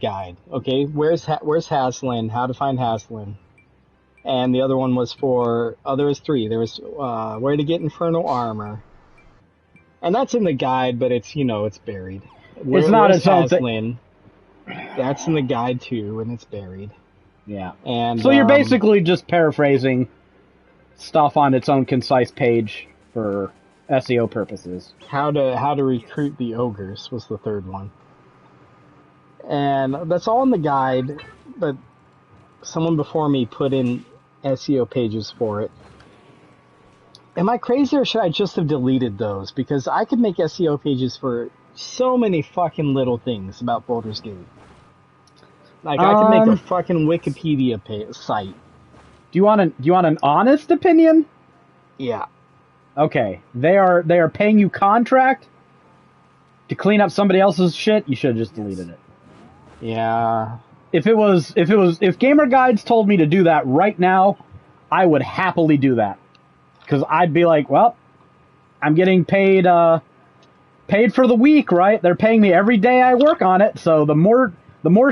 guide. Okay, where's Haslin? How to find Haslin? And the other one was for there was three. There was where to get infernal armor, and that's in the guide, but it's buried. It's not where's its own thing. Haslin? That's in the guide too, and it's buried. Yeah. And so you're basically just paraphrasing stuff on its own concise page for SEO purposes. How to recruit the ogres was the third one. And that's all in the guide, but someone before me put in SEO pages for it. Am I crazy, or should I just have deleted those? Because I could make SEO pages for so many fucking little things about Baldur's Gate. Like, I could make a fucking Wikipedia site. Do you want an honest opinion? Yeah. Okay. They are paying you contract to clean up somebody else's shit. You should have just deleted it. Yeah. If Gamer Guides told me to do that right now, I would happily do that. Because I'd be like, well, I'm getting paid for the week, right? They're paying me every day I work on it, so the more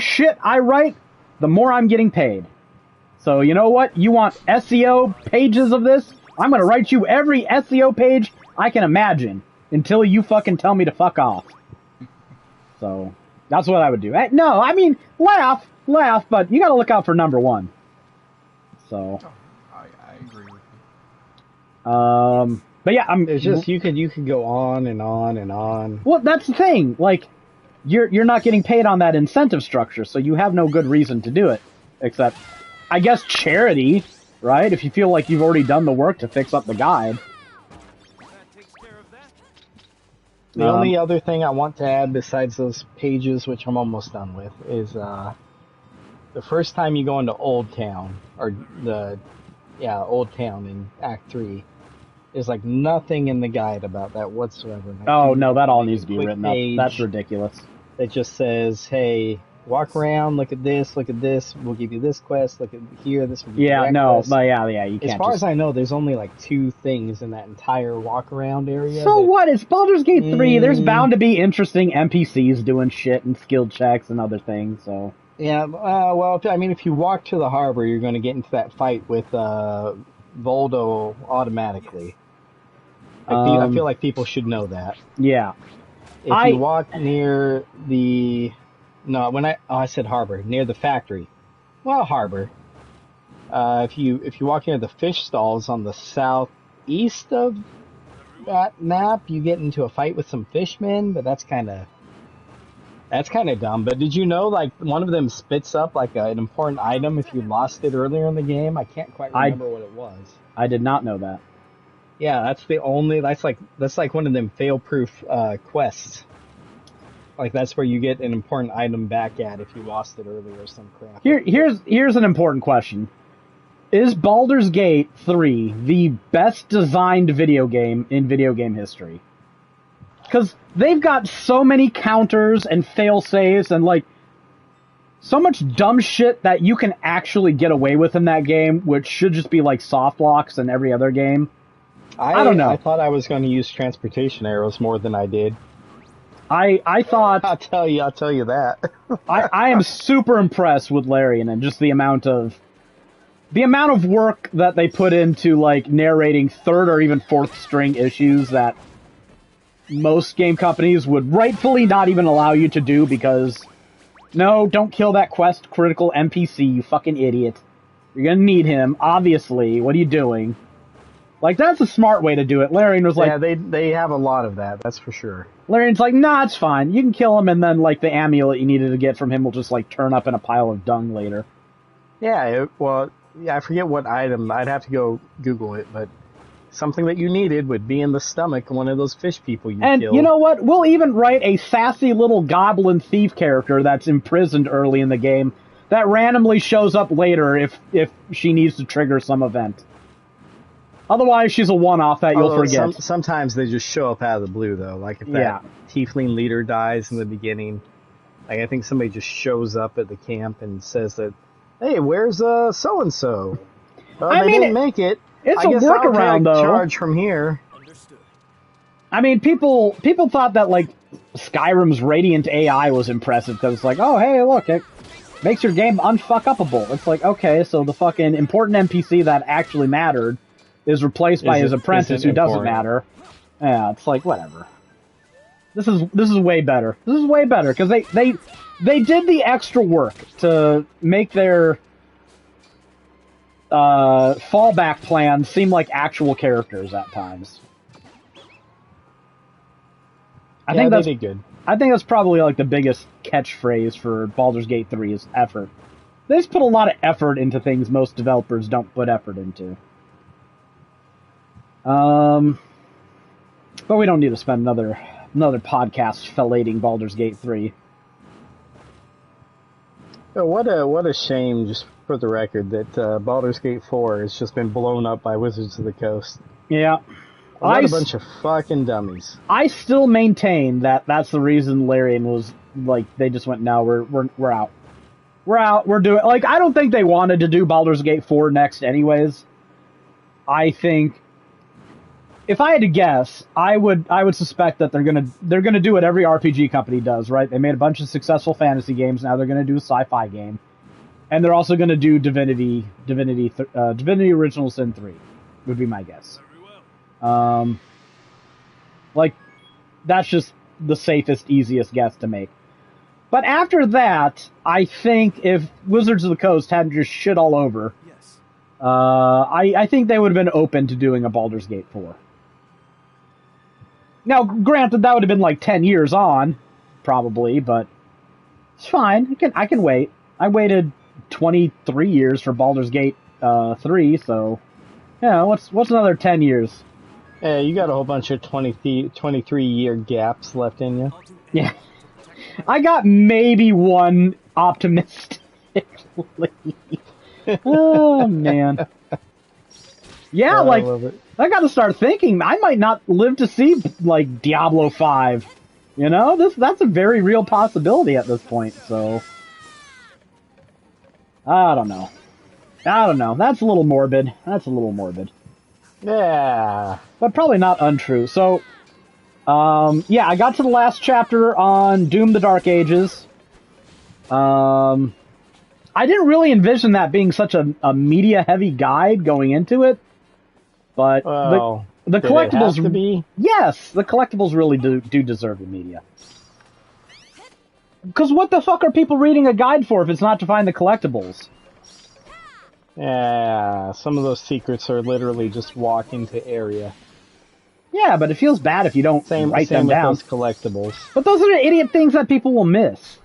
shit I write, the more I'm getting paid. So you know what? You want SEO pages of this? I'm gonna write you every SEO page I can imagine until you fucking tell me to fuck off. So that's what I would do. No, I mean, laugh, but you gotta look out for number one. So. I agree with you. But yeah, it's just you could go on and on and on. Well, that's the thing. Like, you're not getting paid on that incentive structure, so you have no good reason to do it, except, I guess, charity, right? If you feel like you've already done the work to fix up the guide. The only other thing I want to add besides those pages, which I'm almost done with, is the first time you go into Old Town, or Old Town in Act 3, there's like nothing in the guide about that whatsoever. Oh, no, that all needs to be written up. That's ridiculous. It just says, hey, walk around, look at this, we'll give you this quest, look at here, this will give you that quest. But you can't. As far as I know, there's only like 2 things in that entire walk around area. So what? It's Baldur's Gate 3. There's bound to be interesting NPCs doing shit and skill checks and other things, so. Yeah, well, if you walk to the harbor, you're going to get into that fight with Voldo automatically. I feel like people should know that. Yeah. If you walk near the... No, I said harbor. Near the factory. Well, harbor. If you walk near the fish stalls on the southeast of that map, you get into a fight with some fishmen, but that's kind of dumb. But did you know, like, one of them spits up, like, an important item if you lost it earlier in the game? I can't quite remember what it was. I did not know that. Yeah, that's like one of them fail-proof quests. Like, that's where you get an important item back at if you lost it earlier or some crap. Here's an important question. Is Baldur's Gate 3 the best designed video game in video game history? Because they've got so many counters and fail-safes and, like, so much dumb shit that you can actually get away with in that game, which should just be like soft locks in every other game. I don't know. I thought I was going to use transportation arrows more than I did. I thought... I'll tell you that. I am super impressed with Larian and just the amount of work that they put into, like, narrating third or even fourth string issues that most game companies would rightfully not even allow you to do because, no, don't kill that quest critical NPC, you fucking idiot. You're gonna need him, obviously. What are you doing? Like, that's a smart way to do it. Larian was like... Yeah, they have a lot of that, that's for sure. Larian's like, nah, it's fine. You can kill him, and then, like, the amulet you needed to get from him will just, like, turn up in a pile of dung later. Yeah, I forget what item. I'd have to go Google it, but something that you needed would be in the stomach of one of those fish people you killed. And you know what? We'll even write a sassy little goblin thief character that's imprisoned early in the game that randomly shows up later if she needs to trigger some event. Otherwise, she's a one-off that you'll forget. Sometimes they just show up out of the blue, though. Like, if that tiefling leader dies in the beginning, like, I think somebody just shows up at the camp and says that, hey, where's so-and-so? Well, they didn't make it. It's a workaround, though. Charge from here. Understood. I mean, people thought that like Skyrim's Radiant AI was impressive because it's like, oh hey, look, it makes your game unfuck-upable. It's like, okay, so the fucking important NPC that actually mattered is replaced by his apprentice who doesn't matter. Yeah, it's like whatever. This is way better. This is way better because they did the extra work to make their fallback plan seem like actual characters at times. I think that's good. I think that's probably like the biggest catchphrase for Baldur's Gate 3 is effort. They just put a lot of effort into things most developers don't put effort into. But we don't need to spend another podcast fellating Baldur's Gate 3. What a shame, just for the record, that Baldur's Gate 4 has just been blown up by Wizards of the Coast. Yeah. What a bunch of fucking dummies. I still maintain that that's the reason Larian was like, they just went, no, we're out. We're out. We're doing, like, I don't think they wanted to do Baldur's Gate 4 next anyways. I think, if I had to guess, I would suspect that they're gonna do what every RPG company does, right? They made a bunch of successful fantasy games, now they're gonna do a sci-fi game. And they're also gonna do Divinity Original Sin 3, would be my guess. Like, that's just the safest, easiest guess to make. But after that, I think if Wizards of the Coast hadn't just shit all over, I think they would have been open to doing a Baldur's Gate 4. Now, granted, that would have been like 10 years on, probably, but it's fine. I can wait. I waited 23 years for Baldur's Gate 3, so yeah, what's another 10 years? Yeah, you got a whole bunch of 23-year gaps left in you. Yeah. I got maybe one optimistically. Oh, man. Yeah, like, I gotta start thinking, I might not live to see, like, Diablo 5. You know? That's a very real possibility at this point, so. I don't know. That's a little morbid. Yeah. But probably not untrue. So, yeah, I got to the last chapter on Doom the Dark Ages. I didn't really envision that being such a media-heavy guide going into it. But the collectibles... It have to be? Yes, the collectibles really do deserve the media. Because what the fuck are people reading a guide for if it's not to find the collectibles? Yeah, some of those secrets are literally just walk into area. Yeah, but it feels bad if you don't write them down. Those collectibles. But those are the idiot things that people will miss.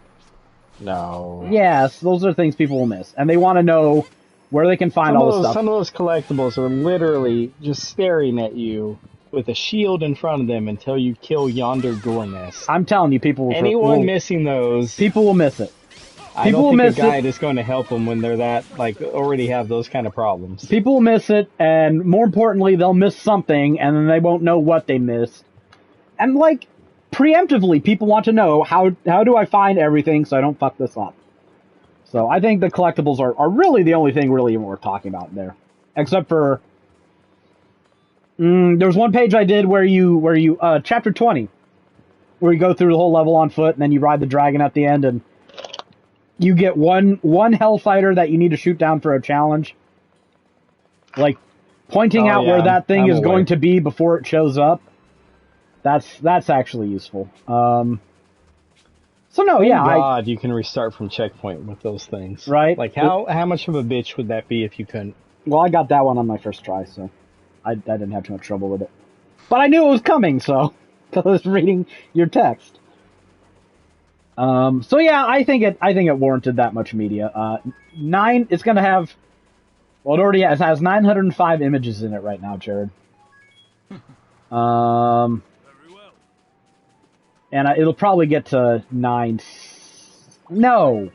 No. Yes, those are things people will miss. And they want to know where they can find all the stuff. Some of those collectibles are literally just staring at you with a shield in front of them until you kill yonder Gorness. I'm telling you, people will... Anyone missing those... People will miss it. I don't think a guide is going to help them when they're that, like, already have those kind of problems. People will miss it, and more importantly, they'll miss something, and then they won't know what they missed. And, like, preemptively, people want to know, how do I find everything so I don't fuck this up? So I think the collectibles are really the only thing really worth talking about there. Except for... there was one page I did where you chapter 20, where you go through the whole level on foot, and then you ride the dragon at the end, and you get one Hellfighter that you need to shoot down for a challenge. Like, pointing out where that thing is going to be before it shows up. That's actually useful. So no, Thank yeah. God, you can restart from checkpoint with those things. Right. Like, how much of a bitch would that be if you couldn't? Well, I got that one on my first try, so I didn't have too much trouble with it. But I knew it was coming, so I was reading your text. So yeah, I think it warranted that much media. It's gonna have, well, it has 905 images in it right now, Jared. And it'll probably get to 9. No,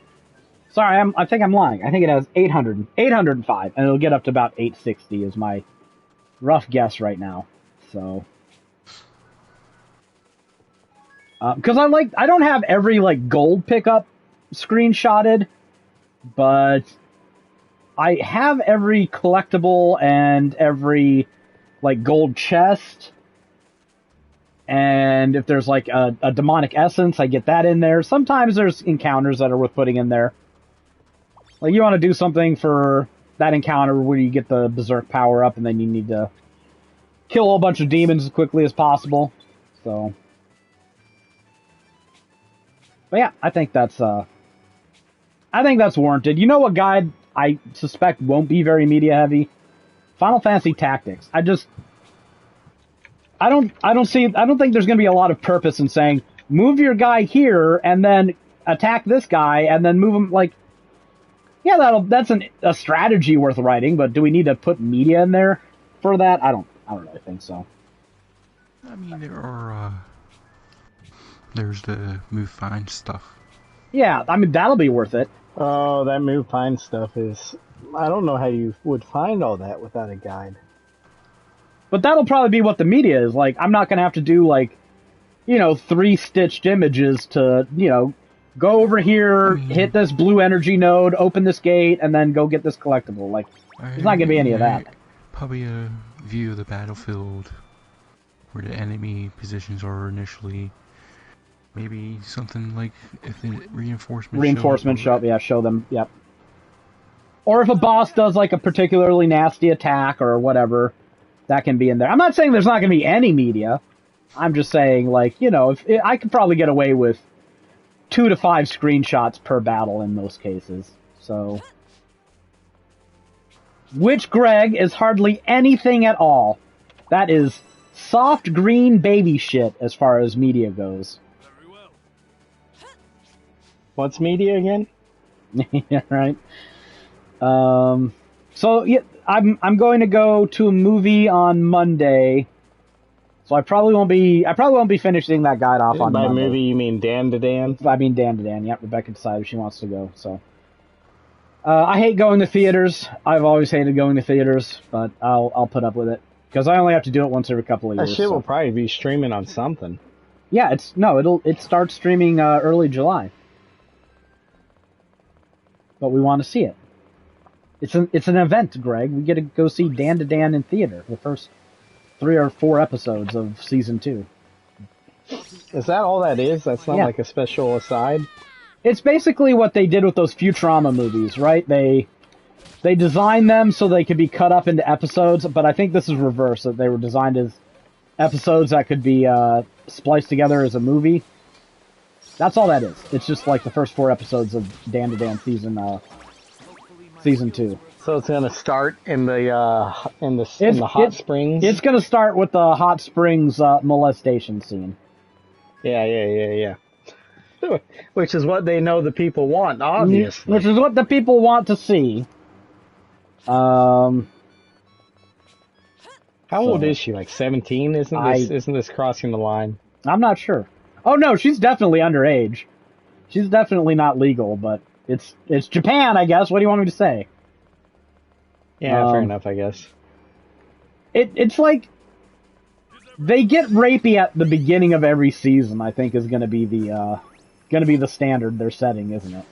sorry, I think I'm lying. I think it has 805, and it'll get up to about 860 is my rough guess right now. So. Because I don't have every, like, gold pickup screenshotted, but I have every collectible and every, like, gold chest, And if there's like a demonic essence, I get that in there. Sometimes there's encounters that are worth putting in there. Like you want to do something for that encounter where you get the berserk power up, and then you need to kill a whole bunch of demons as quickly as possible. So, but yeah, I think that's warranted. You know what guide I suspect won't be very media heavy? Final Fantasy Tactics. I don't think there's going to be a lot of purpose in saying move your guy here and then attack this guy and then move him. Like, yeah, that's a strategy worth writing, but do we need to put media in there for that? I don't really think so. I mean, there's the move find stuff. Yeah, I mean that'll be worth it. Oh, that move find stuff is... I don't know how you would find all that without a guide. But that'll probably be what the media is. Like, I'm not going to have to do, like, 3-stitched images to, go over here, hit this blue energy node, open this gate, and then go get this collectible. Like, there's not going to be any of that. Probably a view of the battlefield where the enemy positions are initially. Maybe something like if the reinforcements show them, yep. Or if a boss does, like, a particularly nasty attack or whatever, that can be in there. I'm not saying there's not going to be any media. I'm just saying, like, I could probably get away with 2 to 5 screenshots per battle in most cases. So, which, Greg, is hardly anything at all. That is soft green baby shit as far as media goes. What's media again? Yeah, right. So yeah, I'm going to go to a movie on Monday. So I probably won't be finishing that guide off on By Monday. movie you mean Dan to Dan? I mean Dan to Dan. Yep, Rebecca decided she wants to go. So I hate going to theaters. I've always hated going to theaters, but I'll put up with it because I only have to do it once every couple of years. That shit will probably be streaming on something. Yeah, it starts streaming early July. But we want to see it. It's an event, Greg. We get to go see Dan to Dan in theater. The first 3 or 4 episodes of season 2. Is that all that is? That's not like a special aside? It's basically what they did with those Futurama movies, right? They designed them so they could be cut up into episodes, but I think this is reverse, that they were designed as episodes that could be spliced together as a movie. That's all that is. It's just like the first 4 episodes of Dan to Dan season 2. So it's gonna start in the hot springs. It's gonna start with the hot springs molestation scene. Yeah. Which is what they know the people want, obviously. Which is what the people want to see. How old is she? Like 17? Isn't this crossing the line? I'm not sure. Oh no, she's definitely underage. She's definitely not legal, but it's Japan, I guess. What do you want me to say? Yeah, fair enough, I guess. It's like they get rapey at the beginning of every season. I think is going to be the standard they're setting, isn't it?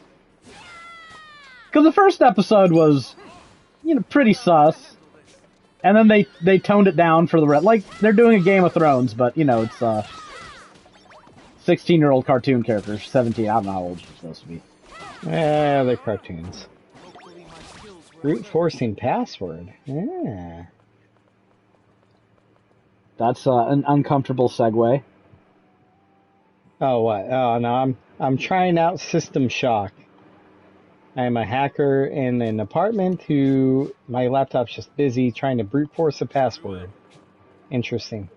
Because the first episode was, pretty sus, and then they toned it down for the rest. Like they're doing a Game of Thrones, but it's 16-year-old cartoon characters, 17. I don't know how old she's supposed to be. Yeah, they're cartoons. Brute forcing password. Yeah. That's an uncomfortable segue. Oh, what? Oh, no, I'm trying out System Shock. I'm a hacker in an apartment who my laptop's just busy trying to brute force a password. Interesting.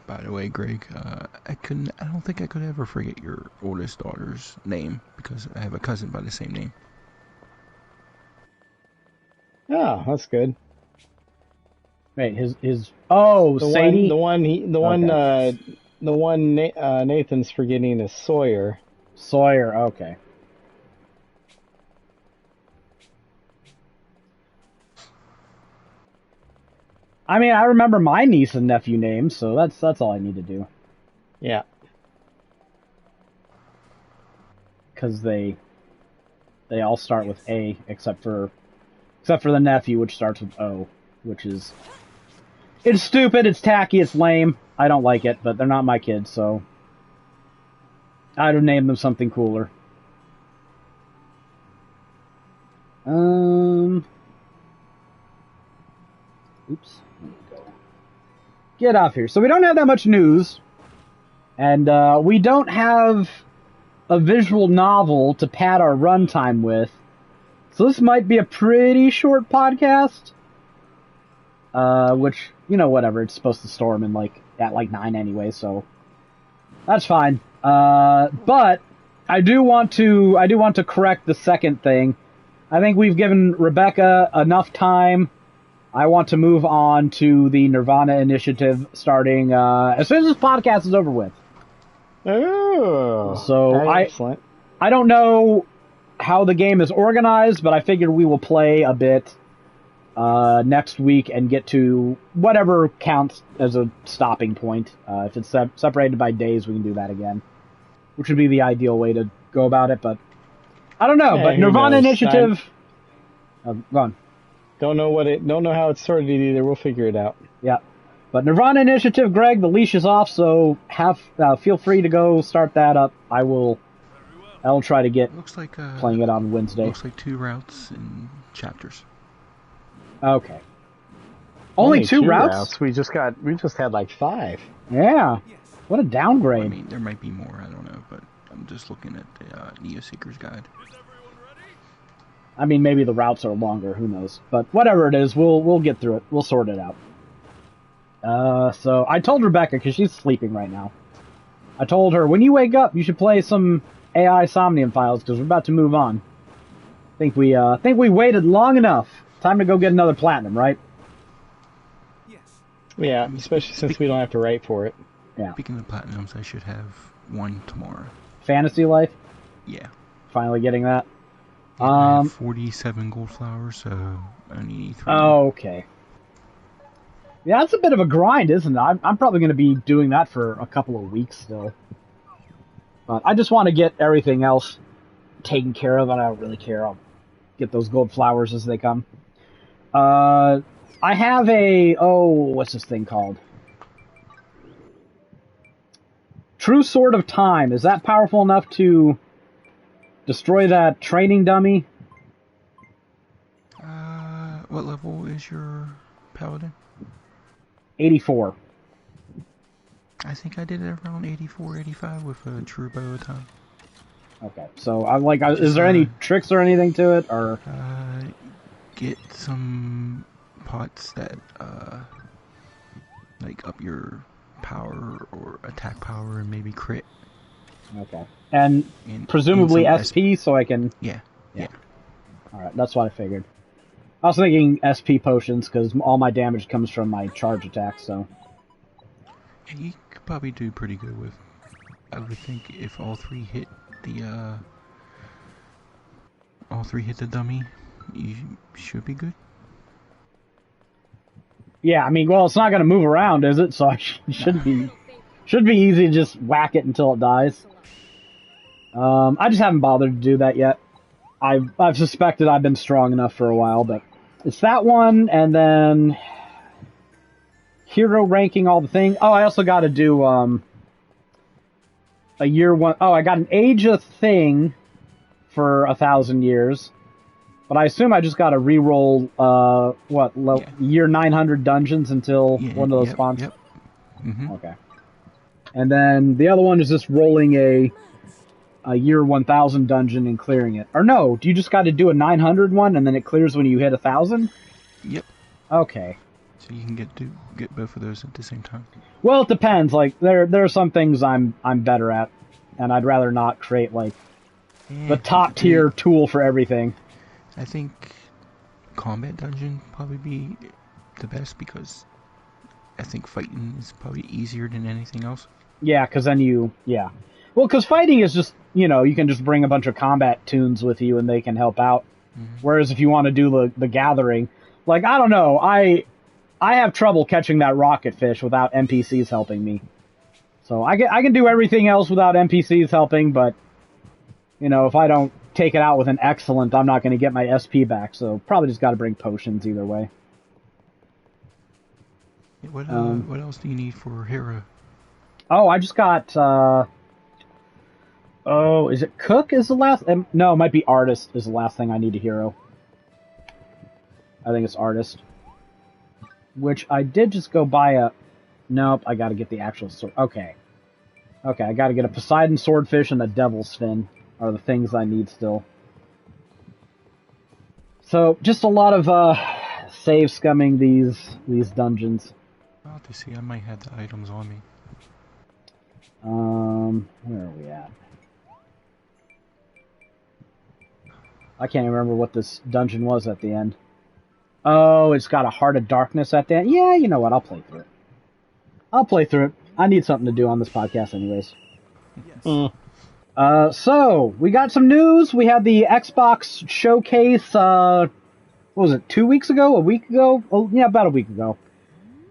By the way, Greg, I don't think I could ever forget your oldest daughter's name because I have a cousin by the same name. Oh, that's good. Wait, Sadie? The one Nathan's forgetting is Sawyer. Sawyer, okay. I mean, I remember my niece and nephew names, so that's all I need to do. Yeah. Because they all start with A, except for Except for the nephew, which starts with O, which is... It's stupid, it's tacky, it's lame. I don't like it, but they're not my kids, so... I'd have named them something cooler. Oops. Get off here. So we don't have that much news, and we don't have a visual novel to pad our runtime with. So this might be a pretty short podcast. Which, whatever. It's supposed to storm in at 9 anyway, so that's fine. But I do want to correct the second thing. I think we've given Rebecca enough time. I want to move on to the Nirvana initiative starting as soon as this podcast is over with. Oh, so excellent. I don't know how the game is organized, but I figured we will play a bit next week and get to whatever counts as a stopping point. If it's separated by days, we can do that again, which would be the ideal way to go about it. But I don't know. But Nirvana initiative. Go on. Don't know how it's sorted either. We'll figure it out. Yeah. But Nirvana initiative, Greg, the leash is off, so feel free to go start that up. I'll try to get playing it on Wednesday. Looks like 2 routes and chapters. Okay. Only two routes? We just had 5. Yeah. What a downgrade. I mean, there might be more, I don't know, but I'm just looking at the Neo Seeker's guide. I mean, maybe the routes are longer, who knows. But whatever it is, we'll get through it. We'll sort it out. So I told Rebecca, because she's sleeping right now. I told her, when you wake up, you should play some AI Somnium Files, because we're about to move on. Think we waited long enough. Time to go get another platinum, right? Yes. Yeah, especially since we don't have to write for it. Yeah. Speaking of platinums, I should have 1 tomorrow. Fantasy Life? Yeah. Finally getting that. I have 47 gold flowers, so I need 3. Oh, okay. Yeah, that's a bit of a grind, isn't it? I'm probably going to be doing that for a couple of weeks still. But I just want to get everything else taken care of, and I don't really care. I'll get those gold flowers as they come. I have what's this thing called? True Sword of Time. Is that powerful enough to destroy that training dummy? What level is your paladin? 84. I think I did it around 84, 85 with a true bow of time. Okay, so I'm is there any tricks or anything to it, or? Get some pots that up your power or attack power and maybe crit. Okay, and presumably SP, so I can. Yeah. All right, that's what I figured. I was thinking SP potions because all my damage comes from my charge attacks. So. And you could probably do pretty good with. I would think if all 3 hit the dummy, you should be good. Yeah, I mean, well, it's not going to move around, is it? So it should be easy to just whack it until it dies. I just haven't bothered to do that yet. I've suspected I've been strong enough for a while, but it's that one, and then hero ranking all the things. Oh, I also got to do a year one. Oh, I got an age of thing for 1,000 years. But I assume I just got to re-roll, year 900 dungeons until one of those spawns? Yep. Mm-hmm. Okay. And then the other one is just rolling a year 1000 dungeon and clearing it. Or no, do you just got to do a 900 one and then it clears when you hit 1000? Yep. Okay. So you can get both of those at the same time. Well, it depends. Like there are some things I'm better at, and I'd rather not create the top tier tool for everything. I think combat dungeon probably be the best because I think fighting is probably easier than anything else. Yeah, because then well, because fighting is just, you can just bring a bunch of combat tunes with you and they can help out. Mm-hmm. Whereas if you want to do the gathering, I don't know, I have trouble catching that rocket fish without NPCs helping me. So I can do everything else without NPCs helping, but if I don't take it out with an excellent, I'm not going to get my SP back, so probably just got to bring potions either way. What else do you need for Hera? Oh, I just got, is it Cook is the last? No, it might be Artist is the last thing I need to hero. I think it's Artist. Which I did just go buy a... Nope, I gotta get the actual sword. Okay. Okay, I gotta get a Poseidon Swordfish and a Devil's Fin are the things I need still. So, just a lot of, save scumming these dungeons. I'll have to see, I might have the items on me. Where are we at? I can't remember what this dungeon was at the end. Oh, it's got a Heart of Darkness at the end. Yeah, you know what? I'll play through it. I need something to do on this podcast anyways. Yes. So, we got some news. We had the Xbox showcase, what was it, 2 weeks ago? A week ago? Oh, yeah, about a week ago.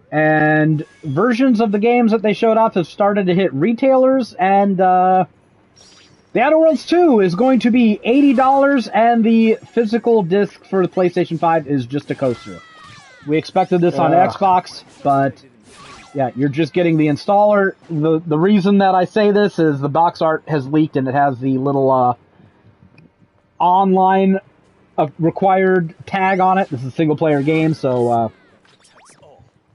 And versions of the games that they showed off have started to hit retailers, and, The Outer Worlds 2 is going to be $80, and the physical disc for the PlayStation 5 is just a coaster. We expected this on Xbox, but yeah, you're just getting the installer. The reason that I say this is the box art has leaked, and it has the little online required tag on it. This is a single-player game, so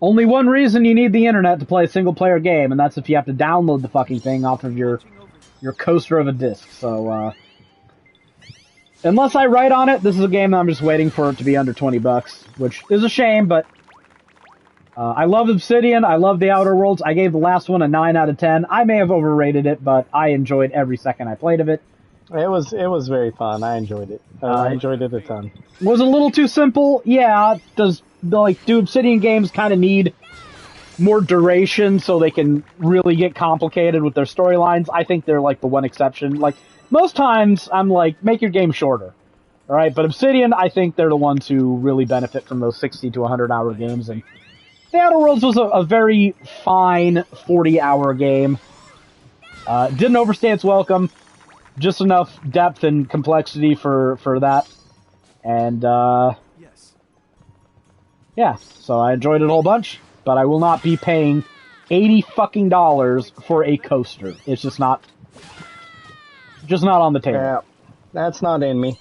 only one reason you need the internet to play a single-player game, and that's if you have to download the fucking thing off of your coaster of a disc. So, unless I write on it, this is a game that I'm just waiting for it to be under $20, which is a shame, but I love Obsidian. I love The Outer Worlds. I gave the last one a 9 out of 10. I may have overrated it, but I enjoyed every second I played of it. It was very fun. I enjoyed it. I enjoyed it a ton. Was it a little too simple? Yeah. Do Obsidian games kind of need more duration so they can really get complicated with their storylines? I think they're like the one exception. Like, most times I'm like, make your game shorter. Alright, but Obsidian, I think they're the ones who really benefit from those 60 to 100 hour games, and The Outer Worlds was a very fine 40 hour game. Didn't overstay its welcome. Just enough depth and complexity for that. And, yeah, so I enjoyed it a whole bunch. But I will not be paying $80 fucking for a coaster. It's just not on the table. Yeah, that's not in me.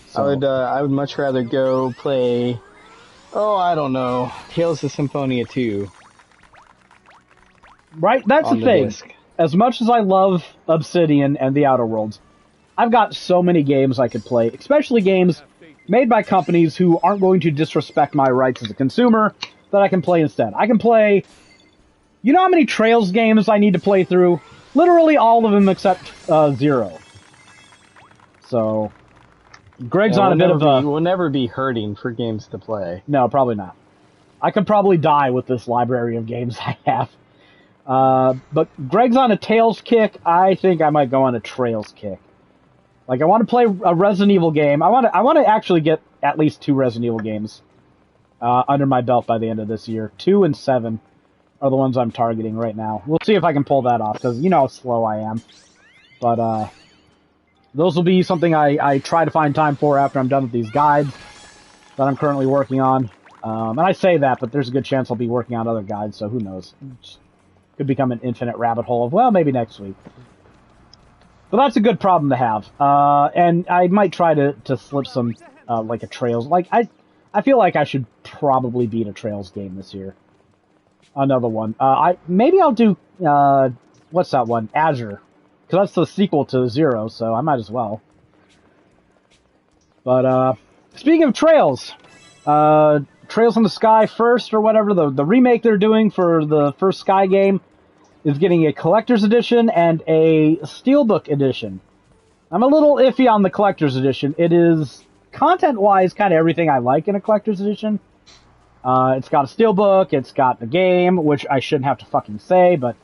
So, I would much rather go play, I don't know, Tales of Symphonia 2. Right, that's the thing. Disc. As much as I love Obsidian and The Outer Worlds, I've got so many games I could play, especially games made by companies who aren't going to disrespect my rights as a consumer, that I can play instead. I can play... You know how many Trails games I need to play through? Literally all of them except 0. So, Greg's on a bit of a... We'll never be hurting for games to play. No, probably not. I could probably die with this library of games I have. But Greg's on a Tales kick. I think I might go on a Trails kick. Like, I want to play a Resident Evil game. I want to actually get at least 2 Resident Evil games under my belt by the end of this year. 2 and 7 are the ones I'm targeting right now. We'll see if I can pull that off, because you know how slow I am. But those will be something I try to find time for after I'm done with these guides that I'm currently working on. And I say that, but there's a good chance I'll be working on other guides, so who knows. It could become an infinite rabbit hole of, well, maybe next week. But that's a good problem to have. And I might try to slip some, like a Trails. Like, I feel like I should probably beat a Trails game this year. Another one. Maybe I'll do, what's that one? Azure. Because that's the sequel to 0, so I might as well. But, speaking of Trails, Trails in the Sky First, or whatever, the remake they're doing for the first Sky game is getting a Collector's Edition and a Steelbook Edition. I'm a little iffy on the Collector's Edition. It is, content-wise, kind of everything I like in a Collector's Edition. It's got a Steelbook, it's got the game, which I shouldn't have to fucking say, but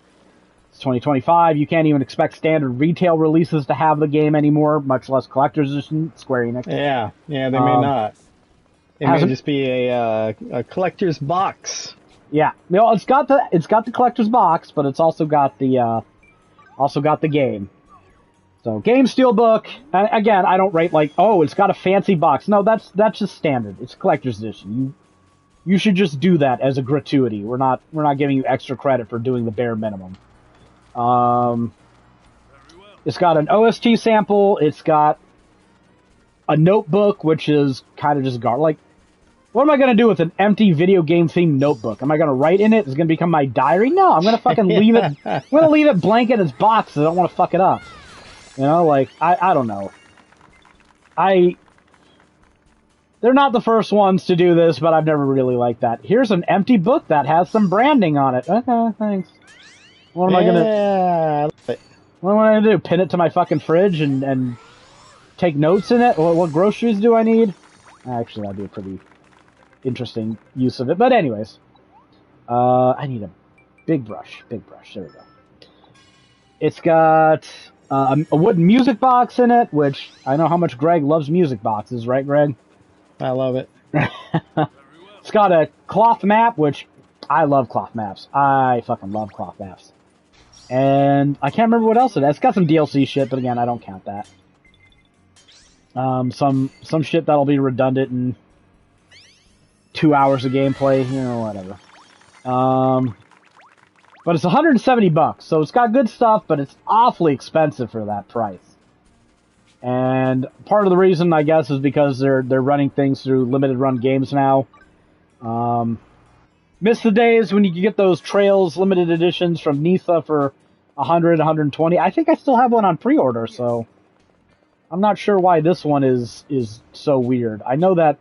it's 2025. You can't even expect standard retail releases to have the game anymore, much less Collector's Edition. Square Enix. Yeah, they may not. It may just be a collector's box. Yeah, you know, it's got the collector's box, but it's also got the game. So Game Steelbook, again, I don't rate like, oh, it's got a fancy box. No, that's just standard. It's a collector's edition. You should just do that as a gratuity. We're not giving you extra credit for doing the bare minimum. It's got an OST sample. It's got a notebook, which is kind of just like, what am I going to do with an empty video game themed notebook? Am I going to write in it? Is it going to become my diary? No, I'm going to fucking leave it. I'm going to leave it blank in its box. I don't want to fuck it up. You know, like, I don't know. They're not the first ones to do this, but I've never really liked that. Here's an empty book that has some branding on it. Okay, thanks. What am I gonna? What am I gonna do? Pin it to my fucking fridge and take notes in it? What groceries do I need? Actually, that'd be a pretty interesting use of it. But anyways, I need a big brush. Big brush. There we go. It's got a wooden music box in it, which I know how much Greg loves music boxes, right, Greg? I love it. It's got a cloth map, which I love cloth maps. I fucking love cloth maps. And I can't remember what else it has. It's got some DLC shit, but again, I don't count that. Some shit that'll be redundant in 2 hours of gameplay, you know, whatever. But it's $170, so it's got good stuff, but it's awfully expensive for that price. And part of the reason, I guess, is because they're running things through limited run games now. Miss the days when you could get those Trails limited editions from Nisa for 100, 120. I think I still have one on pre-order, so I'm not sure why this one is so weird. I know that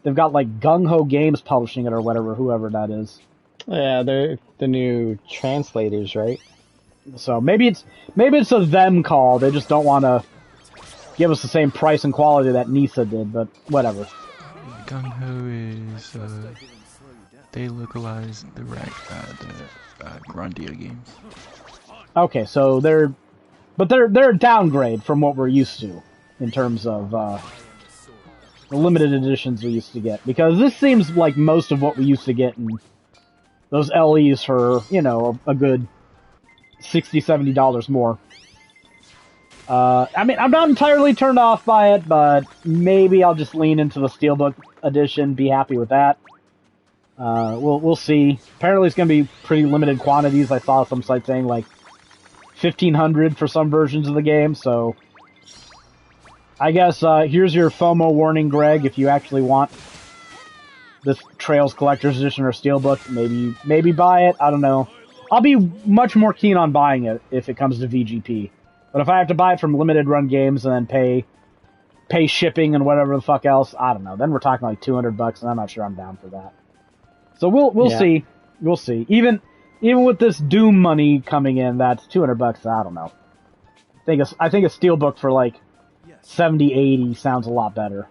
they've got like Gung Ho Games publishing it or whatever, whoever that is. Yeah, they're the new translators, right? So maybe it's a them call. They just don't want to give us the same price and quality that Nisa did, but whatever. Gung Ho is they localize the Grandia games. Okay, so they're a downgrade from what we're used to in terms of the limited editions we used to get, because this seems like most of what we used to get in those LEs for, you know, a good $60, $70 more. I mean, I'm not entirely turned off by it, but maybe I'll just lean into the Steelbook edition, be happy with that. We'll see. Apparently it's going to be pretty limited quantities. I saw some site saying like 1,500 for some versions of the game, so I guess here's your FOMO warning, Greg. If you actually want this Trails Collector's Edition or Steelbook, maybe buy it. I don't know. I'll be much more keen on buying it if it comes to VGP. But if I have to buy it from limited run games and then pay shipping and whatever the fuck else, I don't know. Then we're talking like $200, and I'm not sure I'm down for that. So we'll see. We'll see. Even with this Doom money coming in, that's $200. I don't know. I think a Steelbook for like 70, 80 sounds a lot better.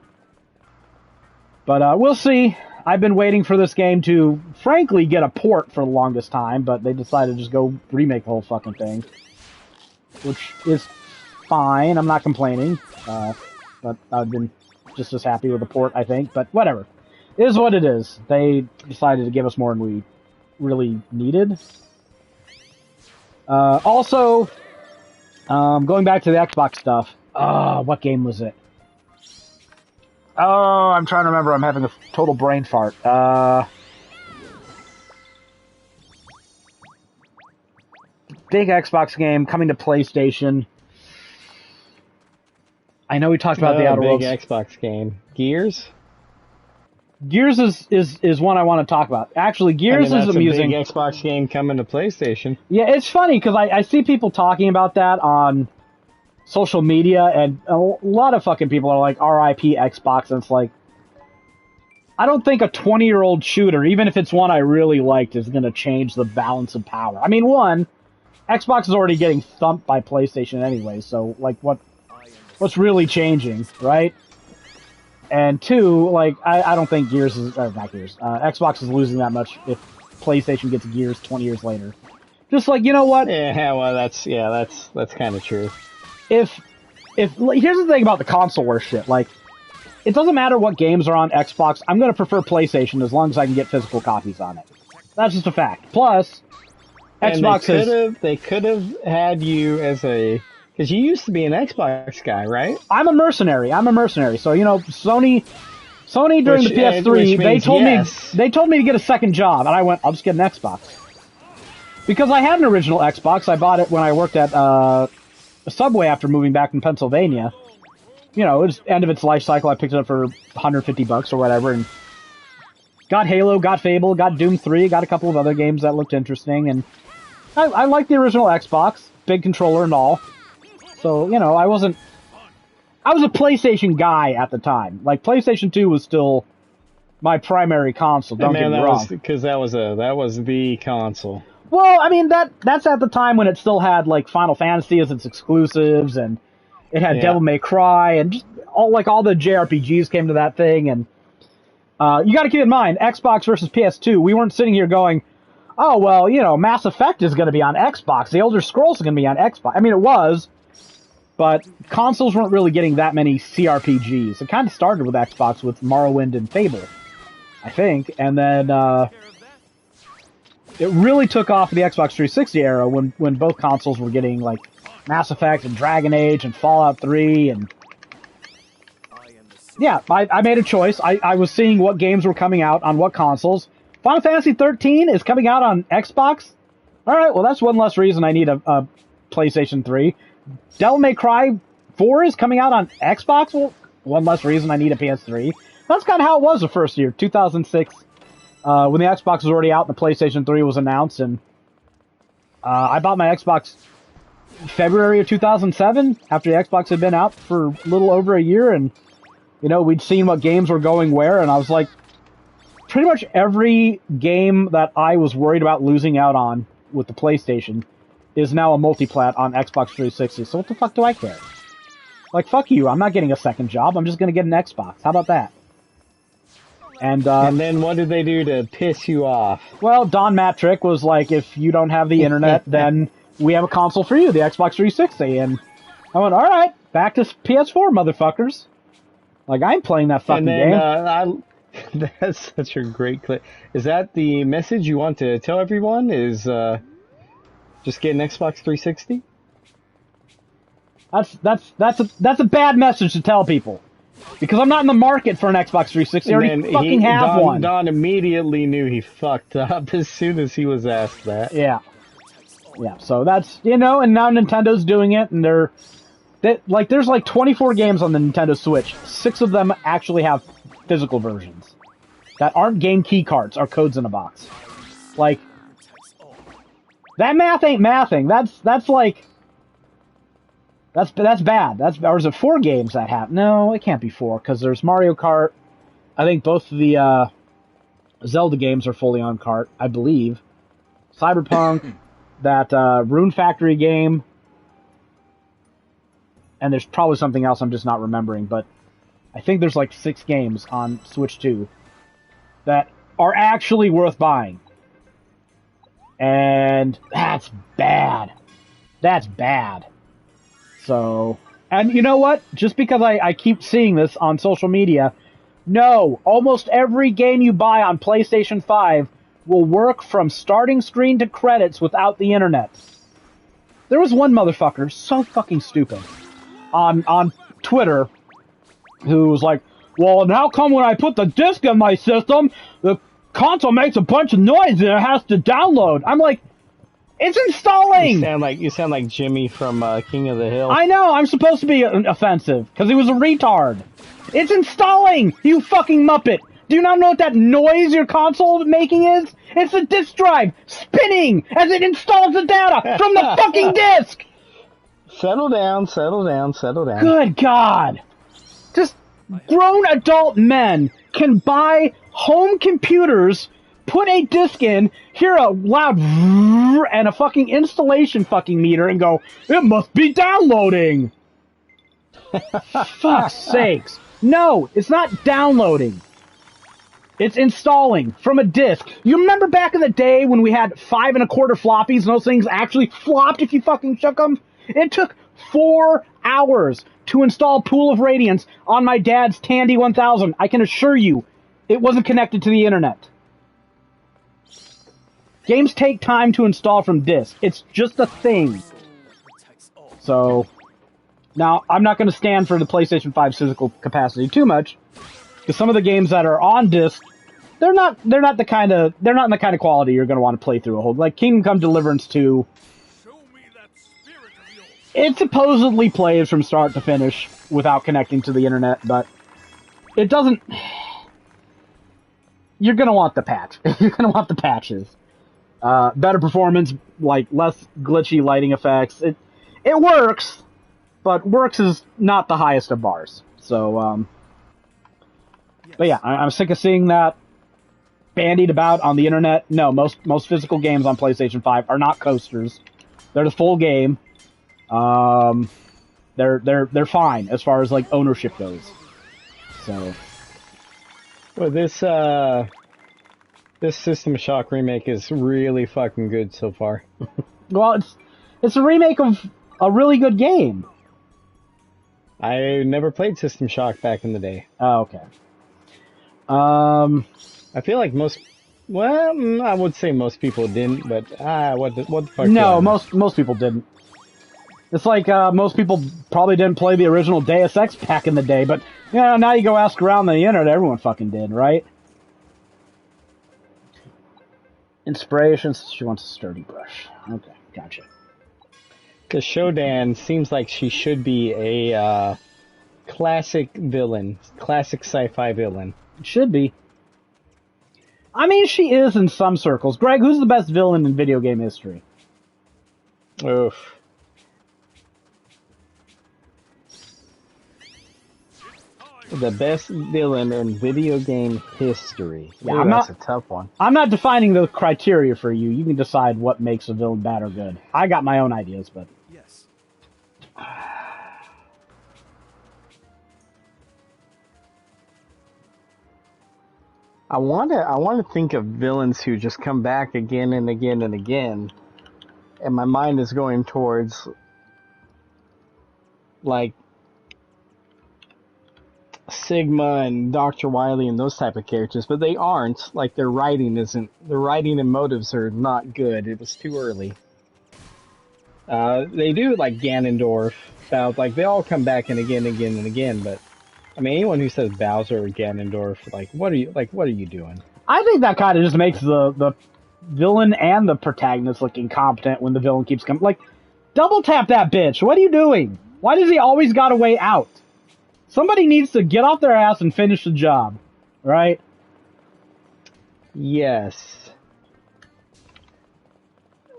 But we'll see. I've been waiting for this game to, frankly, get a port for the longest time, but they decided to just go remake the whole fucking thing. Which is fine. I'm not complaining. But I've been just as happy with the port, I think. But whatever. It is what it is. They decided to give us more than we really needed. Also, going back to the Xbox stuff. What game was it? Oh, I'm trying to remember. I'm having a total brain fart. Big Xbox game coming to PlayStation. I know we talked about the Outer Worlds. Big Xbox game. Gears? Gears is one I want to talk about. Actually, Gears is amusing. A big Xbox game coming to PlayStation. Yeah, it's funny because I see people talking about that on social media, and a lot of fucking people are like, RIP Xbox, and it's like, I don't think a 20-year-old shooter, even if it's one I really liked, is going to change the balance of power. I mean, one, Xbox is already getting thumped by PlayStation anyway, so, like, what's really changing, right? And two, like, I don't think Xbox is losing that much if PlayStation gets Gears 20 years later. Just like, you know what? Yeah, well, that's kind of true. If here's the thing about the console war shit, like, it doesn't matter what games are on Xbox, I'm going to prefer PlayStation as long as I can get physical copies on it. That's just a fact. Plus, Xbox they could have had you as a Because you used to be an Xbox guy, right? I'm a mercenary. So, you know, Sony during the PS3, they told me to get a second job, and I went, I'll just get an Xbox. Because I had an original Xbox. I bought it when I worked at Subway after moving back from Pennsylvania. You know, it was end of its life cycle. I picked it up for $150 or whatever, and got Halo, got Fable, got Doom 3, got a couple of other games that looked interesting, and I liked the original Xbox, big controller and all. So, you know, I was a PlayStation guy at the time. Like, PlayStation 2 was still my primary console, don't get me wrong. Because that was the console. Well, I mean, that's at the time when it still had, like, Final Fantasy as its exclusives, and it had Devil May Cry, and just all the JRPGs came to that thing, and you gotta keep in mind, Xbox versus PS2, we weren't sitting here going, oh, well, you know, Mass Effect is gonna be on Xbox, The Elder Scrolls is gonna be on Xbox. I mean, it was, but consoles weren't really getting that many CRPGs. It kind of started with Xbox with Morrowind and Fable, I think, and then it really took off in the Xbox 360 era when both consoles were getting, like, Mass Effect and Dragon Age and Fallout 3, and yeah, I made a choice. I was seeing what games were coming out on what consoles. Final Fantasy 13 is coming out on Xbox. All right, well, that's one less reason I need a PlayStation 3. Devil May Cry 4 is coming out on Xbox. Well, one less reason I need a PS3. That's kind of how it was the first year, 2006, when the Xbox was already out and the PlayStation 3 was announced. And I bought my Xbox February of 2007 after the Xbox had been out for a little over a year. And, you know, we'd seen what games were going where. And I was like, pretty much every game that I was worried about losing out on with the PlayStation is now a multiplat on Xbox 360, so what the fuck do I care? Like, fuck you, I'm not getting a second job, I'm just gonna get an Xbox. How about that? And then what did they do to piss you off? Well, Don Matrick was like, if you don't have the internet, then we have a console for you, the Xbox 360. And I went, alright, back to PS4, motherfuckers. Like, I ain't playing that fucking game. That's such a great clip. Is that the message you want to tell everyone? Is, just get an Xbox 360? That's a bad message to tell people. Because I'm not in the market for an Xbox 360. I already fucking have one. Don immediately knew he fucked up as soon as he was asked that. Yeah. Yeah, so that's, you know, and now Nintendo's doing it, and there's like 24 games on the Nintendo Switch. 6 of them actually have physical versions that aren't game key cards or codes in a box. Like, that math ain't mathing. That's like, that's bad. Or is it 4 games that have? No, it can't be 4, because there's Mario Kart. I think both of the Zelda games are fully on cart, I believe. Cyberpunk, that Rune Factory game, and there's probably something else I'm just not remembering, but I think there's like 6 games on Switch 2 that are actually worth buying. And that's bad. That's bad. So, and you know what? Just because I keep seeing this on social media, no, almost every game you buy on PlayStation 5 will work from starting screen to credits without the internet. There was one motherfucker, so fucking stupid, on Twitter, who was like, well, and how come when I put the disc in my system, the console makes a bunch of noise and it has to download? I'm like, it's installing! You sound like Jimmy from King of the Hill. I know, I'm supposed to be offensive, because he was a retard. It's installing, you fucking muppet! Do you not know what that noise your console making is? It's the disk drive spinning as it installs the data from the fucking disk! Settle down. Good God! Just grown adult men can buy home computers, put a disc in, hear a loud and a fucking installation fucking meter and go, it must be downloading! Fuck's sakes. No, it's not downloading. It's installing from a disk. You remember back in the day when we had 5 1/4 floppies and those things actually flopped if you fucking shook them? It took 4 hours to install Pool of Radiance on my dad's Tandy 1000. I can assure you, it wasn't connected to the internet. Games take time to install from disk. It's just a thing. So, Now, I'm not going to stand for the PlayStation 5's physical capacity too much, because some of the games that are on disc, they're not in the kind of quality you're going to want to play through a whole. Like Kingdom Come Deliverance 2, it supposedly plays from start to finish without connecting to the internet, but it doesn't. You're going to want the patch. You're going to want the patches. Better performance, like less glitchy lighting effects. It works, but works is not the highest of bars. So, but yeah, I'm sick of seeing that bandied about on the internet. No, most physical games on PlayStation 5 are not coasters. They're the full game. They're fine as far as like ownership goes. So, well, this System Shock remake is really fucking good so far. Well, it's a remake of a really good game. I never played System Shock back in the day. Oh, okay. I feel like I would say most people didn't, but what the fuck? No, most people didn't. It's like most people probably didn't play the original Deus Ex back in the day, but now you go ask around the internet, everyone fucking did, right? Inspirations, she wants a sturdy brush. Okay, gotcha. Because Shodan seems like she should be a classic villain, classic sci-fi villain. It should be. I mean, she is in some circles. Greg, who's the best villain in video game history? Oof. The best villain in video game history. Yeah, that's a tough one. I'm not defining the criteria for you. You can decide what makes a villain bad or good. I got my own ideas, but... Yes. I want to think of villains who just come back again and again and again, and my mind is going towards like Sigma and Dr. Wily and those type of characters, but they aren't. Like their writing and motives are not good. It was too early. They do like Ganondorf, like they all come back and again, but I mean anyone who says Bowser or Ganondorf, like what are you doing? I think that kind of just makes the villain and the protagonist look incompetent when the villain keeps coming. Like, double tap that bitch. What are you doing? Why does he always got a way out? Somebody needs to get off their ass and finish the job, right? Yes.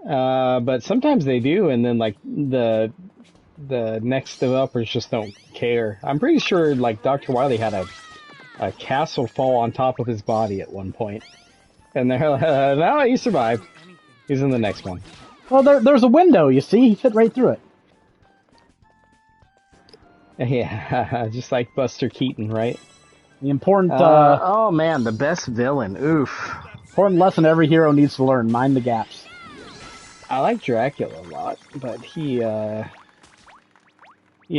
But sometimes they do, and then like the next developers just don't care. I'm pretty sure like Dr. Wily had a castle fall on top of his body at one point, and they're like, no, he survived. He's in the next one. Well, there's a window. You see, he fit right through it. Yeah, just like Buster Keaton, right? The important oh man, the best villain. Oof. Important lesson every hero needs to learn: mind the gaps. I like Dracula a lot, but he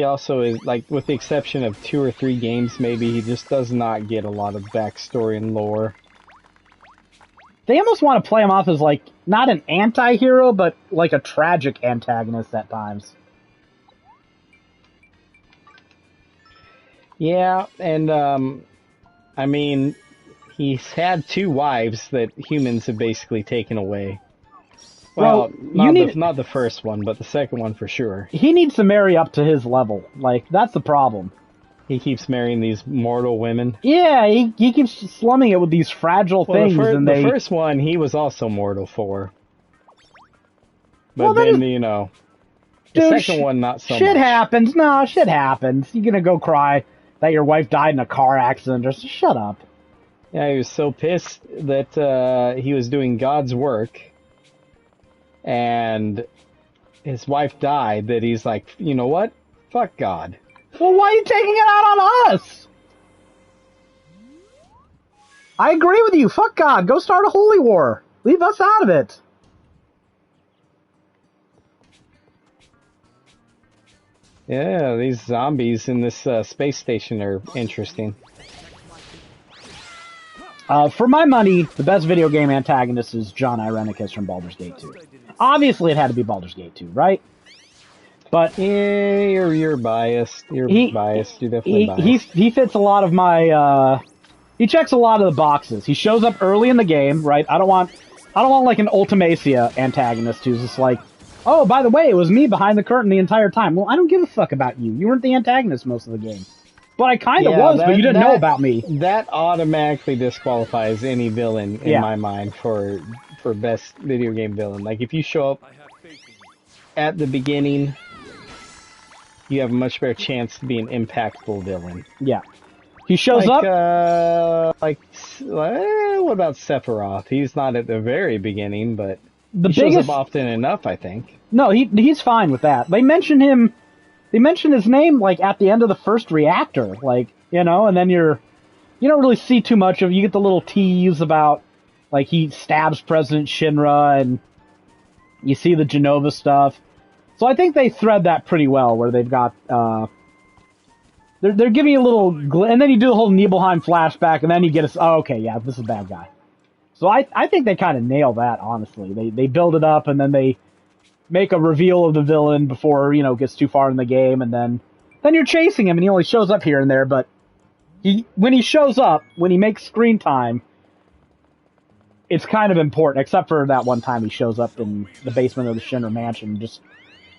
also is, like, with the exception of 2 or 3 games, maybe, he just does not get a lot of backstory and lore. They almost want to play him off as, like, not an anti-hero, but, like, a tragic antagonist at times. Yeah, and, I mean, he's had 2 wives that humans have basically taken away. Well, not the first one, but the second one for sure. He needs to marry up to his level. Like, that's the problem. He keeps marrying these mortal women. Yeah, he keeps slumming it with these fragile things. The first one, he was also mortal for. But then, the second one, not so much. Shit happens. No, shit happens. You're gonna go cry that your wife died in a car accident. Just shut up. Yeah, he was so pissed that he was doing God's work. And his wife died, that he's like, you know what? Fuck God. Well, why are you taking it out on us? I agree with you. Fuck God. Go start a holy war. Leave us out of it. Yeah, these zombies in this space station are interesting. For my money, the best video game antagonist is John Irenicus from Baldur's Gate 2. Obviously, it had to be Baldur's Gate 2, right? But Yeah, you're biased. You're he biased. You're definitely he biased. he fits a lot of my. He checks a lot of the boxes. He shows up early in the game, right? I don't want like an Ultimacia antagonist who's just like, oh, by the way, it was me behind the curtain the entire time. Well, I don't give a fuck about you. You weren't the antagonist most of the game. But I kind of Yeah, was, but you didn't know about me. that automatically disqualifies any villain in Yeah. my mind for best video game villain. Like if you show up at the beginning, you have a much better chance to be an impactful villain. Yeah. He shows up. What about Sephiroth? He's not at the very beginning, but The he shows biggest. up often enough, I think. No, he's fine with that. They mention him. They mention his name like at the end of the first reactor, like and then you don't really see too much of. You get the little tease about like he stabs President Shinra, and you see the Genova stuff. So I think they thread that pretty well, where they've got they're giving you a little, and then you do the whole Nibelheim flashback, and then you get oh, okay, yeah, this is a bad guy. So I think they kind of nail that. Honestly, they build it up, and then they make a reveal of the villain before it gets too far in the game, and then you're chasing him, and he only shows up here and there. But when he shows up, when he makes screen time, it's kind of important. Except for that one time he shows up in the basement of the Shinra mansion, and just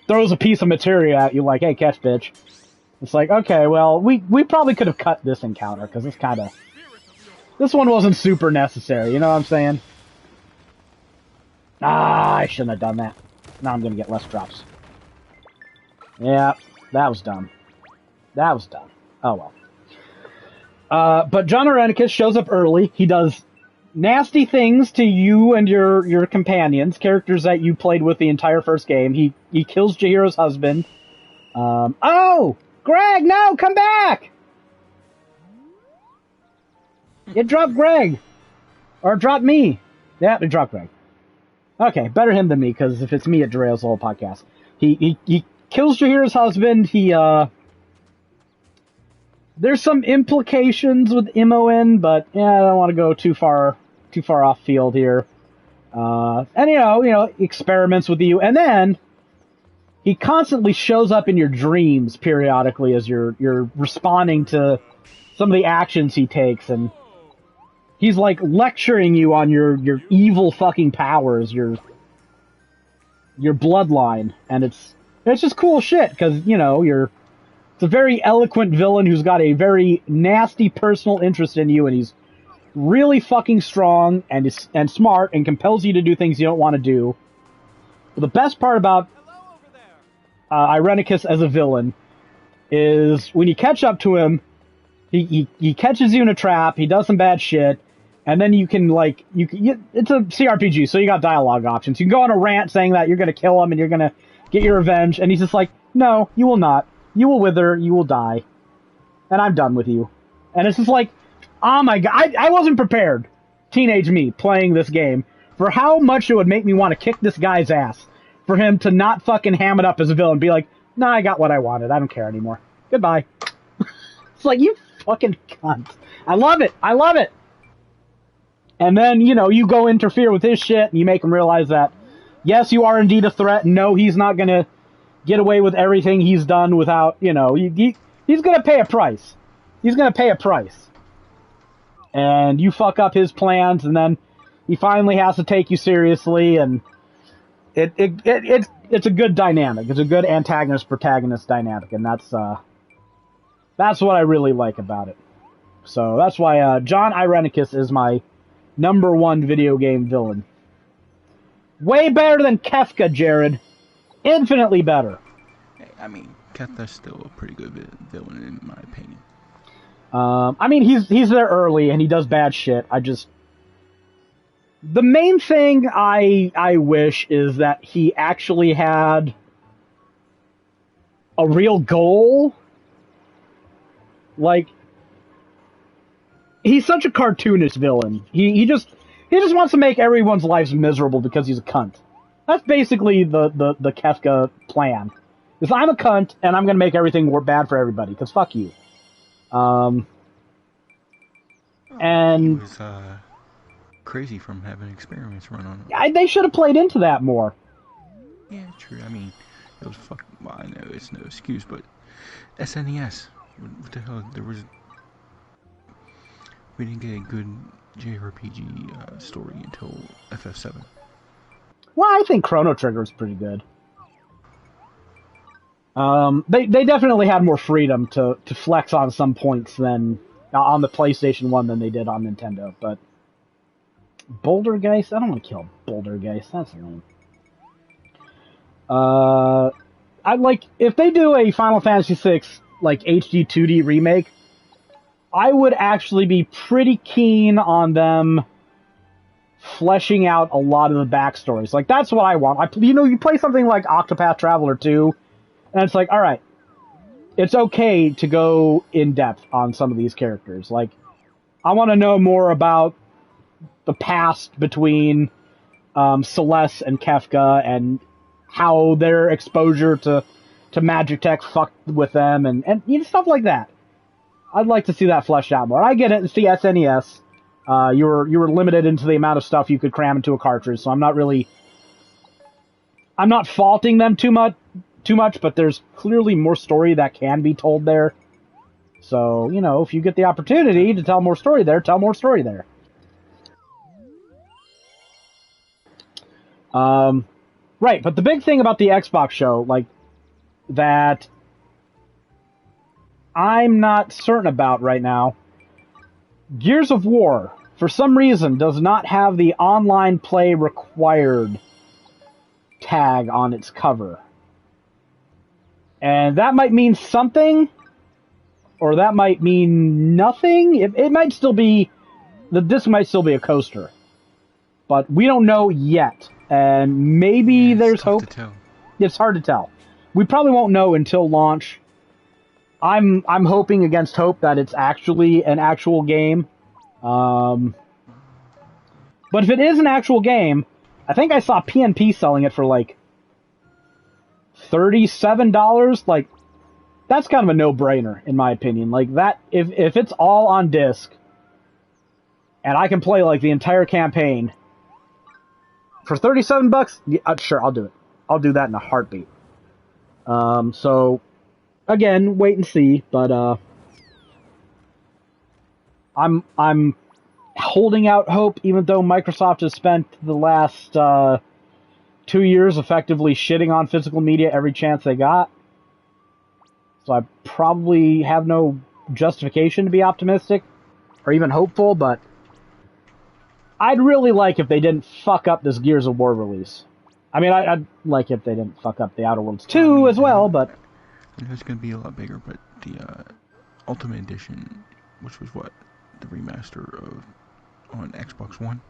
throws a piece of material at you, like, "Hey, catch, bitch." It's like, okay, well, we probably could have cut this encounter because this one wasn't super necessary. You know what I'm saying? I shouldn't have done that. Now I'm going to get less drops. Yeah, that was dumb. That was dumb. Oh, well. But John Irenicus shows up early. He does nasty things to you and your companions, characters that you played with the entire first game. He kills Jahiro's husband. Oh! Greg, no! Come back! It dropped Greg. Or dropped me. Yeah, it dropped Greg. Okay, better him than me, because if it's me, it derails the whole podcast. He kills Jahiro's husband. There's some implications with MON, but I don't want to go too far off field here. And experiments with you, and then he constantly shows up in your dreams periodically as you're responding to some of the actions he takes, and he's like lecturing you on your evil fucking powers, your bloodline, and it's just cool shit because it's a very eloquent villain who's got a very nasty personal interest in you, and he's really fucking strong and smart and compels you to do things you don't want to do. But the best part about Irenicus as a villain is when you catch up to him, he catches you in a trap, he does some bad shit, and then you can it's a CRPG, so you got dialogue options. You can go on a rant saying that you're going to kill him and you're going to get your revenge, and he's just like, no, you will not. You will wither, you will die, and I'm done with you. And it's just like, oh my god, I wasn't prepared, teenage me, playing this game, for how much it would make me want to kick this guy's ass, for him to not fucking ham it up as a villain, be like, nah, I got what I wanted, I don't care anymore. Goodbye. It's like, you fucking cunt. I love it. And then, you go interfere with his shit, and you make him realize that, yes, you are indeed a threat, no, he's not gonna get away with everything he's done without, he's gonna pay a price. He's gonna pay a price. And you fuck up his plans, and then he finally has to take you seriously, and it's a good dynamic. It's a good antagonist-protagonist dynamic, and that's what I really like about it. So that's why John Irenicus is my number one video game villain. Way better than Kefka, Jared. Infinitely better. Hey, I mean, Kefka's still a pretty good villain in my opinion. I mean, he's there early and he does bad shit. The main thing I wish is that he actually had a real goal. Like, he's such a cartoonish villain. He just wants to make everyone's lives miserable because he's a cunt. That's basically the Kefka plan. Is I'm a cunt and I'm gonna make everything bad for everybody because fuck you. And he was crazy from having experiments run on him. They should have played into that more. Yeah, true. I mean, It was well, I know it's no excuse, but SNES. What the hell? We didn't get a good JRPG story until FF7. Well, I think Chrono Trigger is pretty good. They definitely had more freedom to flex on some points than on the PlayStation 1 than they did on Nintendo. But Bouldergeist? I don't want to kill Bouldergeist. That's lame. I'd like if they do a Final Fantasy VI like HD 2D remake. I would actually be pretty keen on them fleshing out a lot of the backstories. Like, that's what I want. You play something like Octopath Traveler 2, and it's like, alright, it's okay to go in depth on some of these characters. Like, I want to know more about the past between Celeste and Kefka, and how their exposure to magic tech fucked with them, and stuff like that. I'd like to see that fleshed out more. I get it. It's the SNES. You were limited into the amount of stuff you could cram into a cartridge, so I'm not faulting them too much, but there's clearly more story that can be told there. So, if you get the opportunity to tell more story there, tell more story there. Right, but the big thing about the Xbox show, like, that I'm not certain about right now, Gears of War, for some reason, does not have the online play required tag on its cover. And that might mean something, or that might mean nothing. It might still be, the disc might still be a coaster. But we don't know yet. And maybe there's hope. To tell. It's hard to tell. We probably won't know until launch. I'm hoping against hope that it's actually an actual game. But if it is an actual game, I think I saw PNP selling it for like $37. Like, that's kind of a no-brainer in my opinion. Like, that if it's all on disc and I can play like the entire campaign for $37, yeah, sure, I'll do it. I'll do that in a heartbeat. So again, wait and see, but I'm holding out hope, even though Microsoft has spent the last 2 years effectively shitting on physical media every chance they got. So I probably have no justification to be optimistic or even hopeful, but I'd really like if they didn't fuck up this Gears of War release. I mean, I'd like if they didn't fuck up the Outer Worlds 2 as well, but I know it's going to be a lot bigger, but the Ultimate Edition, which was what? The remaster of on Xbox One,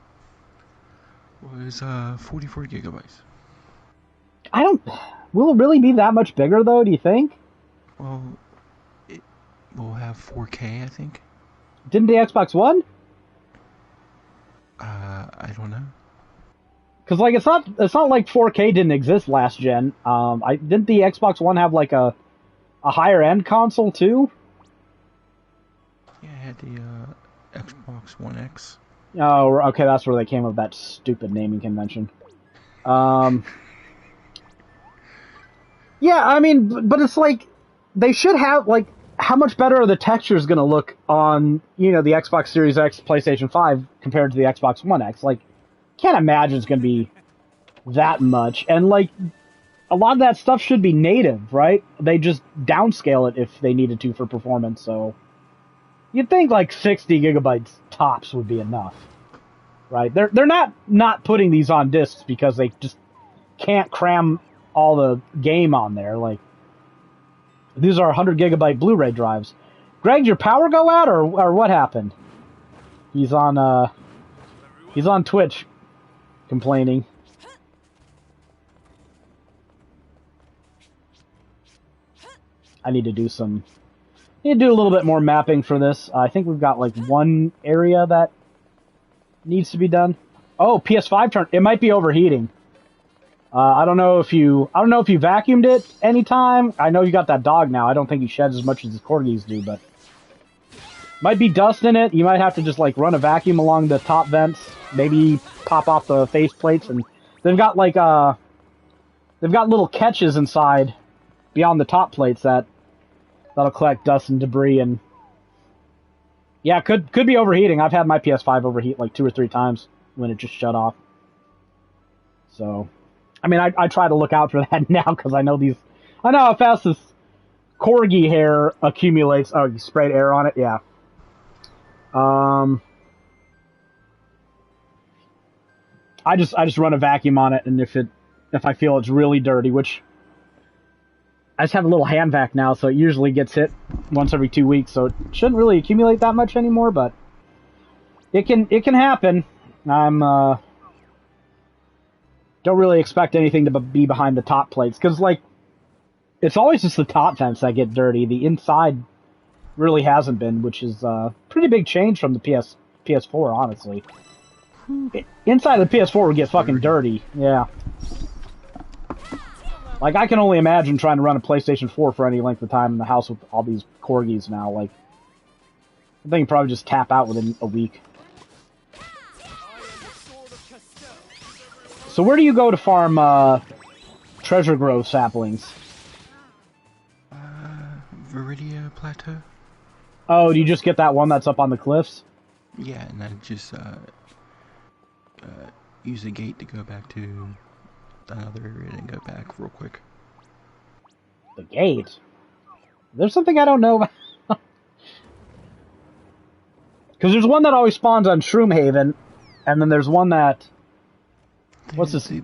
was 44 gigabytes. Will it really be that much bigger, though, do you think? Well, it will have 4K, I think. Didn't the Xbox One? I don't know. Because, like, it's not like 4K didn't exist last gen. Didn't the Xbox One have, like, a higher-end console, too? Yeah, it had the Xbox One X. Oh, okay, that's where they came up with that stupid naming convention. Yeah, I mean, but it's like, they should have, like, how much better are the textures going to look on, the Xbox Series X, PlayStation 5 compared to the Xbox One X? Like, can't imagine it's going to be that much. And, like, a lot of that stuff should be native, right? They just downscale it if they needed to for performance, so you'd think, like, 60 gigabytes tops would be enough, right? They're not putting these on discs because they just can't cram all the game on there. Like, these are 100 gigabyte Blu-ray drives. Greg, did your power go out, or what happened? He's on Twitch complaining. I need to do a little bit more mapping for this. I think we've got like one area that needs to be done. Oh, PS5 turn. It might be overheating. I don't know if you vacuumed it anytime. I know you got that dog now. I don't think he sheds as much as his corgis do, but might be dust in it. You might have to just like run a vacuum along the top vents, maybe pop off the face plates, and they've got like they've got little catches inside beyond the top plates that'll collect dust and debris, and yeah, could be overheating. I've had my PS5 overheat like 2 or 3 times when it just shut off. So, I mean, I try to look out for that now because I know how fast this corgi hair accumulates. Oh, you sprayed air on it? Yeah. I just run a vacuum on it, and if I feel it's really dirty, which I just have a little hand vac now, so it usually gets hit once every 2 weeks, so it shouldn't really accumulate that much anymore, but it can happen. I'm don't really expect anything to be behind the top plates, because like it's always just the top vents that get dirty. The inside really hasn't been, which is a pretty big change from the PS4, honestly. Inside of the PS4 would get fucking dirty, yeah. Like, I can only imagine trying to run a PlayStation 4 for any length of time in the house with all these corgis now. Like, I think you probably just tap out within a week. So where do you go to farm Treasure Grove saplings? Viridia Plateau. Oh, do you just get that one that's up on the cliffs? Yeah, and I just use the gate to go back to another area and go back real quick. The gate? There's something I don't know about. Because there's one that always spawns on Shroomhaven, and then there's one that... What's this? The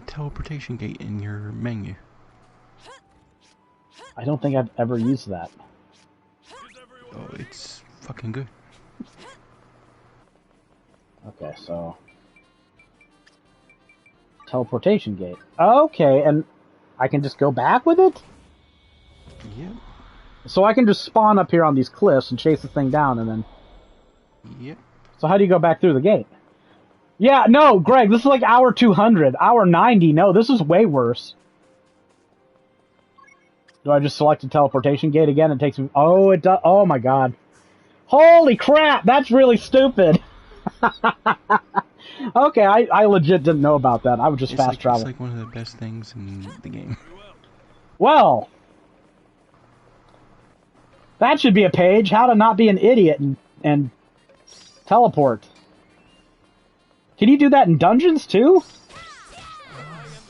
teleportation gate in your menu. I don't think I've ever used that. Oh, it's fucking good. Okay, so... Teleportation gate. Okay, and I can just go back with it? Yep. So I can just spawn up here on these cliffs and chase the thing down, and then... Yep. So how do you go back through the gate? Yeah, no, Greg, this is like hour 200. Hour 90, no, this is way worse. Do I just select the teleportation gate again? It takes me... Oh, it does... Oh, my God. Holy crap, that's really stupid. Okay, I legit didn't know about that. I would just fast travel. It's like one of the best things in the game. Well, that should be a page. How to not be an idiot and teleport. Can you do that in dungeons too?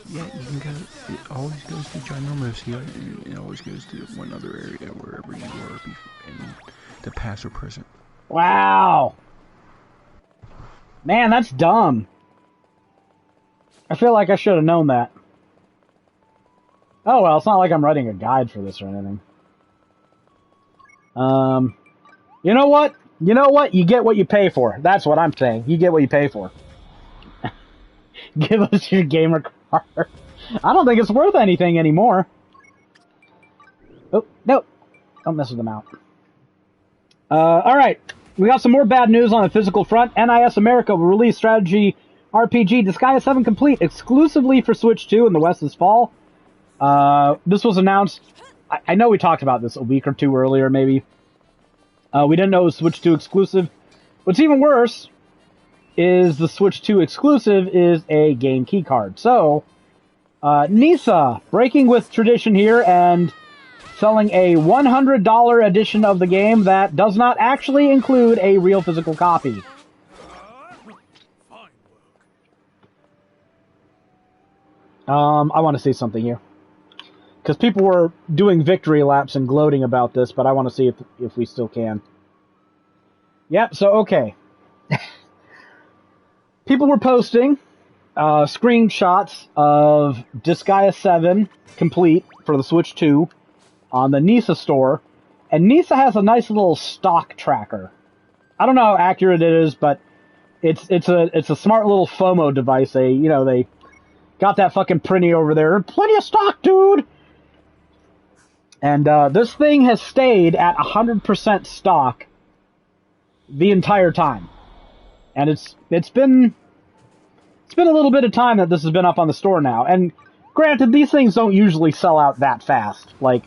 Yeah, you can go. It always goes to Ginormos here, and it always goes to one other area wherever you were, and the past or present. Wow. Man, that's dumb. I feel like I should have known that. Oh well, it's not like I'm writing a guide for this or anything. You know what? You know what? You get what you pay for. That's what I'm saying. You get what you pay for. Give us your gamer card. I don't think it's worth anything anymore. Oh, no. Don't mess with them out. Alright. We got some more bad news on the physical front. NIS America will release strategy RPG Disgaea 7 Complete exclusively for Switch 2 in the West this fall. This was announced... I know we talked about this a week or two earlier, maybe. We didn't know it was Switch 2 exclusive. What's even worse is the Switch 2 exclusive is a game keycard. So, Nisa, breaking with tradition here and selling a $100 edition of the game that does not actually include a real physical copy. I want to say something here. Because people were doing victory laps and gloating about this, but I want to see if we still can. Yep, so okay. People were posting screenshots of Disgaea 7 Complete for the Switch 2 on the Nisa store, and Nisa has a nice little stock tracker. I don't know how accurate it is, but it's a smart little FOMO device. They got that fucking printy over there. Plenty of stock, dude! And this thing has stayed at 100% stock the entire time. And it's been a little bit of time that this has been up on the store now. And granted, these things don't usually sell out that fast. Like,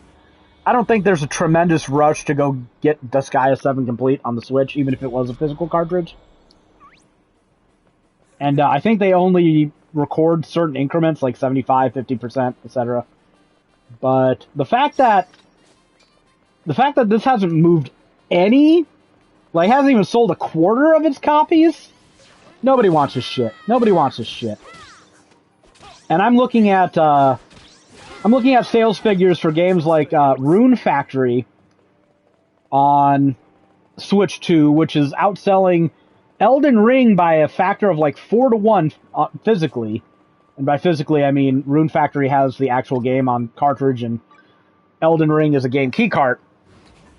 I don't think there's a tremendous rush to go get Disgaea 7 Complete on the Switch, even if it was a physical cartridge. And I think they only record certain increments, like 75, 50%, etc. But the fact that this hasn't moved any, like, hasn't even sold a quarter of its copies, nobody wants this shit. Nobody wants this shit. And I'm looking at sales figures for games like Rune Factory on Switch 2, which is outselling Elden Ring by a factor of like 4 to 1 physically. And by physically, I mean Rune Factory has the actual game on cartridge, and Elden Ring is a game keycart.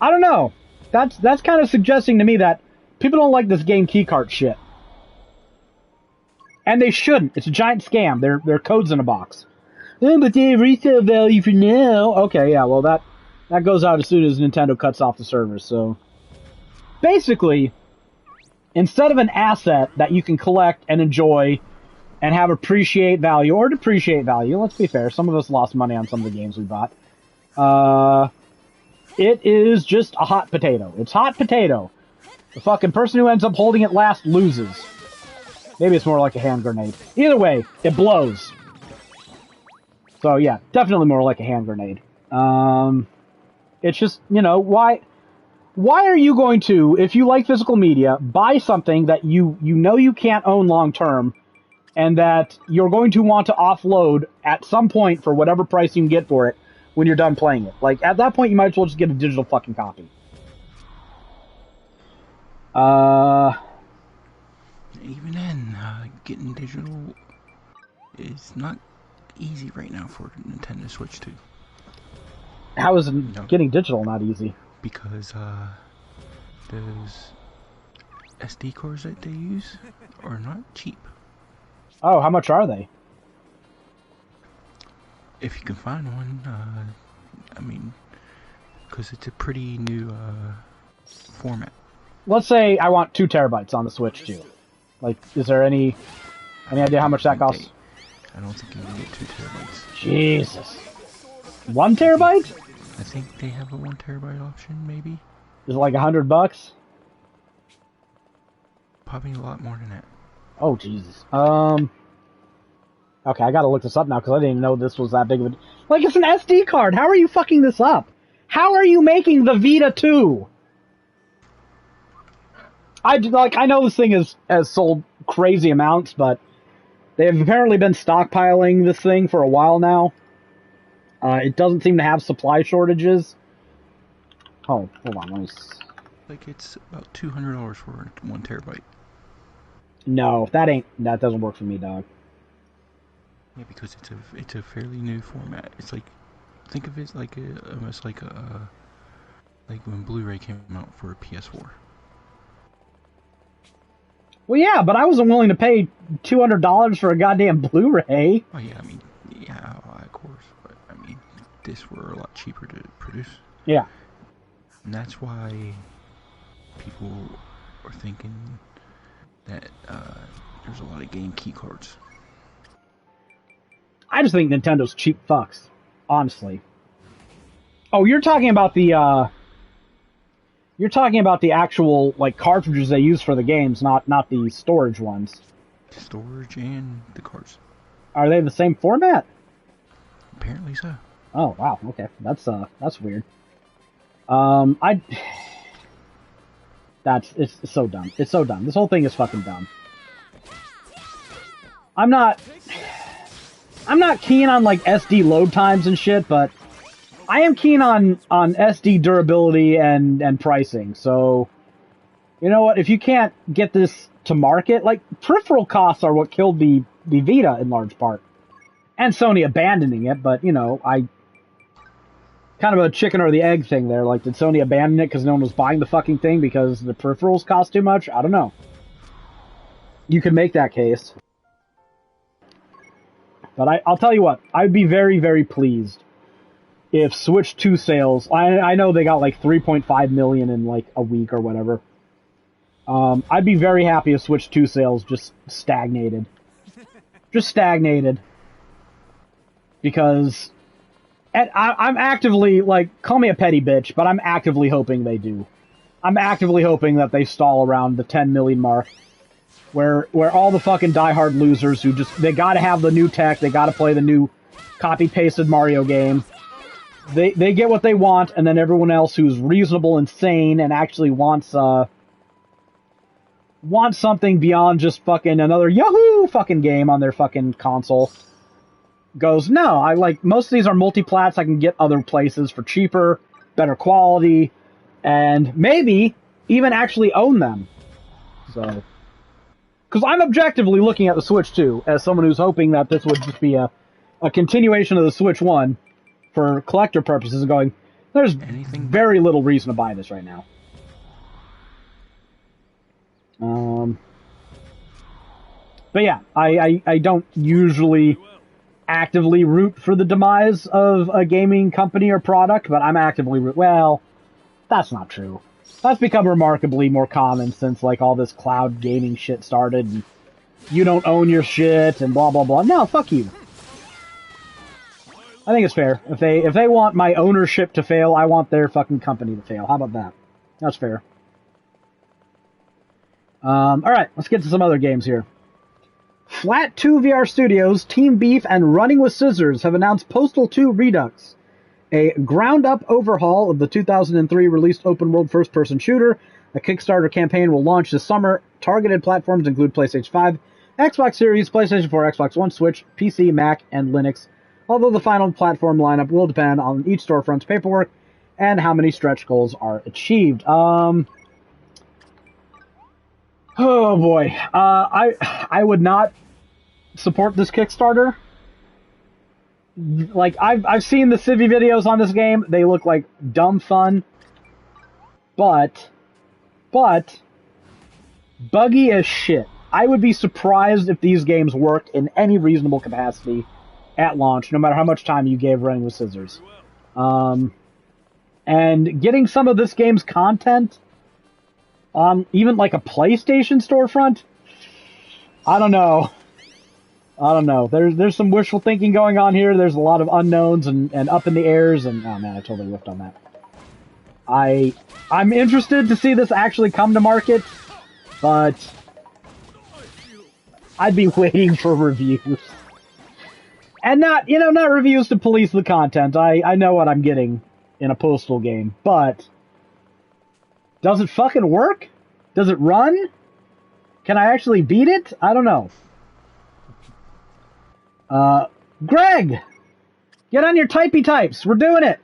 I don't know. That's kind of suggesting to me that people don't like this game keycart shit. And they shouldn't. It's a giant scam. They're codes in a box. Oh, but they have resale value for now. Okay, yeah, well that goes out as soon as Nintendo cuts off the servers, so... Basically, instead of an asset that you can collect and enjoy and have appreciate value or depreciate value, let's be fair, some of us lost money on some of the games we bought, it is just a hot potato. It's hot potato. The fucking person who ends up holding it last loses. Maybe it's more like a hand grenade. Either way, it blows. So yeah, definitely more like a hand grenade. It's just, you know, why are you going to, if you like physical media, buy something that you know you can't own long term, and that you're going to want to offload at some point for whatever price you can get for it when you're done playing it? Like, at that point, you might as well just get a digital fucking copy. Even then, getting digital is not easy right now for Nintendo Switch 2. How is getting digital not easy? Because those SD cards that they use are not cheap. Oh, how much are they? If you can find one, I mean, because it's a pretty new format. Let's say I want 2 terabytes on the Switch too. Like, is there any idea how much that costs? I don't think you can get 2 terabytes. Jesus. 1 terabyte? I think they have a 1 terabyte option, maybe. Is it like $100? Probably a lot more than that. Oh, Jesus. Okay, I gotta look this up now, because I didn't even know this was that big of a... Like, it's an SD card! How are you fucking this up? How are you making the Vita 2? I know this thing has sold crazy amounts, but they have apparently been stockpiling this thing for a while now. It doesn't seem to have supply shortages. Oh, hold on, let me... Like, it's about $200 for 1 terabyte. No, that doesn't work for me, dog. Yeah, because it's a fairly new format. It's like, think of it like almost like like when Blu-ray came out for a PS4. Well, yeah, but I wasn't willing to pay $200 for a goddamn Blu-ray. Oh yeah, I mean, yeah, of course, but I mean, discs were a lot cheaper to produce. Yeah. And that's why people are thinking that there's a lot of game key cards. I just think Nintendo's cheap fucks, honestly. Oh, you're talking about the actual, like, cartridges they use for the games, not the storage ones. Storage and the cards. Are they the same format? Apparently so. Oh, wow, okay. That's weird. It's so dumb. It's so dumb. This whole thing is fucking dumb. I'm not keen on, like, SD load times and shit, but I am keen on SD durability and pricing. So, you know what? If you can't get this to market, like, peripheral costs are what killed the Vita in large part. And Sony abandoning it, but, you know, kind of a chicken or the egg thing there. Like, did Sony abandon it because no one was buying the fucking thing because the peripherals cost too much? I don't know. You could make that case. But I'll tell you what, I'd be very, very pleased if Switch 2 sales, I know they got like 3.5 million in like a week or whatever. I'd be very happy if Switch 2 sales just stagnated. Just stagnated. Because I'm actively, like, call me a petty bitch, but I'm actively hoping they do. I'm actively hoping that they stall around the 10 million mark. where all the fucking diehard losers who just, they gotta have the new tech, they gotta play the new copy-pasted Mario game. They get what they want, and then everyone else who's reasonable and sane and actually wants something beyond just fucking another Yahoo fucking game on their fucking console goes, no, I like, most of these are multi-plats, I can get other places for cheaper, better quality, and maybe even actually own them. So, because I'm objectively looking at the Switch 2 as someone who's hoping that this would just be a continuation of the Switch 1 for collector purposes, and going, there's very little reason to buy this right now. But yeah, I don't usually actively root for the demise of a gaming company or product, but I'm actively well, that's not true. That's become remarkably more common since like all this cloud gaming shit started, and you don't own your shit and blah blah blah. No, fuck you. I think it's fair. If they want my ownership to fail, I want their fucking company to fail. How about that? That's fair. Alright, let's get to some other games here. Flat 2 VR Studios, Team Beef, and Running with Scissors have announced Postal 2 Redux, a ground-up overhaul of the 2003 released open-world first-person shooter. A Kickstarter campaign will launch this summer. Targeted platforms include PlayStation 5, Xbox Series, PlayStation 4, Xbox One, Switch, PC, Mac, and Linux, although the final platform lineup will depend on each storefront's paperwork and how many stretch goals are achieved. Oh boy, I would not support this Kickstarter. Like, I've seen the Civi videos on this game. They look like dumb fun, but buggy as shit. I would be surprised if these games worked in any reasonable capacity at launch, no matter how much time you gave Running with Scissors. And getting some of this game's content on even like a PlayStation storefront, I don't know. There's some wishful thinking going on here. There's a lot of unknowns and up in the airs, and oh man, I totally whiffed on that. I'm interested to see this actually come to market, but I'd be waiting for reviews. And not reviews to police the content. I know what I'm getting in a Postal game, but does it fucking work? Does it run? Can I actually beat it? I don't know. Greg! Get on your typey types. We're doing it.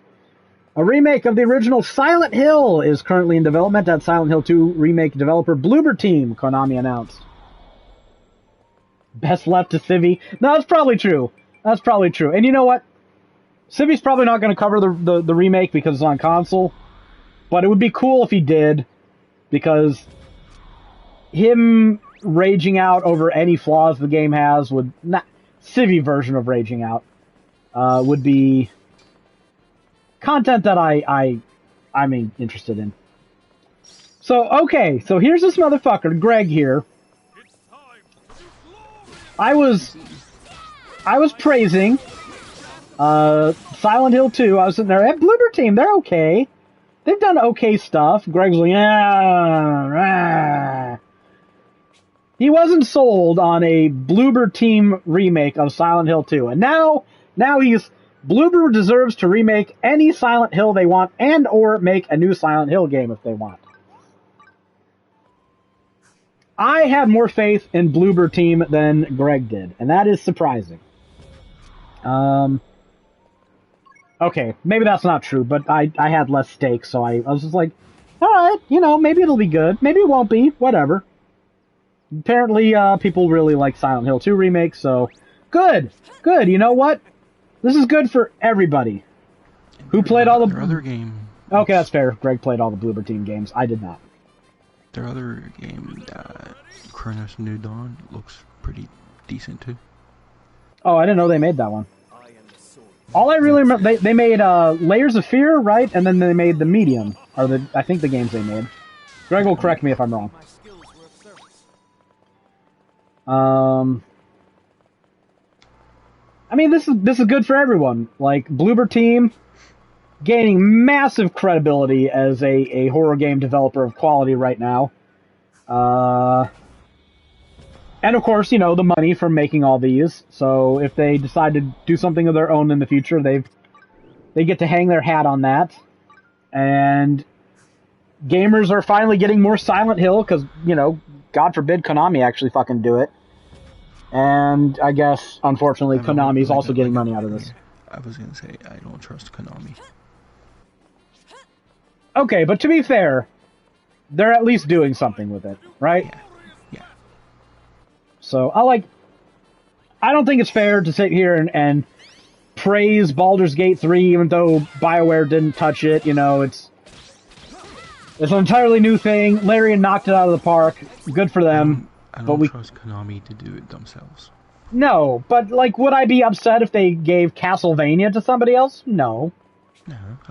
A remake of the original Silent Hill is currently in development at Silent Hill 2 remake developer Bloober Team, Konami announced. Best left to Civi. No, that's probably true. That's probably true. And you know what? Civi's probably not going to cover the remake because it's on console. But it would be cool if he did, because him raging out over any flaws the game has would not... Civi version of raging out would be content that I'm interested in. So, okay, so here's this motherfucker, Greg here. I was praising Silent Hill 2. I was sitting there, Bloober Team, they're okay. They've done okay stuff. Greg's like, yeah. He wasn't sold on a Bloober Team remake of Silent Hill 2. And now Bloober deserves to remake any Silent Hill they want, and or make a new Silent Hill game if they want. I have more faith in Bloober Team than Greg did, and that is surprising. Okay, maybe that's not true, but I had less stakes, so I was just like, alright, maybe it'll be good, maybe it won't be, whatever. Apparently, people really like Silent Hill 2 remake, so good. You know what? This is good for everybody. Who played all the... Their other game... Okay, that's fair. Greg played all the Bloober Team games. I did not. Their other game, Chronos New Dawn, looks pretty decent, too. Oh, I didn't know they made that one. All I really remember... They made Layers of Fear, right? And then they made The Medium. I think the games they made. Greg will correct me if I'm wrong. I mean, this is good for everyone. Like, Bloober Team gaining massive credibility as a horror game developer of quality right now. And of course, the money from making all these. So if they decide to do something of their own in the future, they get to hang their hat on that. And gamers are finally getting more Silent Hill because, God forbid Konami actually fucking do it. And I guess, unfortunately, Konami's also getting money out of this. I was going to say, I don't trust Konami. Okay, but to be fair, they're at least doing something with it, right? Yeah. So, I don't think it's fair to sit here and praise Baldur's Gate 3, even though BioWare didn't touch it. It's an entirely new thing. Larian knocked it out of the park. Good for them. I don't trust Konami to do it themselves. No, but, would I be upset if they gave Castlevania to somebody else? No.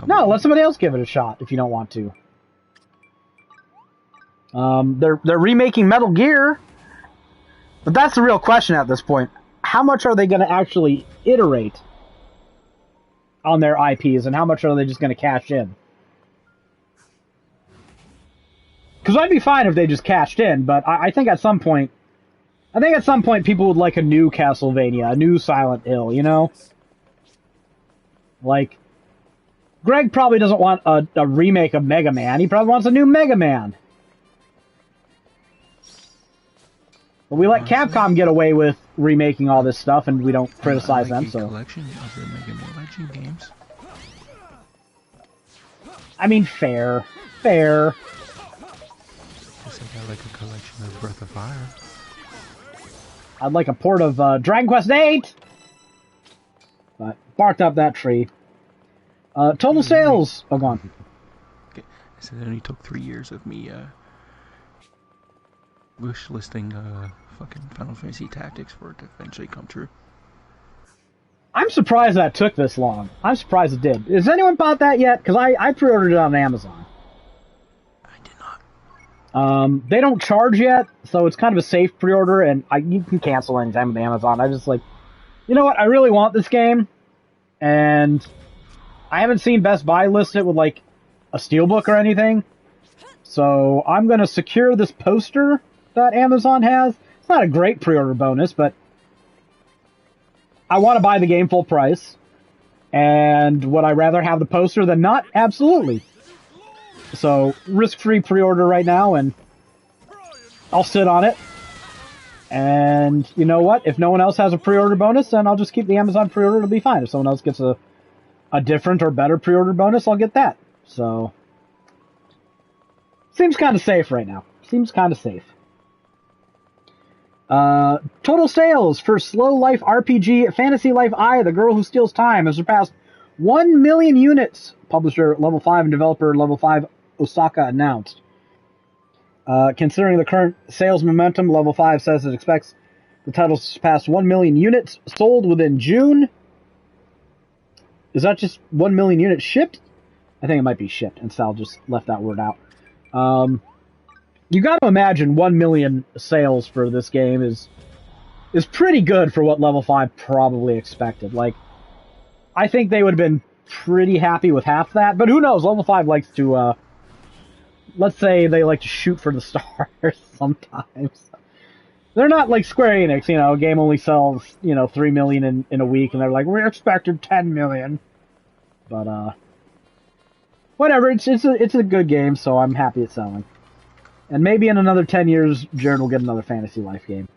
No, let somebody else give it a shot if you don't want to. They're remaking Metal Gear, but that's the real question at this point. How much are they going to actually iterate on their IPs, and how much are they just going to cash in? Because I'd be fine if they just cashed in, but I think at some point people would like a new Castlevania, a new Silent Hill, Greg probably doesn't want a remake of Mega Man. He probably wants a new Mega Man. But we let Capcom get away with remaking all this stuff, and we don't criticize them. So collection of the Mega Man Legend games. I mean, fair. Just like I like a collection of Breath of Fire. I'd like a port of Dragon Quest VIII. But barked up that tree. Total sales. Oh, go on. Okay. I said it only took 3 years of me wish listing fucking Final Fantasy Tactics for it to eventually come true. I'm surprised that took this long. I'm surprised it did. Has anyone bought that yet? Because I pre-ordered it on Amazon. I did not. They don't charge yet, so it's kind of a safe pre-order, and you can cancel anytime with Amazon. I just you know what? I really want this game, and I haven't seen Best Buy list it with a steelbook or anything. So I'm going to secure this poster that Amazon has. It's not a great pre-order bonus, but I want to buy the game full price. And would I rather have the poster than not? Absolutely. So risk-free pre-order right now, and I'll sit on it. And you know what? If no one else has a pre-order bonus, then I'll just keep the Amazon pre-order. It'll be fine. If someone else gets a different or better pre-order bonus, I'll get that. So seems kind of safe right now. Seems kind of safe. Total sales for Slow Life RPG Fantasy Life I, The Girl Who Steals Time, has surpassed 1 million units. Publisher Level 5 and developer Level 5 Osaka announced. Considering the current sales momentum, Level 5 says it expects the title to surpass 1 million units sold within June. Is that just 1 million units shipped? I think it might be shipped, and Sal just left that word out. You got to imagine 1 million sales for this game is pretty good for what Level 5 probably expected. I think they would have been pretty happy with half that, but who knows? Level 5 likes to, let's say they like to shoot for the stars sometimes. They're not like Square Enix, a game only sells, 3 million in a week, and they're like, we expected 10 million. But, whatever, it's a good game, so I'm happy it's selling. And maybe in another 10 years, Jared will get another Fantasy Life game.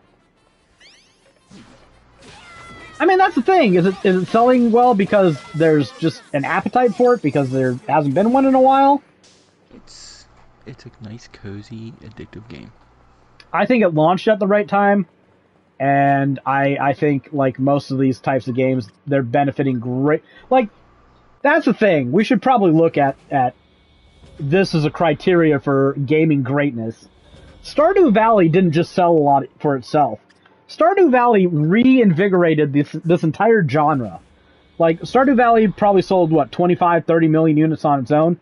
I mean, that's the thing. Is it selling well because there's just an appetite for it because there hasn't been one in a while? It's a nice, cozy, addictive game. I think it launched at the right time, and I think, like most of these types of games, they're benefiting great. That's the thing. We should probably look at this as a criteria for gaming greatness. Stardew Valley didn't just sell a lot for itself. Stardew Valley reinvigorated this entire genre. Stardew Valley probably sold, 25, 30 million units on its own?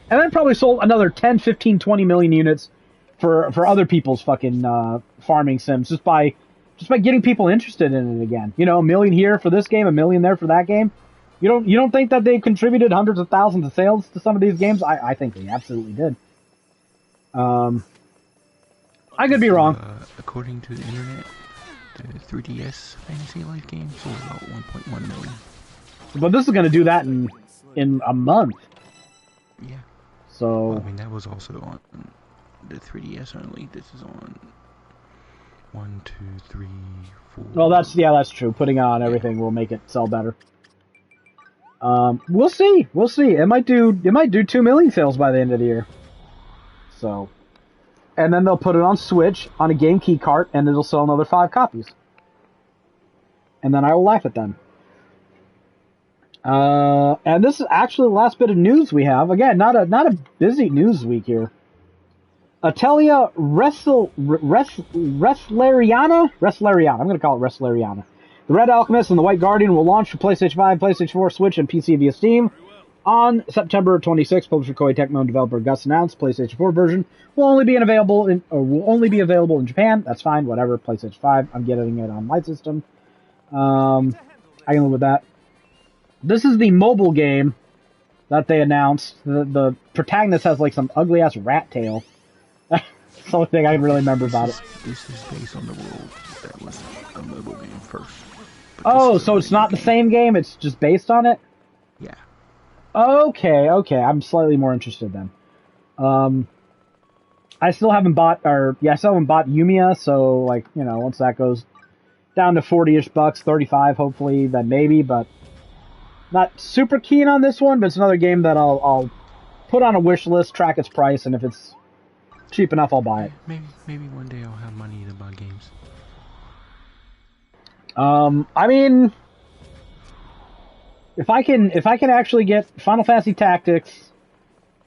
And then probably sold another 10, 15, 20 million units for other people's fucking farming sims just by getting people interested in it again. A million here for this game, a million there for that game. You don't think that they contributed hundreds of thousands of sales to some of these games? I think they absolutely did. I could be wrong. According to the internet, the 3DS Fantasy Life game sold about 1.1 million. But this is going to do that in a month. Yeah. So. Well, I mean, that was also on the 3DS only. This is on 1, 2, 3, 4. Well, that's true. Putting on everything will make it sell better. We'll see. We'll see. It might do 2 million sales by the end of the year. So, and then they'll put it on Switch on a game key cart, and it'll sell another 5 copies. And then I will laugh at them. And this is actually the last bit of news we have. Again, not a busy news week here. Atelier Wrestleriana. I'm going to call it Wrestleriana. The Red Alchemist and the White Guardian will launch for PlayStation 5, PlayStation 4, Switch, and PC via Steam on September 26th. Publisher Koei Tecmo and developer Gus announced PlayStation 4 version will only be available in Japan. That's fine, whatever. PlayStation 5, I'm getting it on my system. I can live with that. This is the mobile game that they announced. The protagonist has like some ugly ass rat tail. That's the only thing I can really remember about it. This is based on the world that was a mobile game first. Oh, so it's not the same game? It's just based on it? Yeah. Okay. I'm slightly more interested then. I still haven't bought Yumiya, so like, you know, once that goes down to 40-ish bucks, 35 hopefully, then maybe, but not super keen on this one, but it's another game that I'll put on a wish list, track its price, and if it's cheap enough, I'll buy it. Maybe one day I'll have money to buy games. I mean, if I can actually get Final Fantasy Tactics,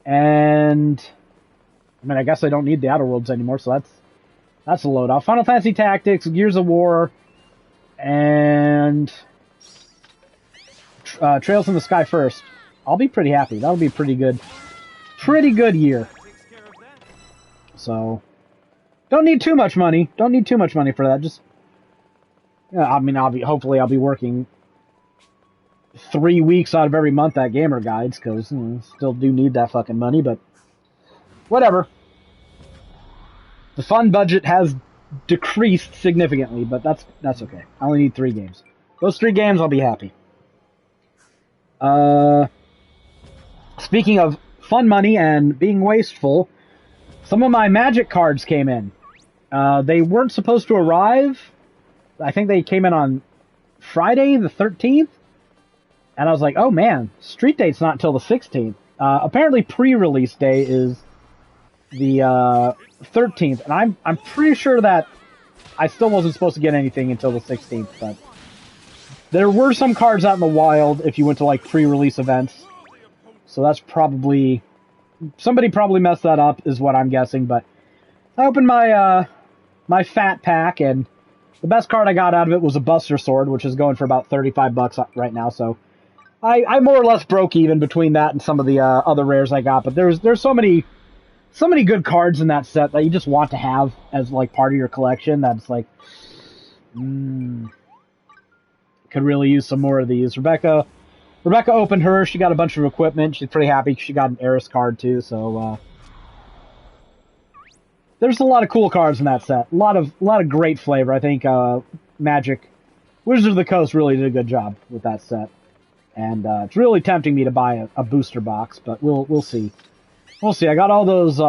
and I mean, I guess I don't need the Outer Worlds anymore, so that's a load off. Final Fantasy Tactics, Gears of War, and Trails in the Sky first. I'll be pretty happy. That'll be pretty good year. So, don't need too much money. Don't need too much money for that. Just, yeah, I mean, hopefully I'll be working 3 weeks out of every month at Gamer Guides, because, you know, still do need that fucking money, but whatever. The fund budget has decreased significantly, but that's okay. I only need 3 games. Those 3 games, I'll be happy. Speaking of fun money and being wasteful, some of my Magic cards came in. They weren't supposed to arrive. I think they came in on Friday the 13th. And I was like, oh man, Street Date's not until the 16th. Apparently pre-release day is the 13th. And I'm pretty sure that I still wasn't supposed to get anything until the 16th. But there were some cards out in the wild if you went to like pre-release events. So that's probably... Somebody probably messed that up, is what I'm guessing, but I opened my my fat pack, and the best card I got out of it was a Buster Sword, which is going for about 35 bucks right now, so I more or less broke even between that and some of the other rares I got, but there's so many good cards in that set that you just want to have as like part of your collection that's like, could really use some more of these. Rebecca opened hers. She got a bunch of equipment. She's pretty happy. She got an Eris card, too, so, there's a lot of cool cards in that set. A lot of great flavor. I think, Magic, Wizards of the Coast really did a good job with that set. And, it's really tempting me to buy a booster box, but we'll see. We'll see. I got all those,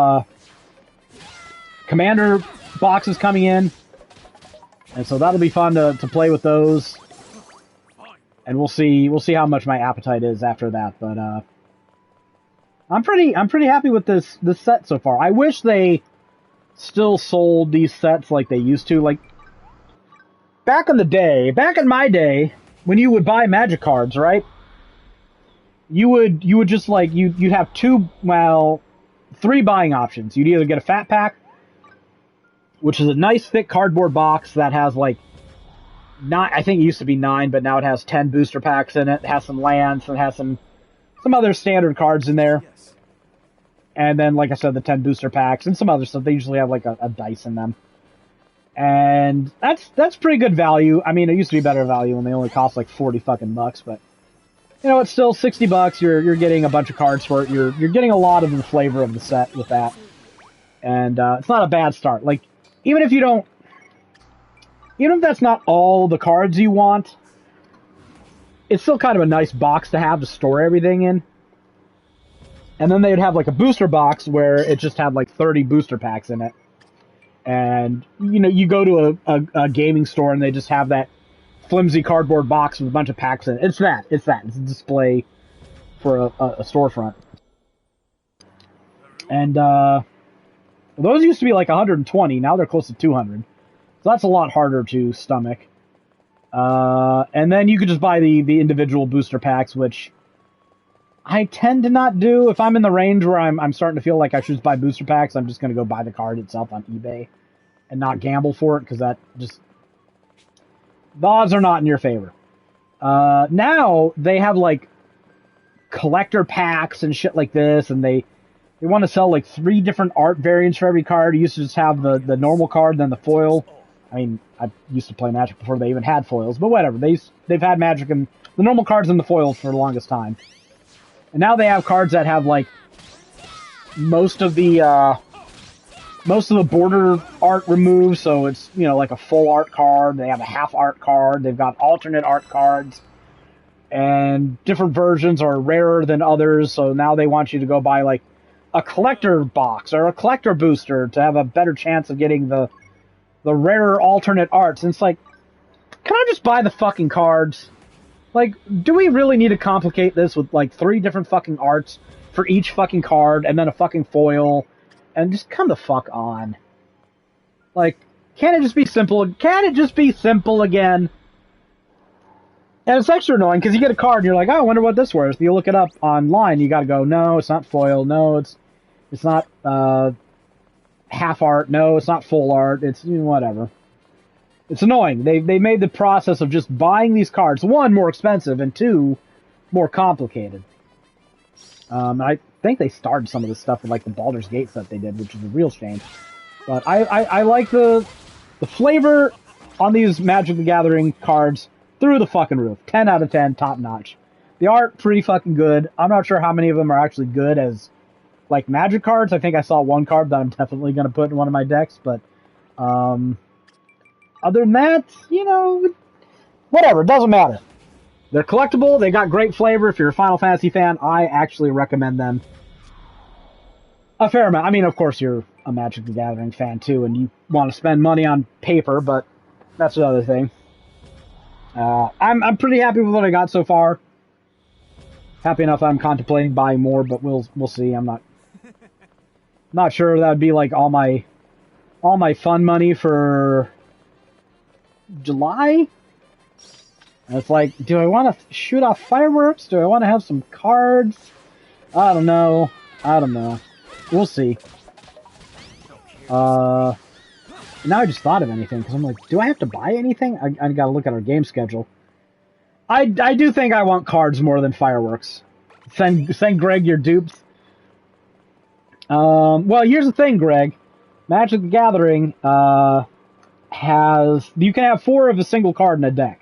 Commander boxes coming in. And so that'll be fun to play with those. And we'll see how much my appetite is after that, but I'm pretty happy with this set so far. I wish they still sold these sets like they used to. Like back in my day, when you would buy Magic cards, right? You would just like you'd have 3 buying options. You'd either get a fat pack, which is a nice thick cardboard box that has like I think it used to be 9, but now it has 10 booster packs in it. It has some lands and it has some other standard cards in there. And then, like I said, the 10 booster packs and some other stuff. They usually have like a dice in them. And that's pretty good value. I mean, it used to be better value when they only cost like 40 fucking bucks, but you know, it's still 60 bucks. You're getting a bunch of cards for it. You're getting a lot of the flavor of the set with that. And it's not a bad start. Like even if you don't, even if that's not all the cards you want, it's still kind of a nice box to have to store everything in. And then they'd have like a booster box where it just had like 30 booster packs in it. And, you know, you go to a gaming store and they just have that flimsy cardboard box with a bunch of packs in it. It's that. It's a display for a storefront. And those used to be like 120. Now they're close to 200. So that's a lot harder to stomach. And then you could just buy the individual booster packs, which I tend to not do. If I'm in the range where I'm starting to feel like I should just buy booster packs, I'm just going to go buy the card itself on eBay and not gamble for it, because that just... the odds are not in your favor. Now they have like collector packs and shit like this, and they want to sell like 3 different art variants for every card. You used to just have the normal card, then the foil. I mean, I used to play Magic before they even had foils, but whatever. They've had Magic and the normal cards and the foils for the longest time. And now they have cards that have like most of the border art removed, so it's, you know, like a full art card. They have a half art card. They've got alternate art cards, and different versions are rarer than others. So now they want you to go buy like a collector box or a collector booster to have a better chance of getting the rarer alternate arts. And it's like, can I just buy the fucking cards? Like, do we really need to complicate this with like 3 different fucking arts for each fucking card and then a fucking foil? And just come the fuck on. Like, can't it just be simple? Can't it just be simple again? And it's extra annoying because you get a card and you're like, oh, I wonder what this was. You look it up online, you gotta go, no, it's not foil. No, it's not half art. No, it's not full art. It's, you know, whatever. It's annoying. They made the process of just buying these cards, 1, more expensive, and 2, more complicated. I think they started some of this stuff with like the Baldur's Gate set they did, which is a real shame. But I like the flavor on these Magic the Gathering cards through the fucking roof. 10 out of 10, top notch. The art, pretty fucking good. I'm not sure how many of them are actually good as like Magic cards. I think I saw 1 card that I'm definitely going to put in one of my decks, but other than that, you know, whatever, it doesn't matter. They're collectible, they got great flavor. If you're a Final Fantasy fan, I actually recommend them a fair amount. I mean, of course, you're a Magic the Gathering fan too, and you want to spend money on paper, but that's another thing. I'm pretty happy with what I got so far. Happy enough I'm contemplating buying more, but we'll see. I'm not sure that would be like all my fun money for July. And it's like, do I want to shoot off fireworks? Do I want to have some cards? I don't know. We'll see. Now I just thought of anything, because I'm like, do I have to buy anything? I gotta look at our game schedule. I do think I want cards more than fireworks. Send Greg your dupes. Well, here's the thing, Greg. Magic the Gathering you can have 4 of a single card in a deck.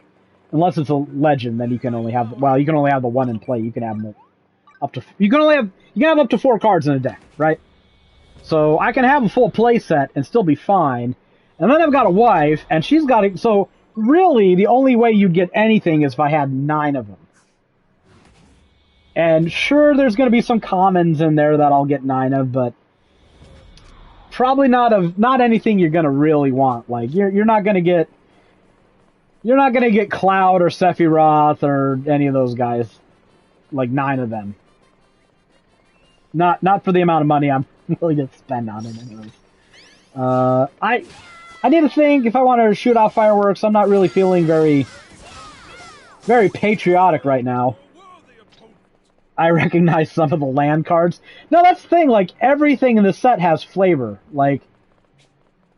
Unless it's a legend, then you can only have, well, you can only have the 1 in play. You can have you can have up to 4 cards in a deck, right? So I can have a full play set and still be fine. And then I've got a wife, and she's got it. So really, the only way you'd get anything is if I had 9 of them. And sure, there's going to be some commons in there that I'll get 9 of, but probably not anything you're going to really want. Like you're not going to get Cloud or Sephiroth or any of those guys. Like 9 of them. Not for the amount of money I'm willing to spend on it anyways. I need to think if I want to shoot off fireworks. I'm not really feeling very patriotic right now. I recognize some of the land cards. No, that's the thing. Like, everything in the set has flavor. Like,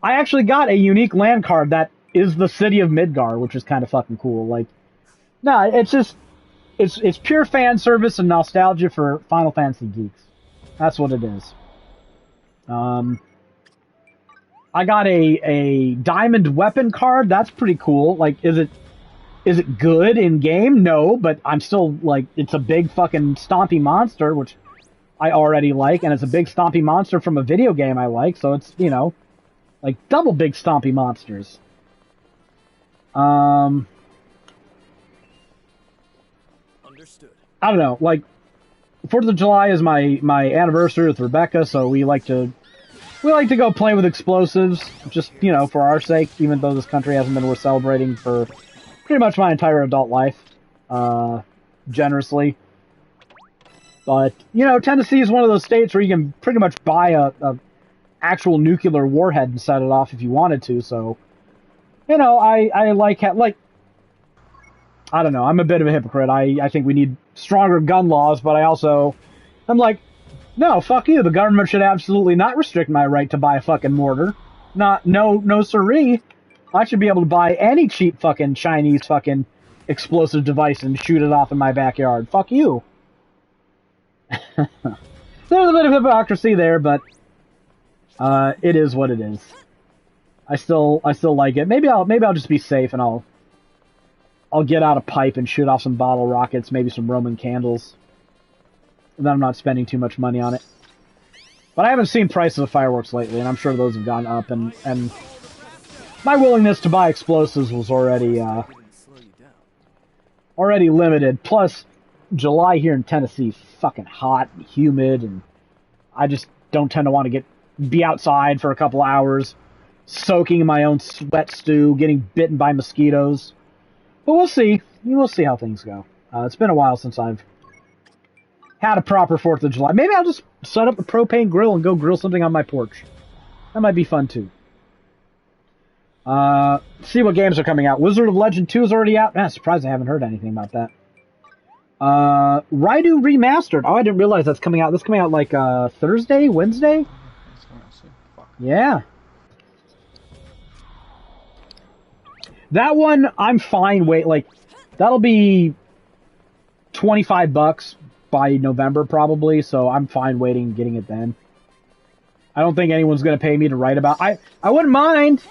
I actually got a unique land card that is the city of Midgar, which is kind of fucking cool. Like, no, it's just, it's pure fan service and nostalgia for Final Fantasy geeks. That's what it is. I got a diamond weapon card. That's pretty cool. Like, is it good in game? No, but I'm still like, it's a big fucking stompy monster, which I already like, and it's a big stompy monster from a video game I like. So it's, you know, Like, double big stompy monsters. Understood. I don't know, like, 4th of July is my anniversary with Rebecca, so we like to go play with explosives, just, you know, for our sake, even though this country hasn't been worth celebrating for pretty much my entire adult life, generously. But, you know, Tennessee is one of those states where you can pretty much buy a actual nuclear warhead and set it off if you wanted to, so, you know, I like, I don't know, I'm a bit of a hypocrite. I think we need stronger gun laws, but I'm like, no, fuck you. The government should absolutely not restrict my right to buy a fucking mortar. No siree. I should be able to buy any cheap fucking Chinese fucking explosive device and shoot it off in my backyard. Fuck you. There's a bit of hypocrisy there, but it is what it is. I still like it. Maybe I'll just be safe and I'll get out a pipe and shoot off some bottle rockets, maybe some Roman candles. And then I'm not spending too much money on it. But I haven't seen prices of fireworks lately, and I'm sure those have gone up, and my willingness to buy explosives was already limited. Plus, July here in Tennessee is fucking hot and humid, and I just don't tend to want to be outside for a couple hours, soaking in my own sweat stew, getting bitten by mosquitoes. But we'll see. We'll see how things go. It's been a while since I've had a proper 4th of July. Maybe I'll just set up a propane grill and go grill something on my porch. That might be fun, too. See what games are coming out. Wizard of Legend 2 is already out. Man, I'm surprised I haven't heard anything about that. Raidu Remastered. Oh, I didn't realize that's coming out. That's coming out like Thursday? Wednesday? Yeah. That one, I'm fine. Wait, like, that'll be $25 by November probably, so I'm fine waiting and getting it then. I don't think anyone's going to pay me to write about. I wouldn't mind.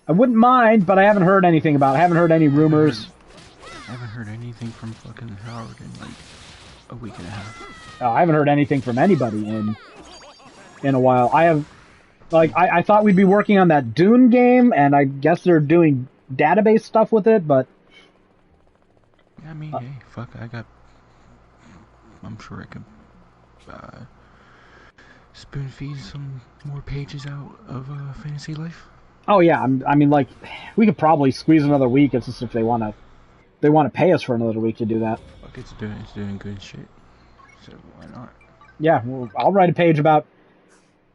But I haven't heard anything about it. I haven't heard any rumors. I haven't heard anything from fucking Howard in like a week and a half. I haven't heard anything from anybody in a while. I thought we'd be working on that Dune game, and I guess they're doing database stuff with it, but yeah, I mean, hey, fuck, I'm sure I could spoon feed some more pages out of Fantasy Life. Oh yeah, I mean, like, we could probably squeeze another week. It's just if they want to pay us for another week to do that. Fuck, it's doing good shit, so why not? Yeah, well, I'll write a page about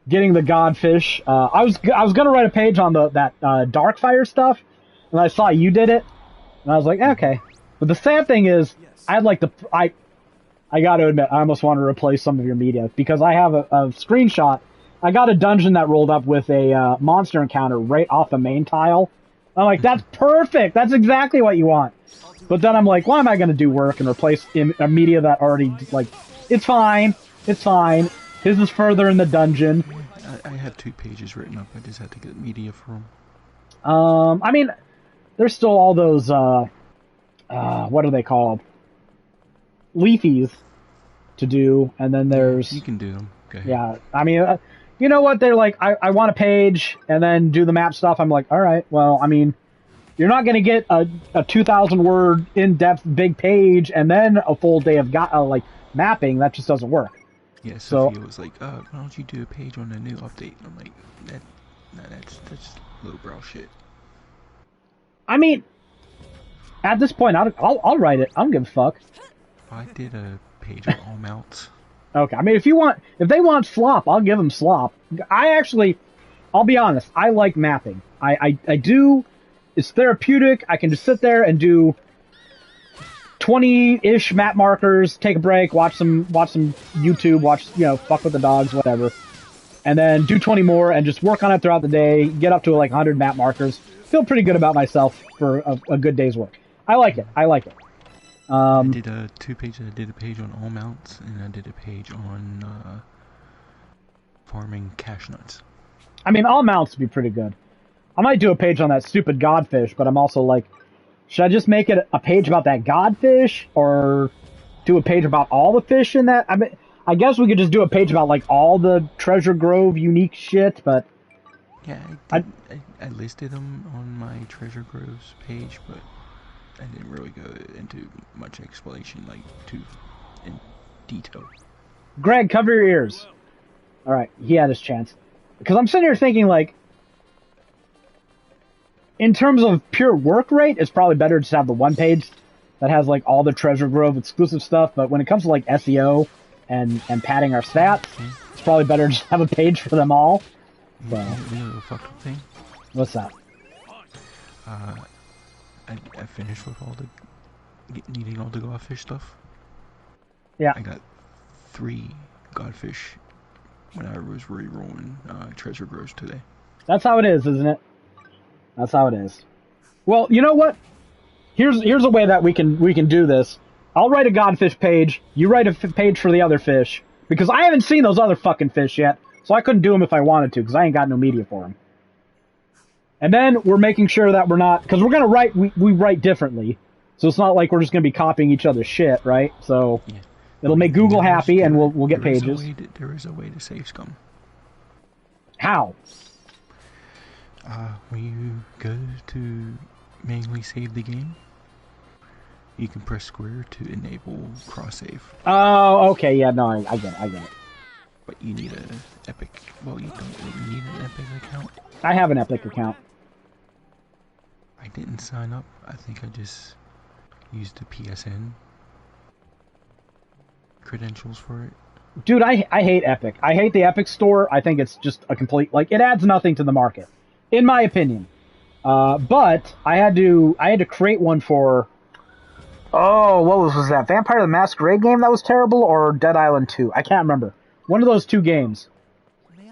getting the godfish. I was gonna write a page on that Darkfire stuff, and I saw you did it, and I was like, okay. But the sad thing is, I gotta admit, I almost want to replace some of your media, because I have a screenshot. I got a dungeon that rolled up with a monster encounter right off the main tile. I'm like, that's perfect! That's exactly what you want! But then I'm like, why am I gonna do work and replace a media that already, like, it's fine. His is further in the dungeon. I have 2 pages written up, I just had to get media for them. I mean, there's still all those, what are they called? Leafies to do, and then there's... You can do them. Okay. Yeah, I mean, you know what? They're like, I want a page, and then do the map stuff. I'm like, all right, well, I mean, you're not going to get a 2,000-word, in-depth, big page, and then a full day of, mapping. That just doesn't work. Yeah, Sophia was like, why don't you do a page on the new update? And I'm like, that's lowbrow shit. I mean, at this point, I'll write it. I don't give a fuck. I did a page on all mounts. Okay, I mean, if they want slop, I'll give them slop. I'll be honest, I like mapping. I do. It's therapeutic. I can just sit there and do 20-ish map markers, take a break, watch some YouTube, fuck with the dogs, whatever. And then do 20 more and just work on it throughout the day, get up to like 100 map markers. Feel pretty good about myself for a good day's work. I like it. I did 2 pages. I did a page on all mounts, and I did a page on farming cash nuts. I mean, all mounts would be pretty good. I might do a page on that stupid godfish, but I'm also like, should I just make it a page about that godfish, or do a page about all the fish in that? I mean, I guess we could just do a page about like all the Treasure Grove unique shit, but Yeah, I listed them on my Treasure Groves page, but I didn't really go into much explanation, like, too in detail. Greg, cover your ears. All right, he had his chance. Because I'm sitting here thinking, like, in terms of pure work rate, it's probably better just to have the one page that has, like, all the Treasure Grove exclusive stuff. But when it comes to, like, SEO and padding our stats, it's probably better just to have a page for them all. So, You know the fucked up thing? what's that? I finished with all the needing all the godfish stuff. Yeah. I got 3 godfish when I was re-rolling Treasure Groves today. That's how it is, isn't it? That's how it is. Well, you know what? Here's a way that we can do this. I'll write a godfish page. You write a page for the other fish, because I haven't seen those other fucking fish yet, so I couldn't do them if I wanted to, because I ain't got no media for them. And then we're making sure that we're not, because we're gonna write, we write differently, so it's not like we're just gonna be copying each other's shit, right? So Yeah. it'll make Google happy, and we'll get pages. There is a way to save scum. How? When you go to manually save the game, you can press square to enable cross save. Oh, okay, yeah, no, I get it. But you need an Epic. Well, you don't really need an Epic account. I have an Epic account. I didn't sign up. I think I just used the PSN credentials for it. Dude, I hate Epic. I hate the Epic store. I think it's just a complete, like, it adds nothing to the market, in my opinion. But I had to create one for, oh, what was that? Vampire the Masquerade game that was terrible, or Dead Island 2? I can't remember. One of those 2 games.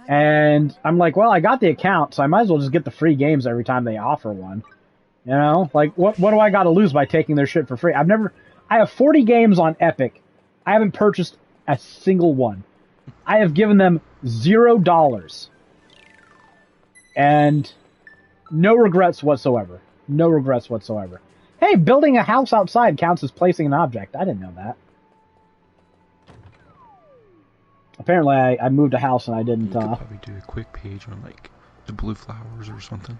And I'm like, well, I got the account, so I might as well just get the free games every time they offer one. You know, like, what do I got to lose by taking their shit for free? I have 40 games on Epic. I haven't purchased a single one. I have given them $0. And no regrets whatsoever. No regrets whatsoever. Hey, building a house outside counts as placing an object. I didn't know that. Apparently, I moved a house and I didn't. You could probably do a quick page on, like, the blue flowers or something.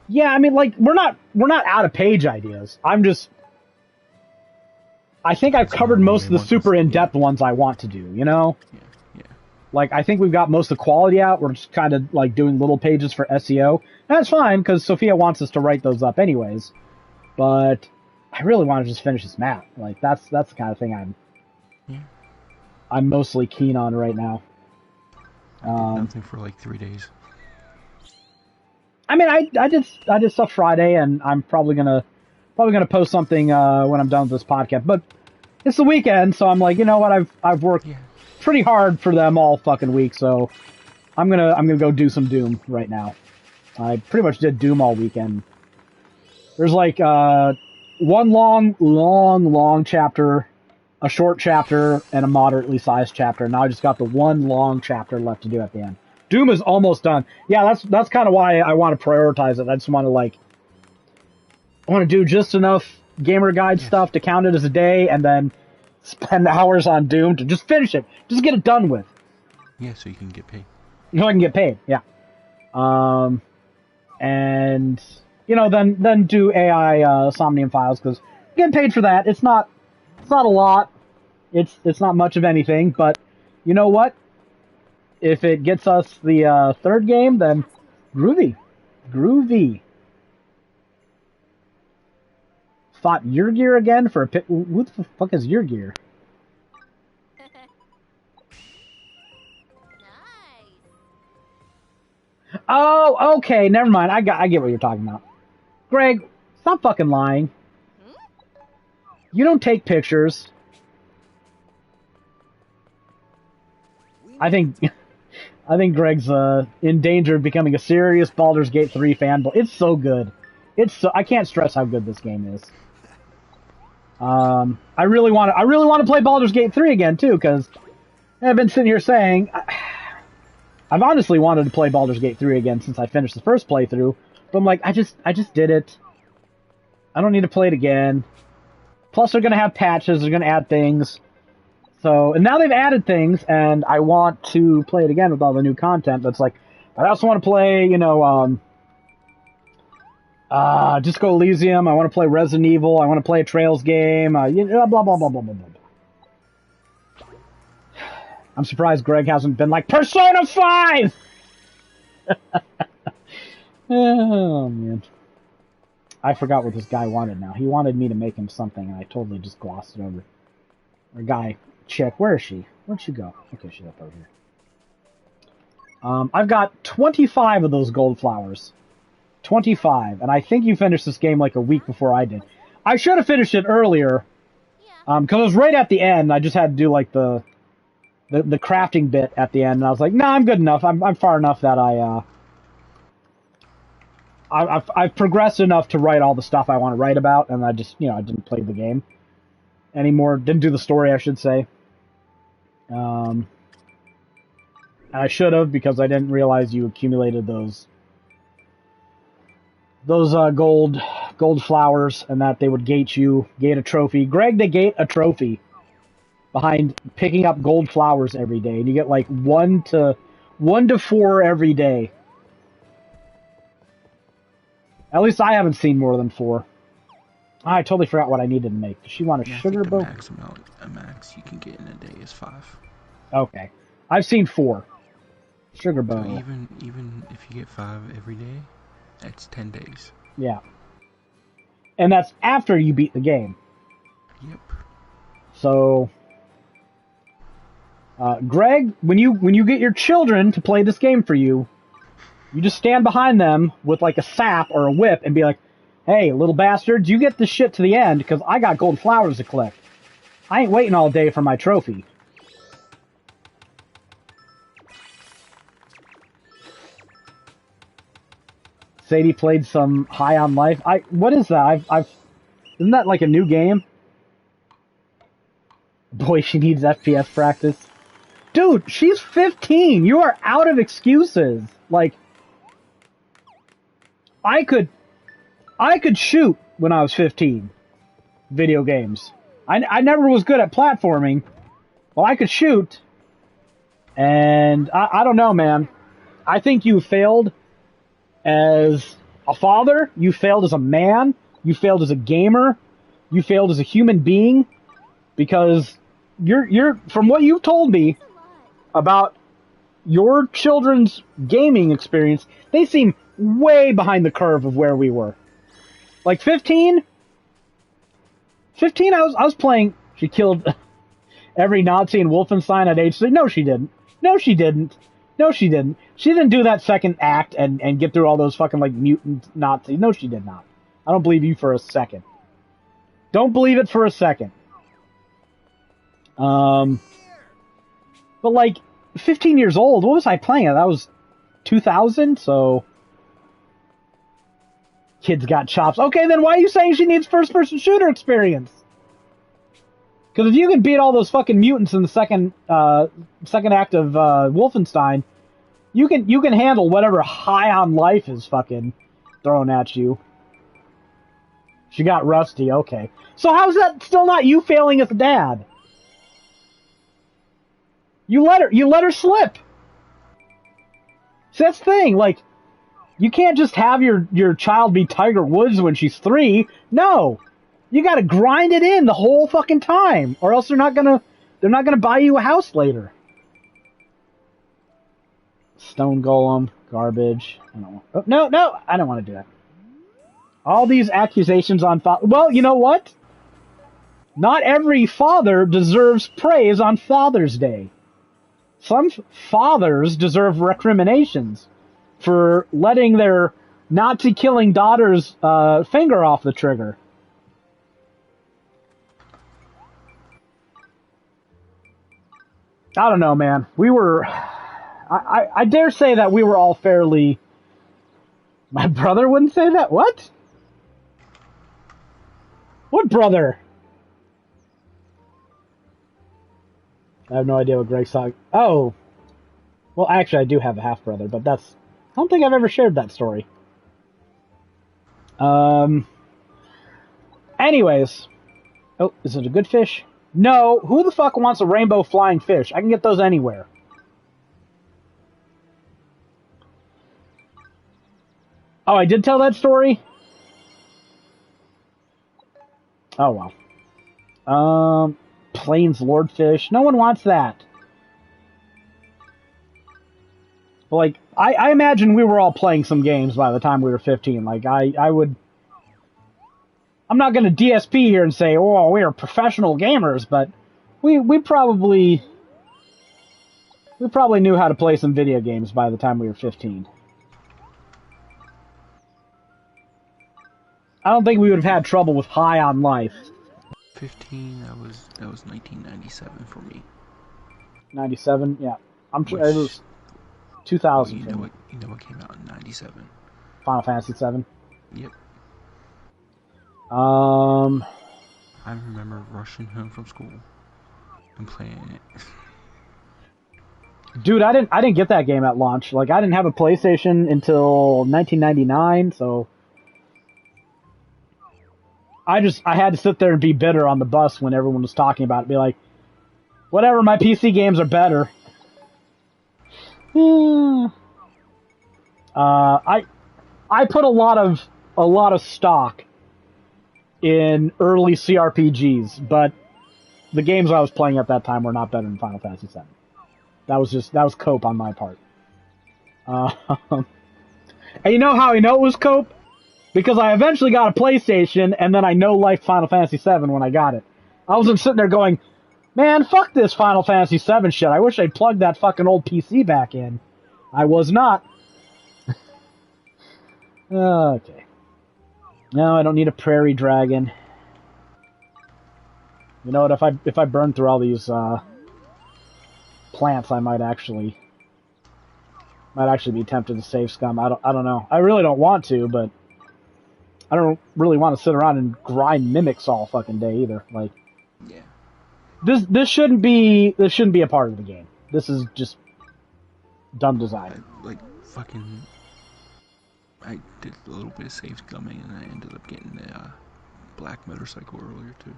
Yeah, I mean, like, we're not out of page ideas. I think I've covered most of the super in-depth ones I want to do, you know? Yeah. Like, I think we've got most of the quality out. We're just kind of, like, doing little pages for SEO. And that's fine, because Sophia wants us to write those up anyways. But I really want to just finish this map. Like, that's the kind of thing I'm mostly keen on right now. I did nothing for, like, 3 days. I mean, I did stuff Friday, and I'm probably gonna post something when I'm done with this podcast. But it's the weekend, so I'm like, you know what? I've worked pretty hard for them all fucking week, so I'm gonna go do some Doom right now. I pretty much did Doom all weekend. There's like one long chapter, a short chapter, and a moderately sized chapter. Now I just got the one long chapter left to do at the end. Doom is almost done. Yeah, that's kind of why I want to prioritize it. I just want to do just enough gamer guide stuff to count it as a day, and then spend hours on Doom to just finish it, just get it done with. Yeah, so you can get paid. So I can get paid. Yeah. And you know, then do AI Somnium Files, because getting paid for that. It's not a lot. It's not much of anything, but you know what? If it gets us the third game, then groovy. Fought your gear again for a pit. What the fuck is your gear? Oh, okay. Never mind. I get what you're talking about. Greg, stop fucking lying. You don't take pictures. I think Greg's in danger of becoming a serious Baldur's Gate 3 fanboy. It's so good. I can't stress how good this game is. I really want to play Baldur's Gate 3 again too, because I've been sitting here saying I've honestly wanted to play Baldur's Gate 3 again since I finished the first playthrough. But I'm like, I just did it. I don't need to play it again. Plus, they're gonna have patches. They're gonna add things. So, and now they've added things, and I want to play it again with all the new content. But it's like, I also want to play, Disco Elysium. I want to play Resident Evil. I want to play a Trails game. Blah, blah, blah, blah, blah, blah, blah. I'm surprised Greg hasn't been like, Persona 5! Oh, man. I forgot what this guy wanted now. He wanted me to make him something, and I totally just glossed it over. Or guy, chick, where is she? Where'd she go? Okay, she's up over here. I've got 25 of those gold flowers. 25. And I think you finished this game like a week before I did. I should have finished it earlier. Because it was right at the end. I just had to do like the crafting bit at the end. And I was like, nah, I'm good enough. I'm far enough that I've progressed enough to write all the stuff I want to write about. And I just, I didn't play the game anymore. Didn't do the story, I should say. I should have, because I didn't realize you accumulated those gold flowers, and that they would gate a trophy. Greg, they gate a trophy behind picking up gold flowers every day, and you get like 1 to 4 every day. At least I haven't seen more than 4. I totally forgot what I needed to make. Does she want a sugar boat? A max you can get in a day is 5. Okay, I've seen 4. Sugar bow. So even if you get 5 every day, that's 10 days. Yeah. And that's after you beat the game. Yep. So, Greg, when you get your children to play this game for you, you just stand behind them with like a sap or a whip and be like, hey, little bastards, you get this shit to the end because I got gold flowers to collect. I ain't waiting all day for my trophy. Sadie played some High on Life. What is that? Isn't that like a new game? Boy, she needs FPS practice. Dude, she's 15. You are out of excuses. Like, I could shoot when I was 15. Video games. I never was good at platforming. Well, I could shoot. And I don't know, man. I think you failed as a father, you failed as a man, you failed as a gamer, you failed as a human being, because you're from what you've told me about your children's gaming experience, they seem way behind the curve of where we were. Like 15, I was playing, she killed every Nazi in Wolfenstein at age 6. No, she didn't. No, she didn't. No, she didn't. She didn't do that second act and get through all those fucking, like, mutant Nazis. No, she did not. I don't believe you for a second. Don't believe it for a second. But, like, 15 years old, what was I playing? That was 2000, so... Kids got chops. Okay, then why are you saying she needs first-person shooter experience? Because if you can beat all those fucking mutants in the second act of Wolfenstein, you can handle whatever High on Life is fucking thrown at you. She got rusty, okay. So how's that still not you failing as a dad? You let her slip. See, that's the thing, like, you can't just have your child be Tiger Woods when she's 3. No. You gotta grind it in the whole fucking time, or else they're not gonna buy you a house later. Stone Golem, garbage. I don't want. Oh, no, I don't want to do that. All these accusations on father. Well, you know what? Not every father deserves praise on Father's Day. Some fathers deserve recriminations for letting their Nazi-killing daughter's finger off the trigger. I don't know, man. We were... I dare say that we were all fairly... My brother wouldn't say that? What? What brother? I have no idea what Greg's talking... Oh. Well, actually, I do have a half-brother, but that's... I don't think I've ever shared that story. Anyways. Oh, is it a good fish? No. Who the fuck wants a rainbow flying fish? I can get those anywhere. Oh, I did tell that story? Oh, well. Plains Lordfish. No one wants that. But, like, I imagine we were all playing some games by the time we were 15. Like, I would... I'm not going to DSP here and say, oh, we are professional gamers, but we probably knew how to play some video games by the time we were 15. I don't think we would have had trouble with High on Life. 15. That was 1997 for me. 97, yeah. I'm sure it was 2000. You know what came out in 97? Final Fantasy 7. Yep. I I remember rushing home from school and playing it. Dude, I didn't get that game at launch. Like, I didn't have a PlayStation until 1999, so I had to sit there and be bitter on the bus when everyone was talking about it. Be like, whatever, my PC games are better. I put a lot of stock in early CRPGs, but the games I was playing at that time were not better than Final Fantasy VII. That was cope on my part. And you know how I know it was cope? Because I eventually got a PlayStation, and then I no-lifed Final Fantasy VII when I got it. I wasn't sitting there going, man, fuck this Final Fantasy VII shit. I wish I'd plugged that fucking old PC back in. I was not. Okay. No, I don't need a prairie dragon. You know what? If I burn through all these plants, I might actually be tempted to save scum. I don't know. I really don't want to, but I don't really want to sit around and grind mimics all fucking day either. Like, Yeah. this shouldn't be a part of the game. This is just dumb design. I did a little bit of save scumming, and I ended up getting a black motorcycle earlier too.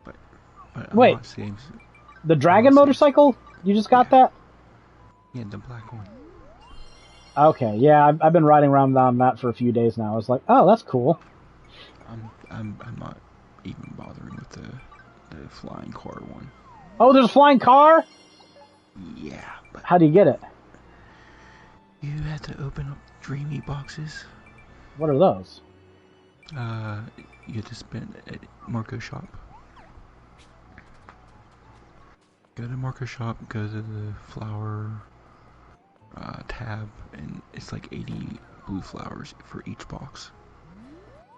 But Wait. not saves. The dragon motorcycle? You just got that? Yeah, the black one. Okay, yeah, I've been riding around on that for a few days now. I was like, oh, that's cool. I'm not even bothering with the flying car one. Oh, there's a flying car? Yeah, but How do you get it? you had to open up dreamy boxes. What are those? You had to spend at Marco Shop. Go to Marco Shop, go to the flower tab, and it's like 80 blue flowers for each box.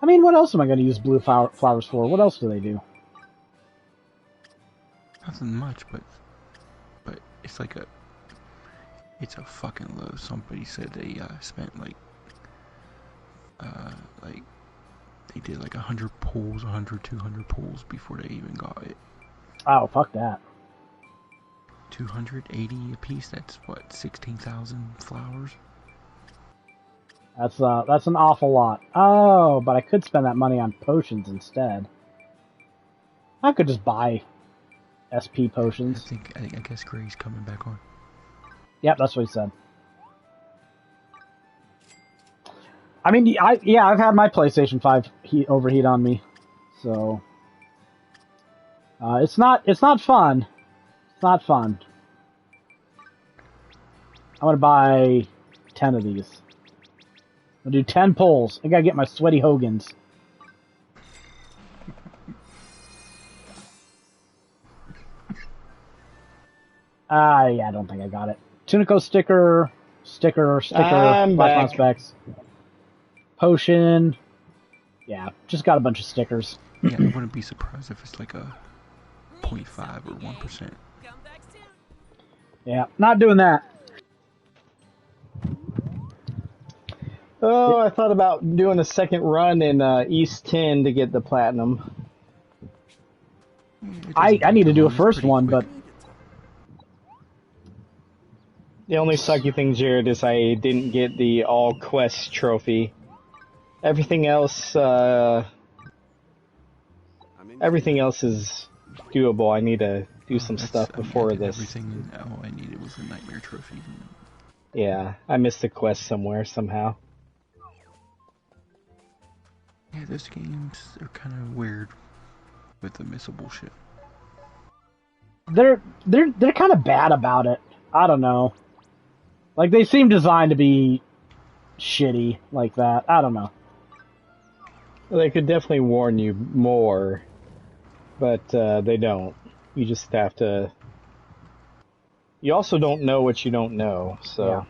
I mean, what else am I going to use blue flowers for? What else do they do? Nothing much, but it's a fucking load. Somebody said they spent like they did like 100 pulls, 100, 200 pulls before they even got it. Oh, fuck that. 280 a piece. That's what, 16,000 flowers. That's an awful lot. Oh, but I could spend that money on potions instead. I could just buy SP potions. I guess Gray's coming back on. Yep, that's what he said. I mean, I've had my PlayStation 5 overheat on me, so it's not fun. It's not fun. I'm gonna buy 10 of these. I'm gonna do 10 pulls. I gotta get my sweaty Hogans. Yeah, I don't think I got it. Tunico sticker, Black specs. Potion. Yeah, just got a bunch of stickers. Yeah, I wouldn't be surprised if it's like a 0.5 or 1%. Yeah, not doing that. Oh, I thought about doing a second run in East 10 to get the platinum. I need to do a first one, but The only sucky thing, Jared, is I didn't get the all quest trophy. Everything else is doable. I need to do some stuff before this. Everything. All I needed was a nightmare trophy. Yeah, I missed a quest somewhere somehow. Yeah, those games are kind of weird with the missable shit. They're kind of bad about it. I don't know. Like they seem designed to be shitty like that. I don't know. Well, they could definitely warn you more, but they don't. You just have to. You also don't know what you don't know, Yeah. so.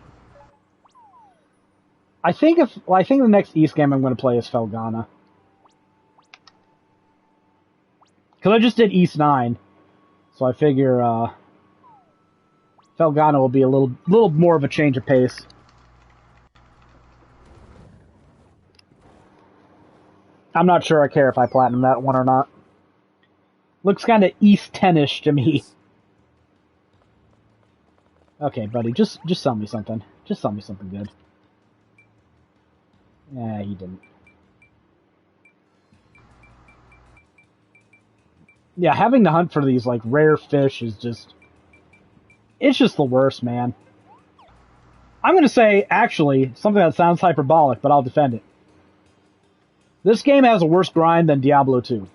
I think the next East game I'm going to play is Felghana. Because I just did East 9, so I figure Felghana will be a little more of a change of pace. I'm not sure I care if I platinum that one or not. Looks kind of East 10-ish to me. Okay, buddy, just sell me something. Just sell me something good. Yeah, he didn't. Yeah, having to hunt for these like rare fish is it's just the worst, man. I'm gonna say actually something that sounds hyperbolic, but I'll defend it. This game has a worse grind than Diablo 2.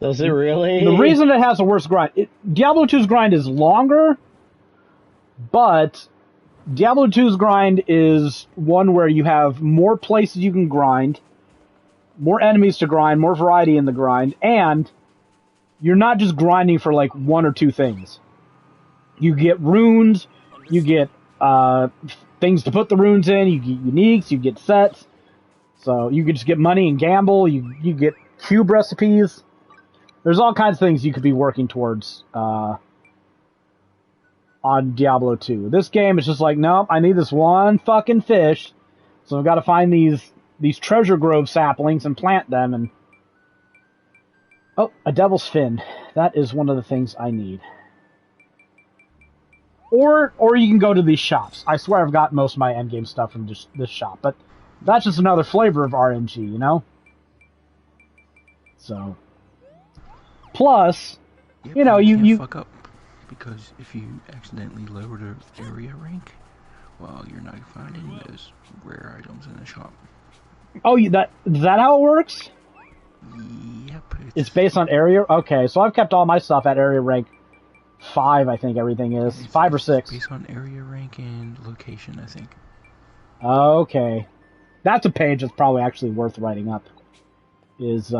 Does it really? The reason it has a worse grind, Diablo 2's grind is longer, but Diablo 2's grind is one where you have more places you can grind, more enemies to grind, more variety in the grind, and you're not just grinding for like one or two things. You get runes, you get things to put the runes in, you get uniques, you get sets. So you could just get money and gamble, you get cube recipes. There's all kinds of things you could be working towards on Diablo 2. This game is just like, nope, I need this one fucking fish, so I've got to find these treasure grove saplings and plant them. And oh, a devil's fin. That is one of the things I need. Or you can go to these shops. I swear I've got most of my endgame stuff from just this shop, but that's just another flavor of RNG, you know? So, plus, Yep, you know, can't you fuck up because if you accidentally lower the area rank, well, you're not finding those rare items in the shop. oh, is that how it works? Yep, It's based on area. Okay, so I've kept all my stuff at area rank 5. I think everything is 5 or 6. Based on area rank and location, I think. Okay, that's a page that's probably actually worth writing up. Is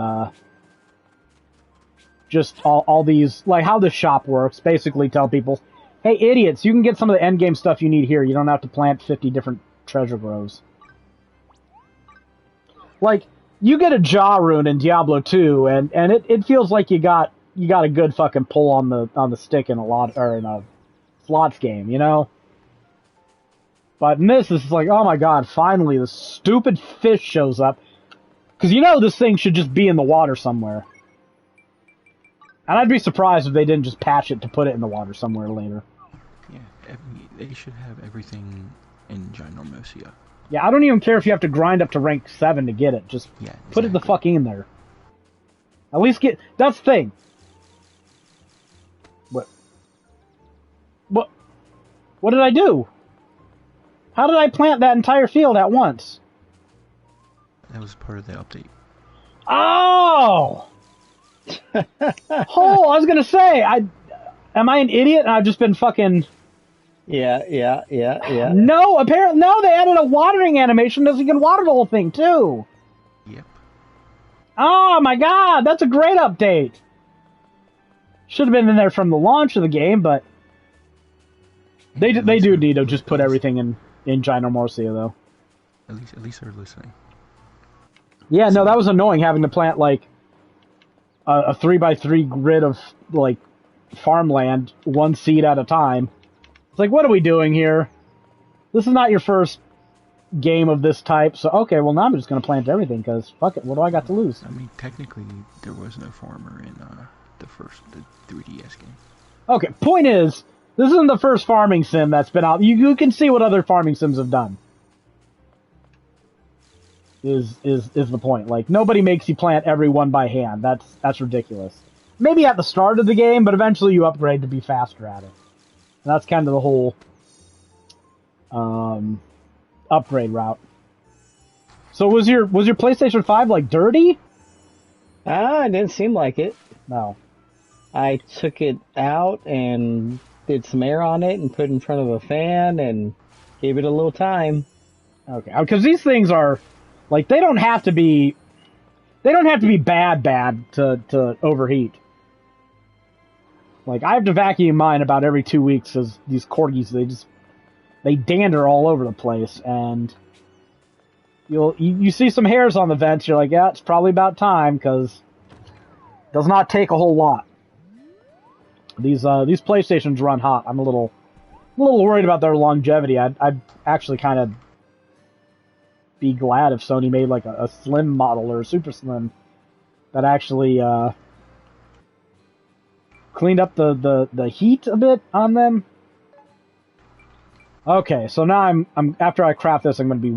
just all these, like how the shop works. Basically, tell people, hey, idiots, you can get some of the end game stuff you need here. You don't have to plant 50 different treasure groves. Like, you get a jaw rune in Diablo 2, and it feels like you got a good fucking pull on the stick in a slots game, you know? But in this, it's like, oh my god, finally the stupid fish shows up. Because you know this thing should just be in the water somewhere. And I'd be surprised if they didn't just patch it to put it in the water somewhere later. Yeah, they should have everything in Ginormosia. Yeah, I don't even care if you have to grind up to rank 7 to get it. Just put it the fuck in there. At least that's the thing. What did I do? How did I plant that entire field at once? That was part of the update. Oh! Oh, I was gonna say, am I an idiot and I've just been fucking... Yeah. No, apparently, no, they added a watering animation so you can water the whole thing, too. Yep. Oh my god, that's a great update. Should have been in there from the launch of the game, but... They do need to just put everything in Ginormosia, though. At least they're listening. Yeah, no, that was annoying having to plant, like, a 3x3 grid of, like, farmland, one seed at a time. It's like, what are we doing here? This is not your first game of this type, so okay, well now I'm just gonna plant everything, because fuck it, what do I got to lose? I mean, technically, there was no farmer in the 3DS game. Okay, point is, this isn't the first farming sim that's been out. You can see what other farming sims have done. Is the point. Like, nobody makes you plant every one by hand. That's ridiculous. Maybe at the start of the game, but eventually you upgrade to be faster at it. And that's kind of the whole upgrade route. So was your PlayStation 5 like dirty? Ah, it didn't seem like it. No. I took it out and did some air on it and put it in front of a fan and gave it a little time. Okay, because these things are like they don't have to be bad to overheat. Like I have to vacuum mine about every 2 weeks because these corgis they dander all over the place, and you see some hairs on the vents. You're like, yeah, it's probably about time because it does not take a whole lot. These PlayStations run hot. I'm a little worried about their longevity. I'd actually kind of be glad if Sony made like a slim model or a super slim that actually cleaned up the heat a bit on them. Okay, so now I'm after I craft this, I'm going to be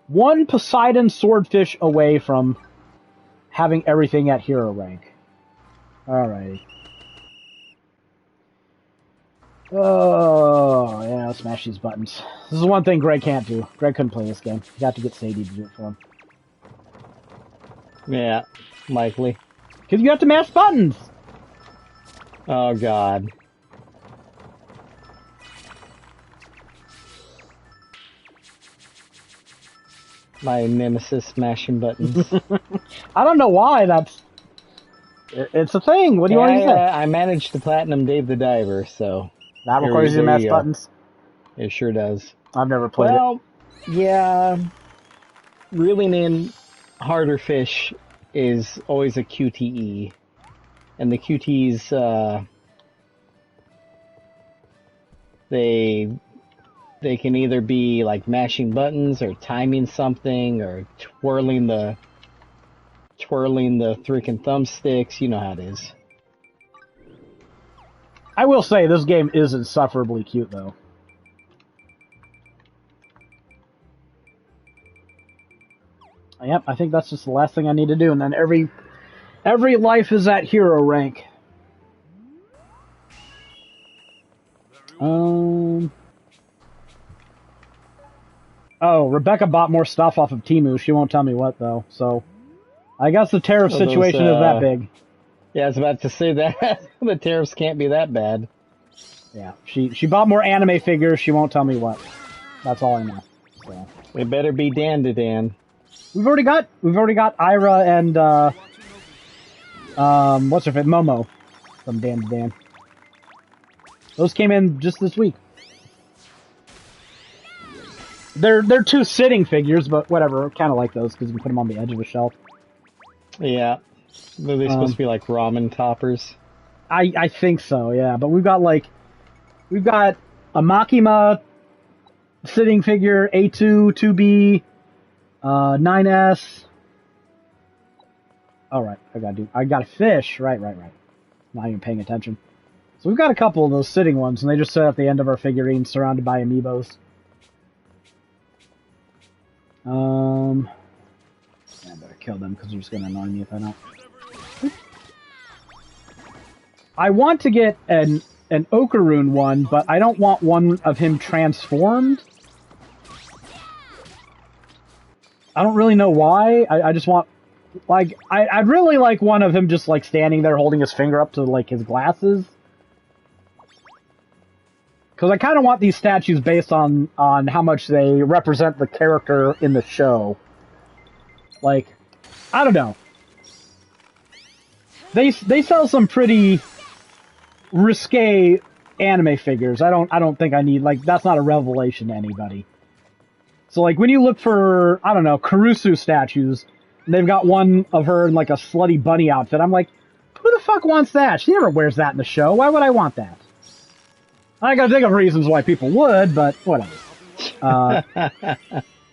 one Poseidon swordfish away from having everything at hero rank. Alrighty. Oh, yeah, let's smash these buttons. This is one thing Greg can't do. Greg couldn't play this game. You have to get Sadie to do it for him. Yeah, likely. Because you have to mash buttons! Oh, God. My nemesis smashing buttons. I don't know why it's a thing. What do you want to say? I managed to platinum Dave the Diver, so... That requires you to mash buttons? It sure does. I've never played it. Yeah. Reeling in harder fish is always a QTE. And the QTEs, they can either be like mashing buttons or timing something or twirling the freaking thumbsticks. You know how it is. I will say this game is insufferably cute, though. Yep, I think that's just the last thing I need to do, and then every life is at hero rank. Oh, Rebecca bought more stuff off of Temu. She won't tell me what, though. So, I guess the tariff situation is that big. Yeah, I was about to say that. The tariffs can't be that bad. Yeah, she bought more anime figures. She won't tell me what. That's all I know. So. It better be Dan to Dan. We've already got Ira and what's her name, Momo from Dan to Dan. Those came in just this week. They're two sitting figures, but whatever. Kind of like those because you can put them on the edge of a shelf. Yeah. Are they supposed to be like ramen toppers? I think so, yeah. But we've got a Makima sitting figure, A2, 2B, 9S. All right, I got a fish. Right. Not even paying attention. So we've got a couple of those sitting ones, and they just sit at the end of our figurines, surrounded by amiibos. I better kill them because they're just gonna annoy me if I don't. I want to get an Okaroon one, but I don't want one of him transformed. I don't really know why. I just want, like, I'd really like one of him just, like, standing there holding his finger up to, like, his glasses. Because I kind of want these statues based on how much they represent the character in the show. Like, I don't know. They sell some pretty risque anime figures. I don't think I need, like, that's not a revelation to anybody. So, like, when you look for, I don't know, Kurusu statues, and they've got one of her in, like, a slutty bunny outfit, I'm like, who the fuck wants that? She never wears that in the show. Why would I want that? I gotta think of reasons why people would, but whatever.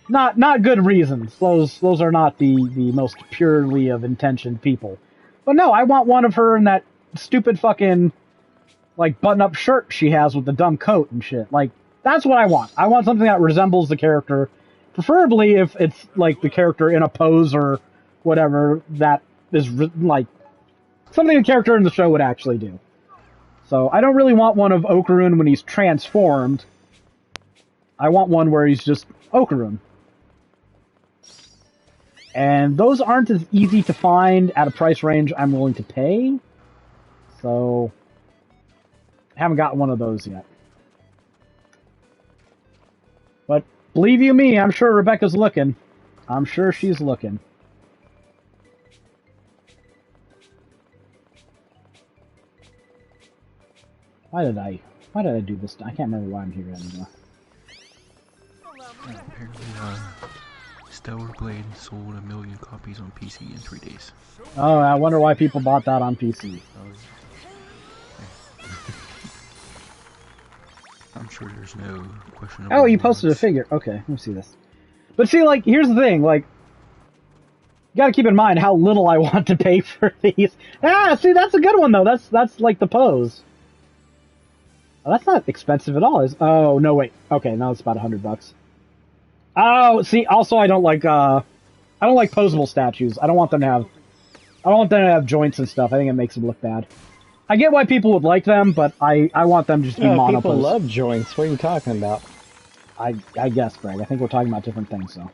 Not good reasons. Those are not the most purely of intentioned people. But no, I want one of her in that stupid fucking, like, button-up shirt she has with the dumb coat and shit. Like, that's what I want. I want something that resembles the character. Preferably if it's, like, the character in a pose or whatever that is, like, something the character in the show would actually do. So, I don't really want one of Okaroon when he's transformed. I want one where he's just Okarun. And those aren't as easy to find at a price range I'm willing to pay. So, I haven't gotten one of those yet. But believe you me, I'm sure Rebecca's looking. I'm sure she's looking. Why did I do this? I can't remember why I'm here anymore. Apparently, Stellar Blade sold 1 million copies on PC in 3 days. Oh, I wonder why people bought that on PC. I'm sure there's no question. Oh, you posted a figure. Okay, let me see this. But see, like, here's the thing, like, you gotta keep in mind how little I want to pay for these. Ah, see, that's a good one, though. That's like the pose. Oh, that's not expensive at all. Oh, no, wait. Okay, now it's about $100. Oh, see, also I don't like posable statues. I don't want them to have joints and stuff. I think it makes them look bad. I get why people would like them, but I want them just to be monopose. People love joints. What are you talking about? I guess, Greg. I think we're talking about different things, so.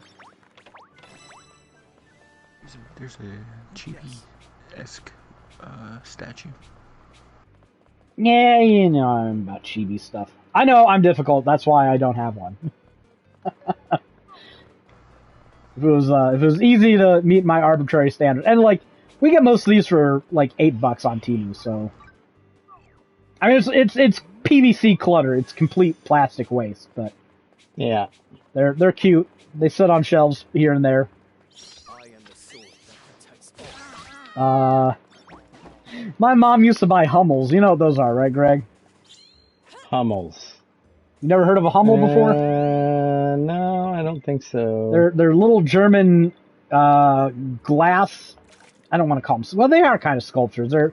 There's a chibi-esque statue. Yeah, you know I'm about chibi stuff. I know I'm difficult. That's why I don't have one. If it was easy to meet my arbitrary standard, and like we get most of these for like $8 on Temu, so I mean it's PVC clutter. It's complete plastic waste, but yeah, they're cute. They sit on shelves here and there. I am the sword that protects all. My mom used to buy Hummels. You know what those are, right, Greg? Hummels. You never heard of a Hummel before? No, I don't think so. They're little German glass. I don't want to call them. Well, they are kind of sculptures. They're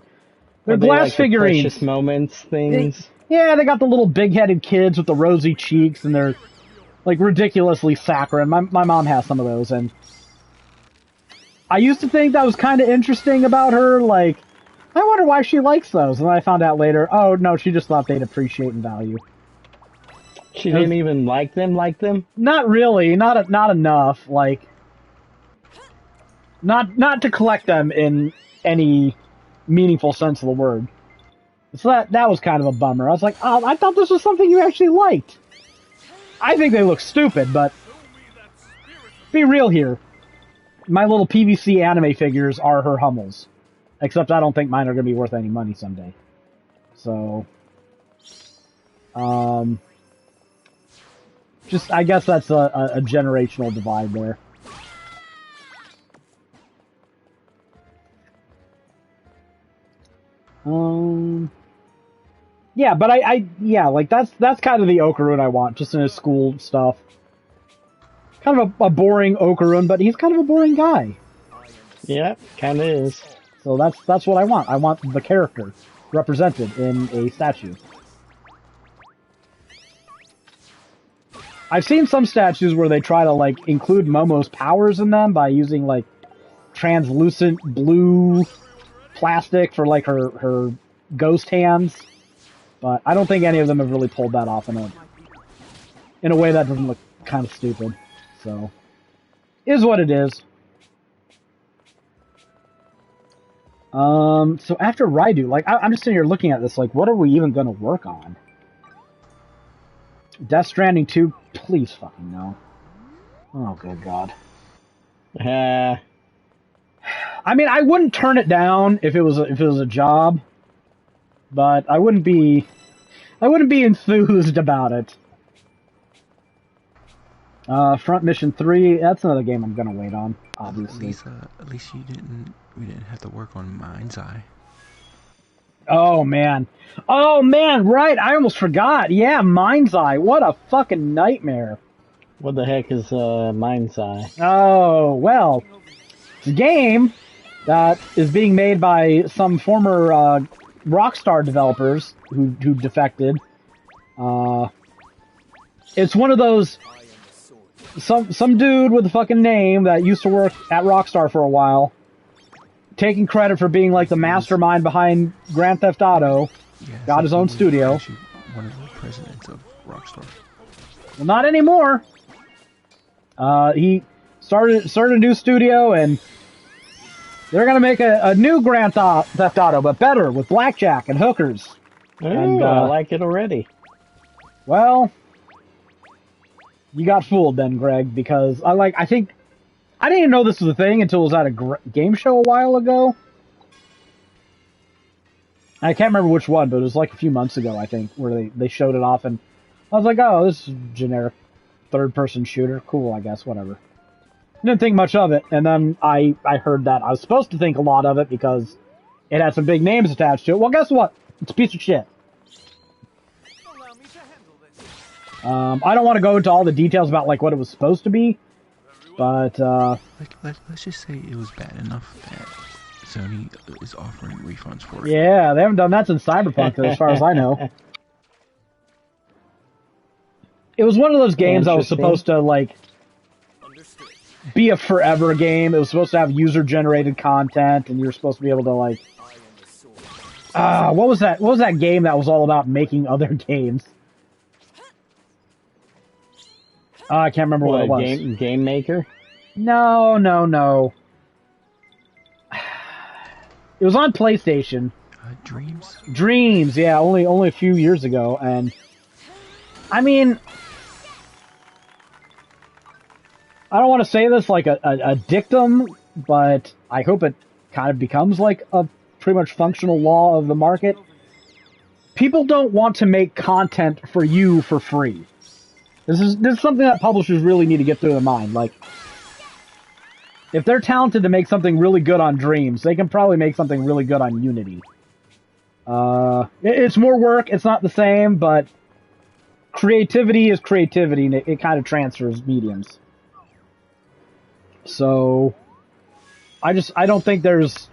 glass like figurines. The precious moments things. They got the little big-headed kids with the rosy cheeks, and they're like ridiculously saccharine. My mom has some of those, and I used to think that was kind of interesting about her. Like, I wonder why she likes those, and then I found out later. Oh no, she just thought they'd appreciate and value. She didn't even like them? Not really. Not enough. Like, not to collect them in any meaningful sense of the word. So that was kind of a bummer. I was like, oh, I thought this was something you actually liked. I think they look stupid, but be real here. My little PVC anime figures are her Hummels. Except I don't think mine are going to be worth any money someday. So, just, I guess that's a generational divide there. Yeah, but like that's kind of the Okarun I want, just in his school stuff. Kind of a boring Okarun, but he's kind of a boring guy. Yeah, kind of is. So that's what I want. I want the character represented in a statue. I've seen some statues where they try to like include Momo's powers in them by using like translucent blue plastic for like her ghost hands, but I don't think any of them have really pulled that off in a way that doesn't look kind of stupid. So, is what it is. So after Raidu, like, I'm just sitting here looking at this, like, what are we even gonna work on? Death Stranding 2? Please fucking no. Oh, good God. I mean, I wouldn't turn it down if it was a job, but I wouldn't be enthused about it. Front Mission 3, that's another game I'm gonna wait on, obviously. At least we didn't have to work on Mind's Eye. Oh man, right, I almost forgot. Yeah, Mind's Eye, what a fucking nightmare. What the heck is Mind's Eye? Oh, well, it's a game that is being made by some former Rockstar developers who defected. It's one of those some dude with a fucking name that used to work at Rockstar for a while, taking credit for being like the mastermind behind Grand Theft Auto. Yeah, got his own studio. Actually, one of the presidents of Rockstar. Well, not anymore. He started a new studio, and they're gonna make a new Grand Theft Auto, but better, with blackjack and hookers. Ooh, And, I like it already. Well, you got fooled then, Greg, because I think I didn't even know this was a thing until it was at a game show a while ago. I can't remember which one, but it was like a few months ago, I think, where they showed it off, and I was like, oh, this is a generic third-person shooter. Cool, I guess, whatever. Didn't think much of it, and then I heard that I was supposed to think a lot of it because it had some big names attached to it. Well, guess what? It's a piece of shit. Allow me to handle this. I don't want to go into all the details about like what it was supposed to be, but Let's just say it was bad enough that Sony is offering refunds for it. yeah, they haven't done that since Cyberpunk, as far as I know. It was one of those games that was supposed to like Understood. be a forever game. It was supposed to have user-generated content, and you were supposed to be able to like. I am the sword. What was that? What was that game that was all about making other games? I can't remember what it was. Game Maker? No. It was on PlayStation. Dreams? Dreams, yeah, only a few years ago, and I mean, I don't want to say this like a dictum, but I hope it kind of becomes like a pretty much functional law of the market. People don't want to make content for you for free. This is something that publishers really need to get through their mind. Like, if they're talented to make something really good on Dreams, they can probably make something really good on Unity. It's more work, it's not the same, but creativity is creativity, and it kind of transfers mediums. So, I don't think there's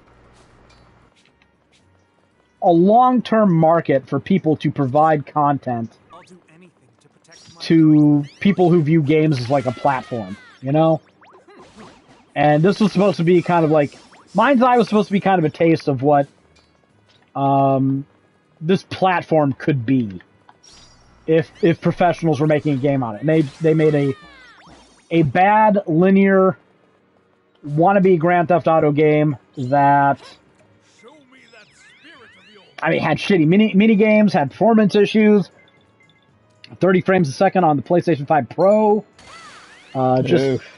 a long-term market for people to provide content I'll do anything to protect my to people who view games as like a platform, you know? And this was supposed to be kind of like, Mind's Eye was supposed to be kind of a taste of what this platform could be if professionals were making a game on it. And they made a bad linear wannabe Grand Theft Auto game that, show me that spirit of yours. I mean, had shitty mini games, had performance issues, 30 frames a second on the PlayStation 5 Pro. Oof.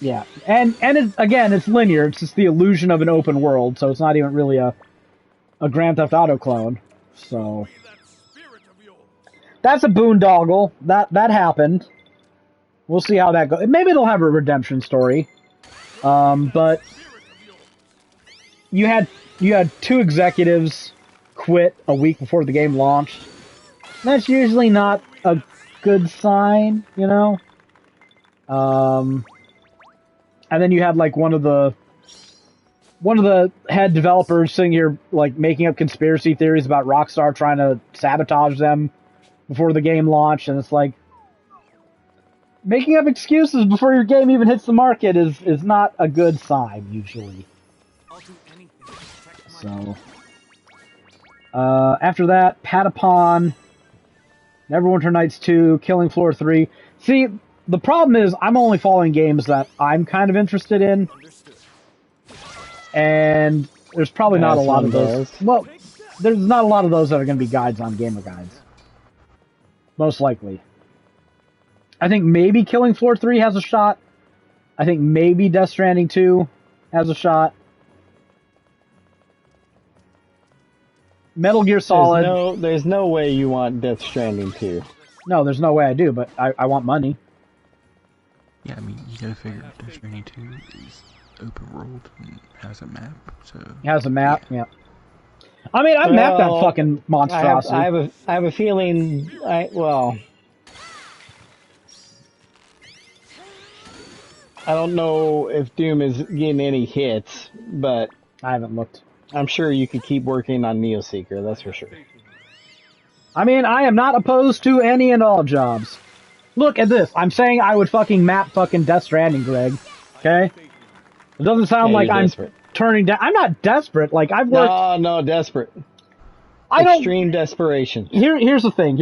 Yeah, and it's linear. It's just the illusion of an open world, so it's not even really a Grand Theft Auto clone. So That spirit of yours. that's a boondoggle. That happened. We'll see how that goes. Maybe they'll have a redemption story. But you had two executives quit a week before the game launched. That's usually not a good sign, you know. And then you had like one of the head developers sitting here like making up conspiracy theories about Rockstar trying to sabotage them before the game launched, and it's like making up excuses before your game even hits the market is not a good sign usually. I'll do anything to protect my So after that, Patapon, Neverwinter Nights 2, Killing Floor 3. See, the problem is I'm only following games that I'm kind of interested in, understood. and there's probably not a As lot one of those. does. Well, there's not a lot of those that are going to be guides on Gamer Guides. Most likely. I think maybe Killing Floor 3 has a shot. I think maybe Death Stranding 2 has a shot. Metal Gear Solid. There's no way you want Death Stranding 2. No, there's no way I do, but I want money. Yeah, I mean, you gotta figure Death Stranding 2 is open world and has a map, so... It has a map, yeah. I mean, I've mapped that fucking monstrosity. I have a feeling. I don't know if Doom is getting any hits, but I haven't looked. I'm sure you could keep working on Neo Seeker. That's for sure. I mean, I am not opposed to any and all jobs. Look at this. I'm saying I would fucking map fucking Death Stranding, Greg. Okay? It doesn't sound Yeah, like you're I'm desperate. turning down. I'm not desperate. Like, I've worked. No, desperate. I don't. Extreme desperation. Here's the thing.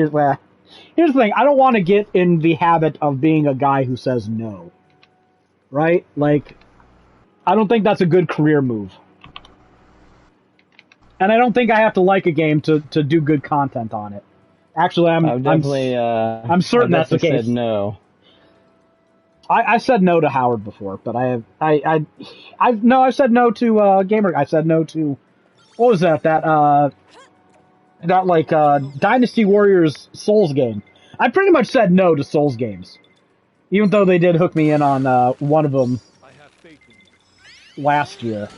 Here's the thing. I don't want to get in the habit of being a guy who says no. Right? Like, I don't think that's a good career move. And I don't think I have to like a game to do good content on it. Actually, I'm certain that's the case. Said no. I said no to Howard before, but I've said no to Gamer. I said no to what was that Dynasty Warriors Souls game. I pretty much said no to Souls games, even though they did hook me in on one of them last year,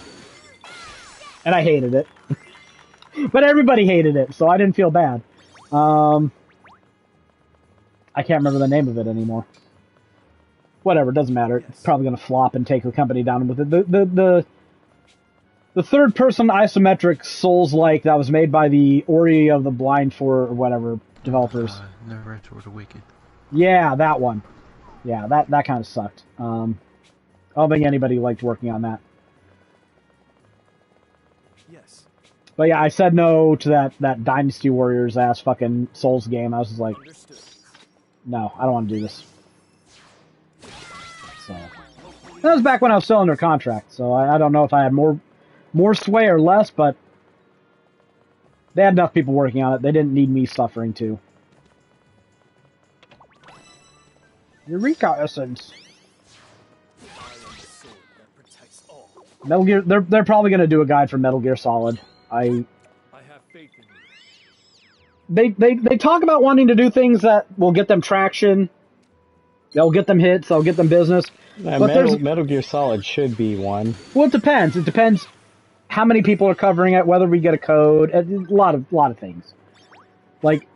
and I hated it. But everybody hated it, so I didn't feel bad. I can't remember the name of it anymore. Whatever, doesn't matter. It's probably going to flop and take the company down with it. The third-person isometric Souls-like that was made by the Ori of the Blind or whatever developers. The Red Sword Awakened. Yeah, that one. Yeah, that kind of sucked. I don't think anybody liked working on that. Yes. But yeah, I said no to that Dynasty Warriors ass fucking Souls game. I was just like, Understood. no, I don't want to do this. So that was back when I was still under contract. So I don't know if I had more sway or less, but they had enough people working on it. They didn't need me suffering too. Eureka essence. I am the sword that protects all. Metal Gear. They're probably gonna do a guide for Metal Gear Solid. I have faith in you. They talk about wanting to do things that will get them traction. They'll get them hits. They'll get them business. But Metal Gear Solid should be one. Well, it depends. It depends how many people are covering it, whether we get a code, a lot of things. Like,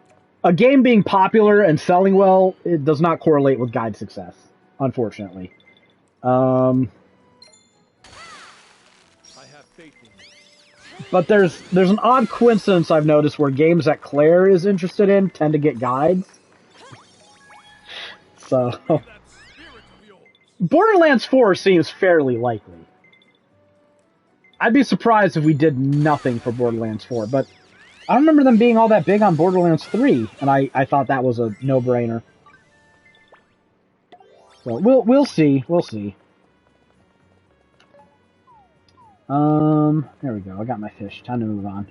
a game being popular and selling well, it does not correlate with guide success, unfortunately. I have faith in you. But there's an odd coincidence I've noticed where games that Claire is interested in tend to get guides. So, Borderlands 4 seems fairly likely. I'd be surprised if we did nothing for Borderlands 4, but I don't remember them being all that big on Borderlands 3, and I thought that was a no-brainer. So, we'll see. We'll see. There we go. I got my fish. Time to move on.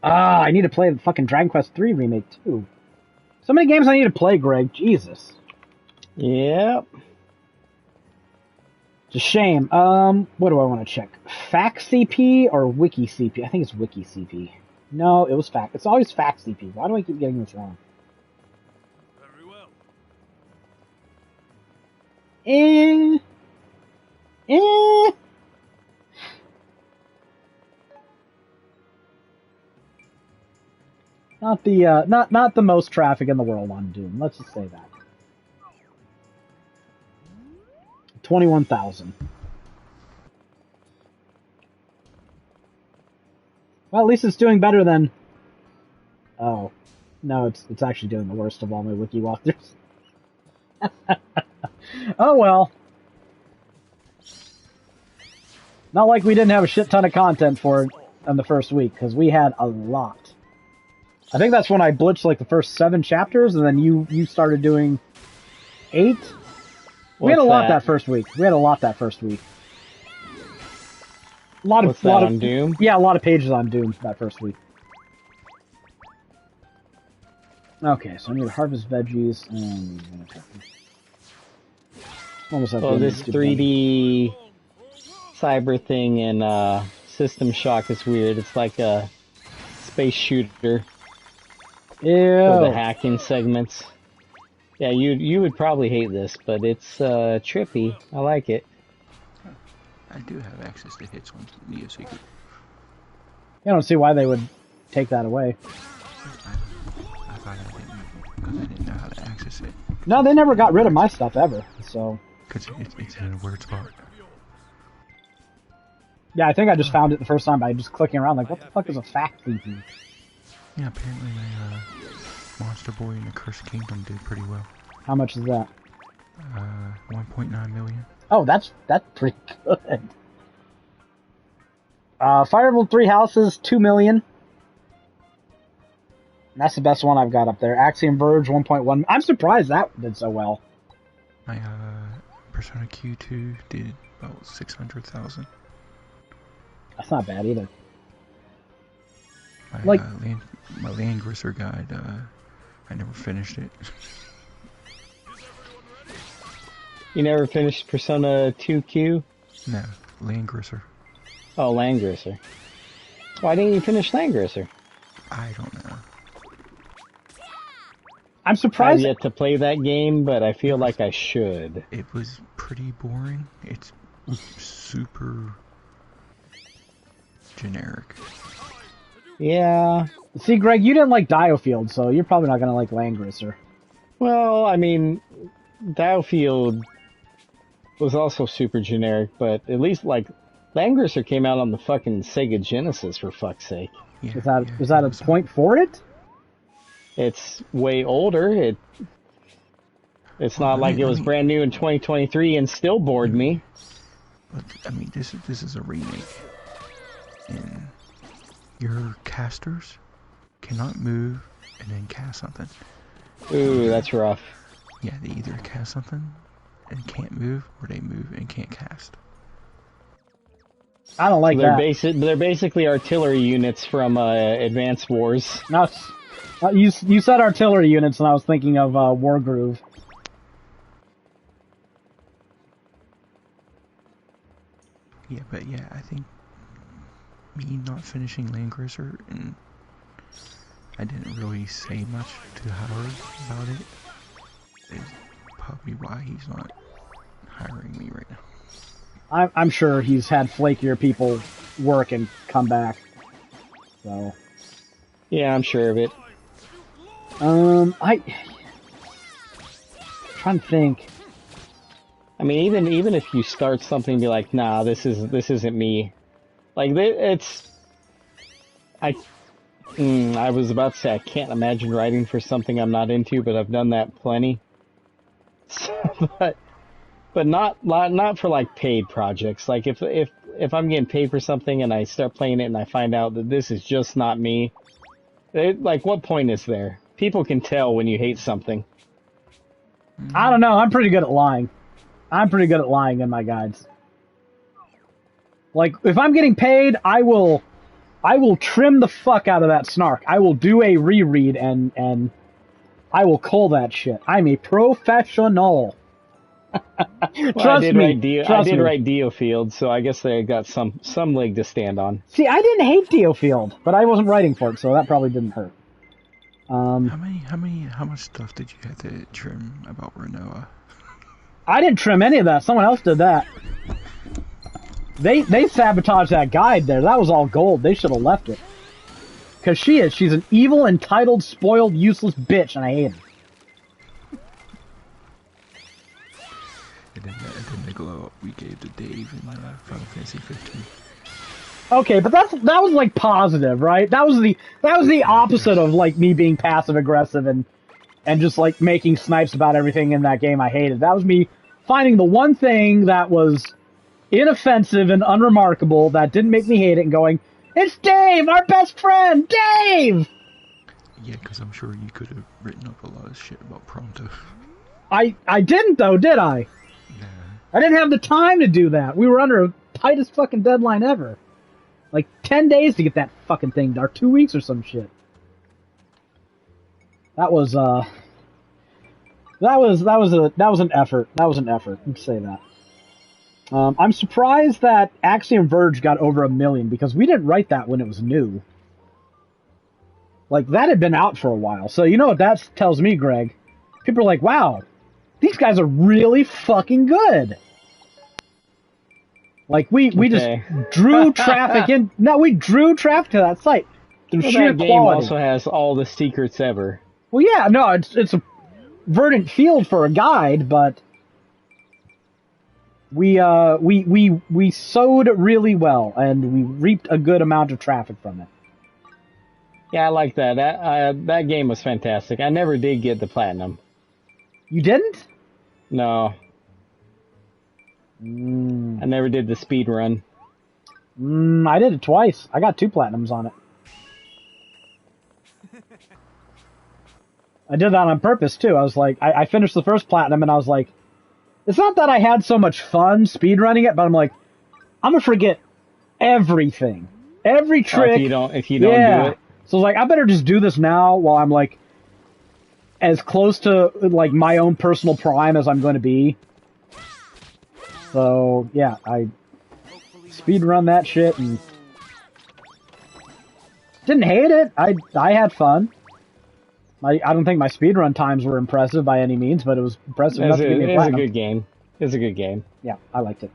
I need to play the fucking Dragon Quest III Remake, too. So many games I need to play, Greg. Jesus. Yep. It's a shame. What do I want to check? FactCP or WikiCP? I think it's WikiCP. No, it was Fact. It's always FactCP. Why do I keep getting this wrong? Very well. Not the most traffic in the world on Doom. Let's just say that. 21,000. Well, at least it's doing better than. Oh, no, it's actually doing the worst of all my wiki walkthroughs. Oh well. Not like we didn't have a shit ton of content for it in the first week, because we had a lot. I think that's when I blitzed like the first 7 chapters, and then you started doing 8. We had a lot that first week. A lot of on Doom? Yeah, a lot of pages on Doom that first week. Okay, so I need to harvest veggies and almost have this 3D cyber thing in System Shock is weird. It's like a space shooter. Ew. For the hacking segments. Yeah, you would probably hate this, but it's trippy. I like it. I do have access to hits on Neo Secret. I don't see why they would take that away. I thought I didn't, because I didn't know how to access it. No, they never got rid of my stuff ever, so... Because it's in a weird spot. Yeah, I think I just found it the first time by just clicking around, like, what the fuck is a fact thinking? Yeah, apparently my Monster Boy in the Cursed Kingdom did pretty well. How much is that? 1.9 million. Oh, that's pretty good. Fire Emblem Three Houses, 2 million. That's the best one I've got up there. Axiom Verge 1.1. I'm surprised that did so well. My Persona Q2 did about 600,000. That's not bad either. My Like- my Land Grisser guide, I never finished it. You never finished Persona 2Q? No, Land Grisser. Oh, Langrisser. Why didn't you finish Langrisser? I don't know. I'm I've surprised. yet to play that game, but I feel like I should. It was pretty boring. It's super generic. Yeah. See, Greg, you didn't like Diofield, so you're probably not going to like Langrisser. Well, I mean, Diofield was also super generic, but at least, like, Langrisser came out on the fucking Sega Genesis, for fuck's sake. Yeah, Is that yeah, is that it a was, point for it? It's way older. It's not like it was brand new in 2023 and still bored me. But I mean, this is a remake, and your casters cannot move and then cast something. Ooh, that's rough. Yeah, they either cast something and can't move, or they move and can't cast. I don't like They're that. they're basically artillery units from Advanced Wars. No, you said artillery units, and I was thinking of Wargroove. Yeah, but yeah, I think me not finishing Land Cruiser, and I didn't really say much to Howard about it, is probably why he's not hiring me right now. I'm sure he's had flakier people work and come back. So, Yeah, I'm sure of it. trying to think. I mean, even if you start something and be like, nah, this isn't me. Like, I was about to say I can't imagine writing for something I'm not into, but I've done that plenty. but not for like paid projects. Like if I'm getting paid for something and I start playing it and I find out that this is just not me, like what point is there? People can tell when you hate something. I don't know. I'm pretty good at lying. I'm pretty good at lying in my guides. Like, if I'm getting paid, I will trim the fuck out of that snark. I will do a reread and I will call that shit. I'm a professional. Well, I did write me. Diofield, so I guess they got some leg to stand on. See, I didn't hate Diofield, but I wasn't writing for it, so that probably didn't hurt. How much stuff did you have to trim about Renoa? I didn't trim any of that. Someone else did that. They sabotaged that guide there. That was all gold. They should have left it. Because she's an evil, entitled, spoiled, useless bitch, and I hate her. And then the glow up we gave to Dave in Final Fantasy 15. Okay, but that was like positive, right? That was the opposite of like me being passive aggressive and just like making snipes about everything in that game I hated. That was me finding the one thing that was inoffensive and unremarkable that didn't make me hate it and going, "It's Dave, our best friend, Dave!" Yeah, because I'm sure you could have written up a lot of shit about Pronto. I didn't though, did I? Nah. I didn't have the time to do that. We were under the tightest fucking deadline ever. Like 10 days to get that fucking thing, or 2 weeks or some shit. That was an effort. That was an effort. Let's say that. I'm surprised that Axiom Verge got over 1 million because we didn't write that when it was new. Like that had been out for a while. So you know what that tells me, Greg? People are like, "Wow, these guys are really fucking good." Like we just drew traffic in. No, we drew traffic to that site through sheer That game quality. also has all the secrets ever. Well, yeah, no, it's a verdant field for a guide, but we sowed really well and we reaped a good amount of traffic from it. Yeah, I like that. That game was fantastic. I never did get the platinum. You didn't? No. I never did the speed run. I did it twice. I got 2 platinums on it. I did that on purpose too. I was like, I finished the first platinum, and I was like, it's not that I had so much fun speedrunning it, but I'm like, I'm gonna forget everything, every trick. If you don't do it. So I was like, I better just do this now while I'm like as close to like my own personal prime as I'm going to be. So yeah, I speedrun that shit and didn't hate it. I had fun. I don't think my speedrun times were impressive by any means, but it was impressive enough to give me a It's a platinum. good game. It's a good game. Yeah, I liked it.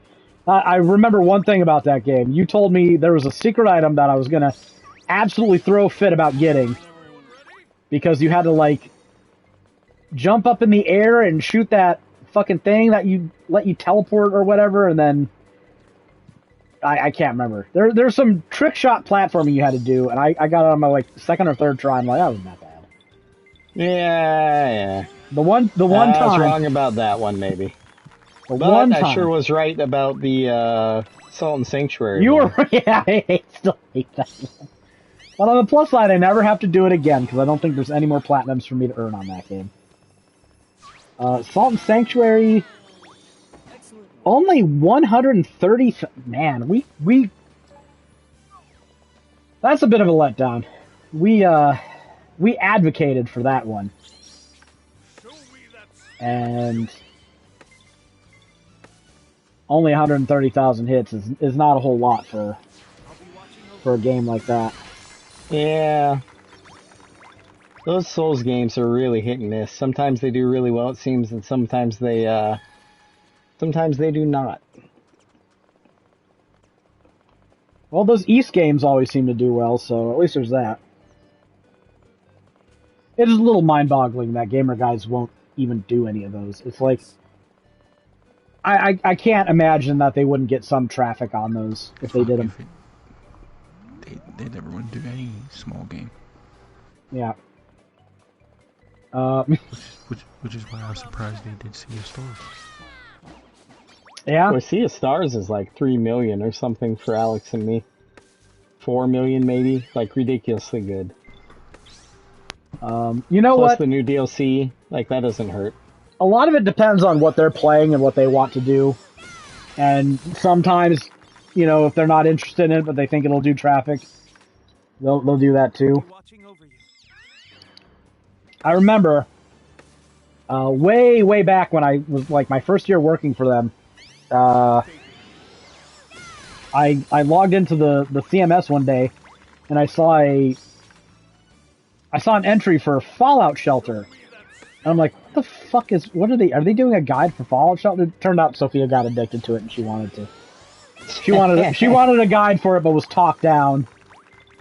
I remember one thing about that game. You told me there was a secret item that I was gonna absolutely throw a fit about getting because you had to like jump up in the air and shoot that fucking thing that you let you teleport or whatever, and then I can't remember. There's some trick shot platforming you had to do, and I got it on my like second or third try. I'm like, that wasn't that bad. Yeah. The one I time was wrong about that one, maybe. the But one I time sure was right about the Salt and Sanctuary. you one. were yeah, I still hate that one. But on the plus side, I never have to do it again because I don't think there's any more platinums for me to earn on that game. Salt and Sanctuary, Excellent. only 130. Man, we. That's a bit of a letdown. We advocated for that one, and only 130,000 hits is not a whole lot for a game like that. Yeah. Those Souls games are really hit and miss. Sometimes they do really well, it seems, and sometimes they do not. Well, those East games always seem to do well, so at least there's that. It is a little mind-boggling that gamer guys won't even do any of those. It's like I can't imagine that they wouldn't get some traffic on those if they did them. They never want to do any small game. Yeah. Which is why I was surprised they did Sea of Stars. Yeah. Well, Sea of Stars is like 3 million or something for Alex and me. 4 million maybe, like ridiculously good. You know Plus what? the new DLC, like that doesn't hurt. A lot of it depends on what they're playing and what they want to do. And sometimes, you know, if they're not interested in it, but they think it'll do traffic, they'll do that too. Watching over you. I remember way back when I was like my first year working for them. I logged into the CMS one day, and I saw an entry for Fallout Shelter, and I'm like, what are they doing a guide for Fallout Shelter? It turned out Sophia got addicted to it and she wanted to. She wanted a guide for it, but was talked down.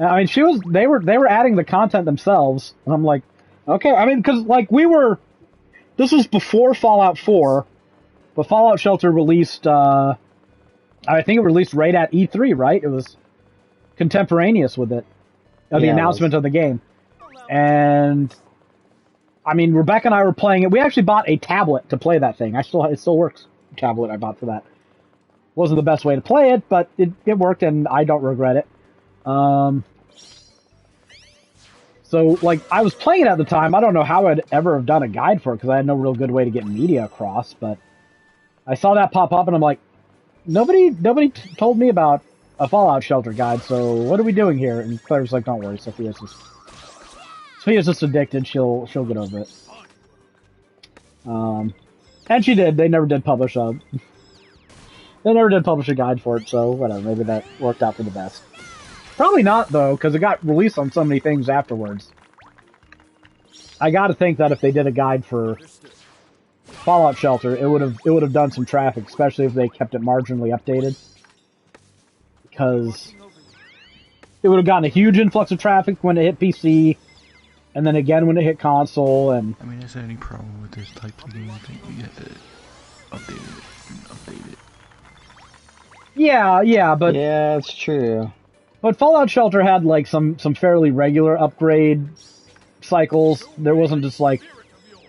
I mean, they were adding the content themselves, and I'm like, okay. I mean, because like this was before Fallout 4, but Fallout Shelter released. I think it released right at E3, right? It was contemporaneous with it, the announcement of the game. And I mean, Rebecca and I were playing it. We actually bought a tablet to play that thing. It still works. The tablet I bought for that wasn't the best way to play it, but it worked, and I don't regret it. So like I was playing it at the time. I don't know how I'd ever have done a guide for it because I had no real good way to get media across. But I saw that pop up, and I'm like, nobody told me about a Fallout Shelter guide. So what are we doing here? And Claire's like, don't worry, Sophia's just addicted. She'll get over it. And she did. They never did publish a guide for it. So whatever. Maybe that worked out for the best. Probably not though, because it got released on so many things afterwards. I got to think that if they did a guide for Fallout Shelter, it would have done some traffic, especially if they kept it marginally updated. Because it would have gotten a huge influx of traffic when it hit PC, and then again when it hit console. And I mean, is there any problem with this type of game? I think we have to update it. Yeah, but yeah, it's true. But Fallout Shelter had like some fairly regular upgrade cycles. There wasn't just like,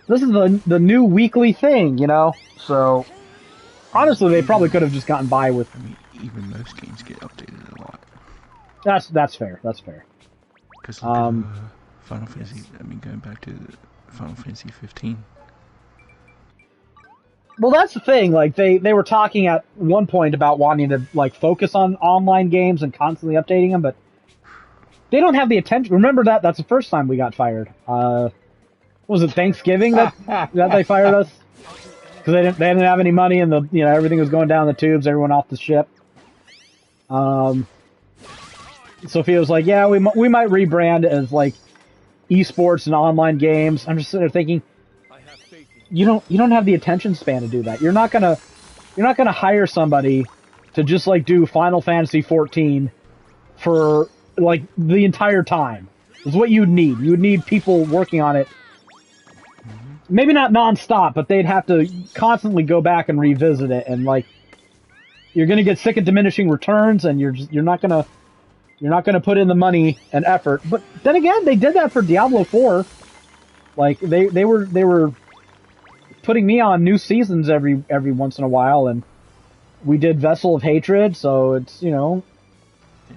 this is the new weekly thing, you know? So honestly, they probably could have just gotten by with. I mean, even most games get updated a lot. That's fair. That's fair. Because Final Fantasy, I mean, going back to Final Fantasy 15. Well, that's the thing. Like they were talking at one point about wanting to like focus on online games and constantly updating them, but they don't have the attention. Remember that's the first time we got fired. Was it Thanksgiving that they fired us because they didn't have any money and everything was going down the tubes, everyone off the ship. Sophia was like, yeah, we might rebrand as like esports and online games. I'm just sitting there thinking, you don't have the attention span to do that. You're not gonna hire somebody to just like do Final Fantasy 14 for like the entire time. Is what you'd need. You would need people working on it. Maybe not nonstop, but they'd have to constantly go back and revisit it, and like you're gonna get sick of diminishing returns, and you're not gonna put in the money and effort. But then again, they did that for Diablo 4. Like they were putting me on new seasons every once in a while, and we did Vessel of Hatred, so it's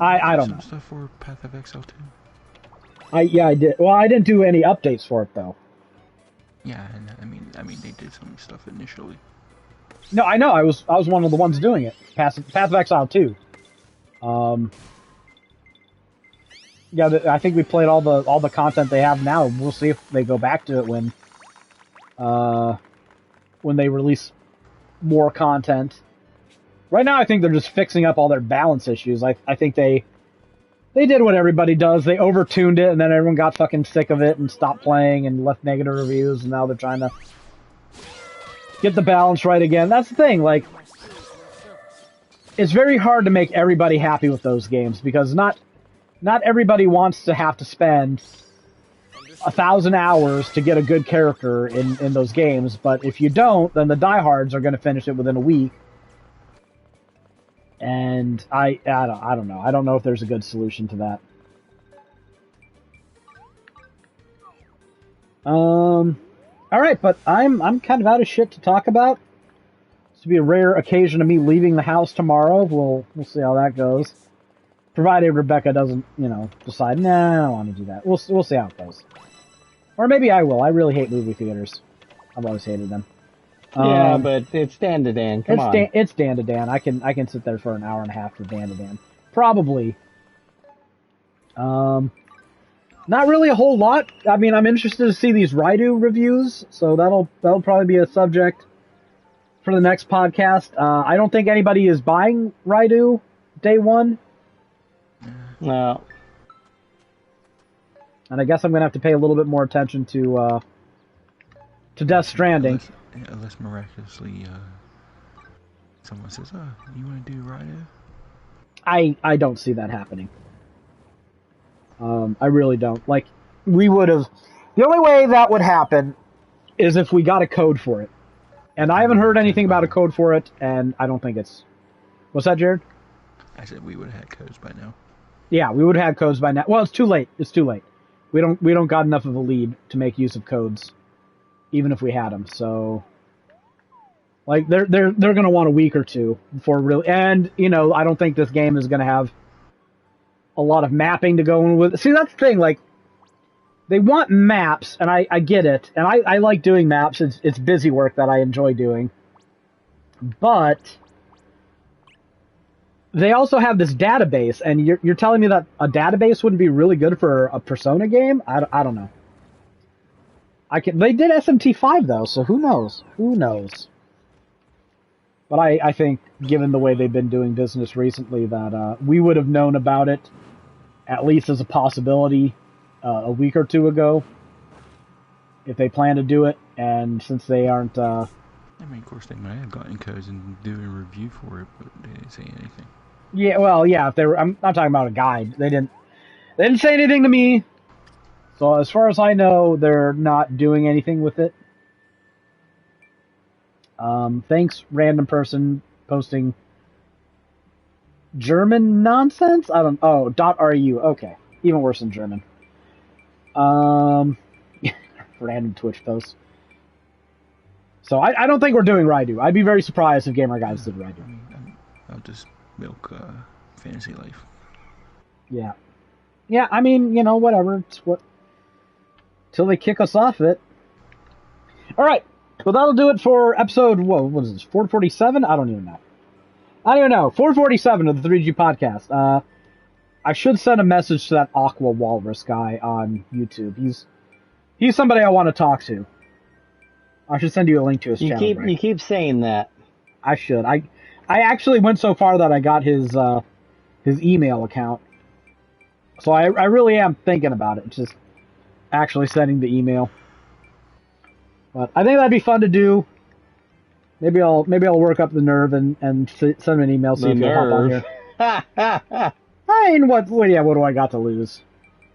I don't know. Stuff for Path of Exile 2. I did. Well, I didn't do any updates for it though. Yeah, and I mean they did some stuff initially. No, I know. I was one of the ones doing it. Path of Exile 2. Yeah, I think we played all the content they have now. We'll see if they go back to it when they release more content. Right now, I think they're just fixing up all their balance issues. I think they did what everybody does. They overtuned it, and then everyone got fucking sick of it and stopped playing and left negative reviews, and now they're trying to get the balance right again. That's the thing, like, it's very hard to make everybody happy with those games, because not everybody wants to have to spend 1,000 hours to get a good character in those games, but if you don't, then the diehards are going to finish it within a week. And I don't know. I don't know if there's a good solution to that. All right, but I'm kind of out of shit to talk about. This will be a rare occasion of me leaving the house tomorrow. We'll see how that goes. Provided Rebecca doesn't, decide, nah, I don't want to do that. We'll see how it goes. Or maybe I will. I really hate movie theaters. I've always hated them. Yeah, but it's Dan to Dan. Come on. It's Dan to Dan. I can sit there for an hour and a half for Dan to Dan. Probably. Not really a whole lot. I mean, I'm interested to see these Raidu reviews, so that'll probably be a subject for the next podcast. I don't think anybody is buying Raidu day one. No. And I guess I'm gonna have to pay a little bit more attention to Death Stranding. Unless miraculously someone says, "Oh, you want to do Raidu?" I don't see that happening. I really don't. Like, we would have. The only way that would happen is if we got a code for it. And I haven't heard anything about a code for it, and I don't think it's. What's that, Jared? I said we would have had codes by now. Yeah, we would have had codes by now. Well, it's too late. It's too late. We don't got enough of a lead to make use of codes, even if we had them. So, like, they're gonna want a week or two before really. And I don't think this game is gonna have a lot of mapping to go in with. See, that's the thing. Like, they want maps, and I get it, and I like doing maps. It's busy work that I enjoy doing, but they also have this database, and you're telling me that a database wouldn't be really good for a Persona game? I don't know. They did SMT5 though, so who knows? Who knows? But I think, given the way they've been doing business recently, that we would have known about it at least as a possibility a week or two ago, if they plan to do it. And since they aren't, I mean, of course they might have gotten codes and doing a review for it, but they didn't say anything. Yeah, well, yeah. If they were, I'm not talking about a guide. They didn't say anything to me. So as far as I know, they're not doing anything with it. Thanks, random person posting German nonsense. .ru. Okay, even worse than German. Random Twitch post. So I don't think we're doing Raidu. I'd be very surprised if Gamer Guides did Raidu. I'll just milk Fantasy Life. Yeah. Yeah, I mean, whatever. It's what... Till they kick us off it. All right. Well, that'll do it for episode, what is this, 447? I don't even know. 447 of the 3G podcast. I should send a message to that Aqua Walrus guy on YouTube. He's somebody I want to talk to. I should send you a link to his channel. You keep saying that. I should. I actually went so far that I got his email account. So I really am thinking about it. Just actually sending the email. But I think that'd be fun to do. Maybe I'll work up the nerve and send him an email. See if he'll hop on here. I mean, what do I got to lose?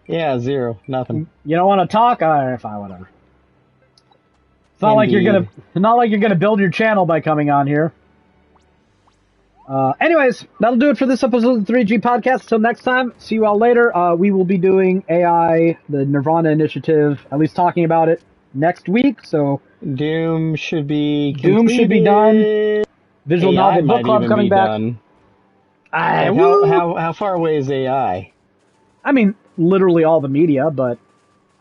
Yeah, zero, nothing. You don't want to talk? Fine, whatever. It's not like you're gonna build your channel by coming on here. Anyways, that'll do it for this episode of the 3G podcast. Till next time, see you all later. We will be doing AI, the Nirvana Initiative, at least talking about it next week. So Doom should be done. Visual Novel Book Club coming back. Done. How far away is AI? I mean, literally all the media, but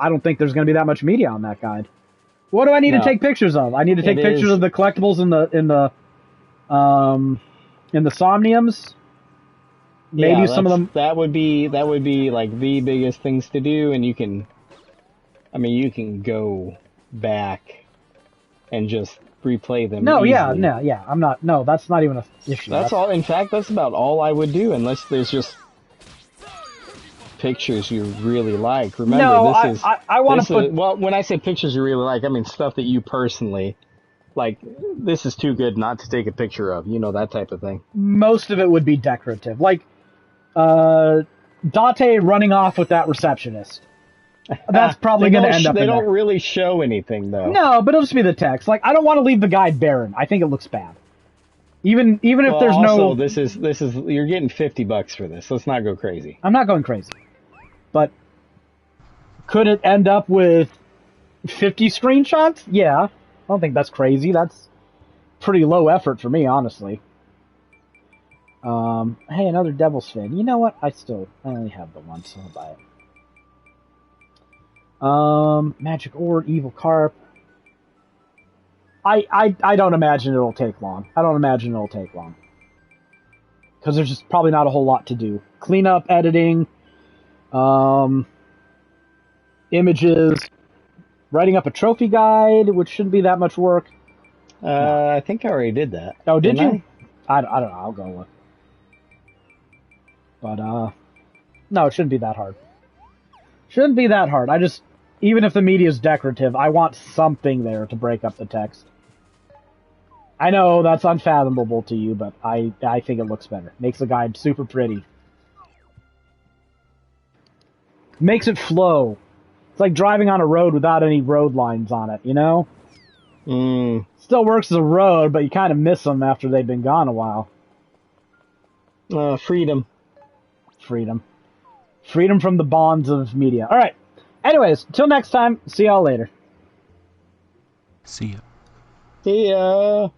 I don't think there's going to be that much media on that guide. What do I need to take pictures of? I need to take pictures of the collectibles in the Somniums. Maybe some of them. That would be like the biggest things to do, and you can go back and just replay them. No, easily. yeah. I'm not. No, that's not even an issue. That's all. In fact, that's about all I would do, unless there's just pictures you really like. Remember, I want to put. Well, when I say pictures you really like, I mean stuff that you personally like. This is too good not to take a picture of. You know, that type of thing. Most of it would be decorative, like Date running off with that receptionist. That's probably going to end up. They in don't there. really show anything though. No, but it'll just be the text. Like, I don't want to leave the guide barren. I think it looks bad. Even if there's no. This is you're getting $50 for this. Let's not go crazy. I'm not going crazy, but could it end up with 50 screenshots? Yeah, I don't think that's crazy. That's pretty low effort for me, honestly. Hey, another Devil's Fin. You know what? I only have the one, so I'll buy it. Magic Ore, Evil Carp. I don't imagine it'll take long. Because there's just probably not a whole lot to do. Cleanup, editing, images, writing up a trophy guide, which shouldn't be that much work. I think I already did that. Oh, did you? I? I don't know. I'll go look. But, no, it shouldn't be that hard. Even if the media is decorative, I want something there to break up the text. I know that's unfathomable to you, but I think it looks better. Makes the guide super pretty. Makes it flow. It's like driving on a road without any road lines on it, you know? Still works as a road, but you kind of miss them after they've been gone a while. Freedom. Freedom from the bonds of media. All right. Anyways, till next time, see y'all later. See ya. See ya.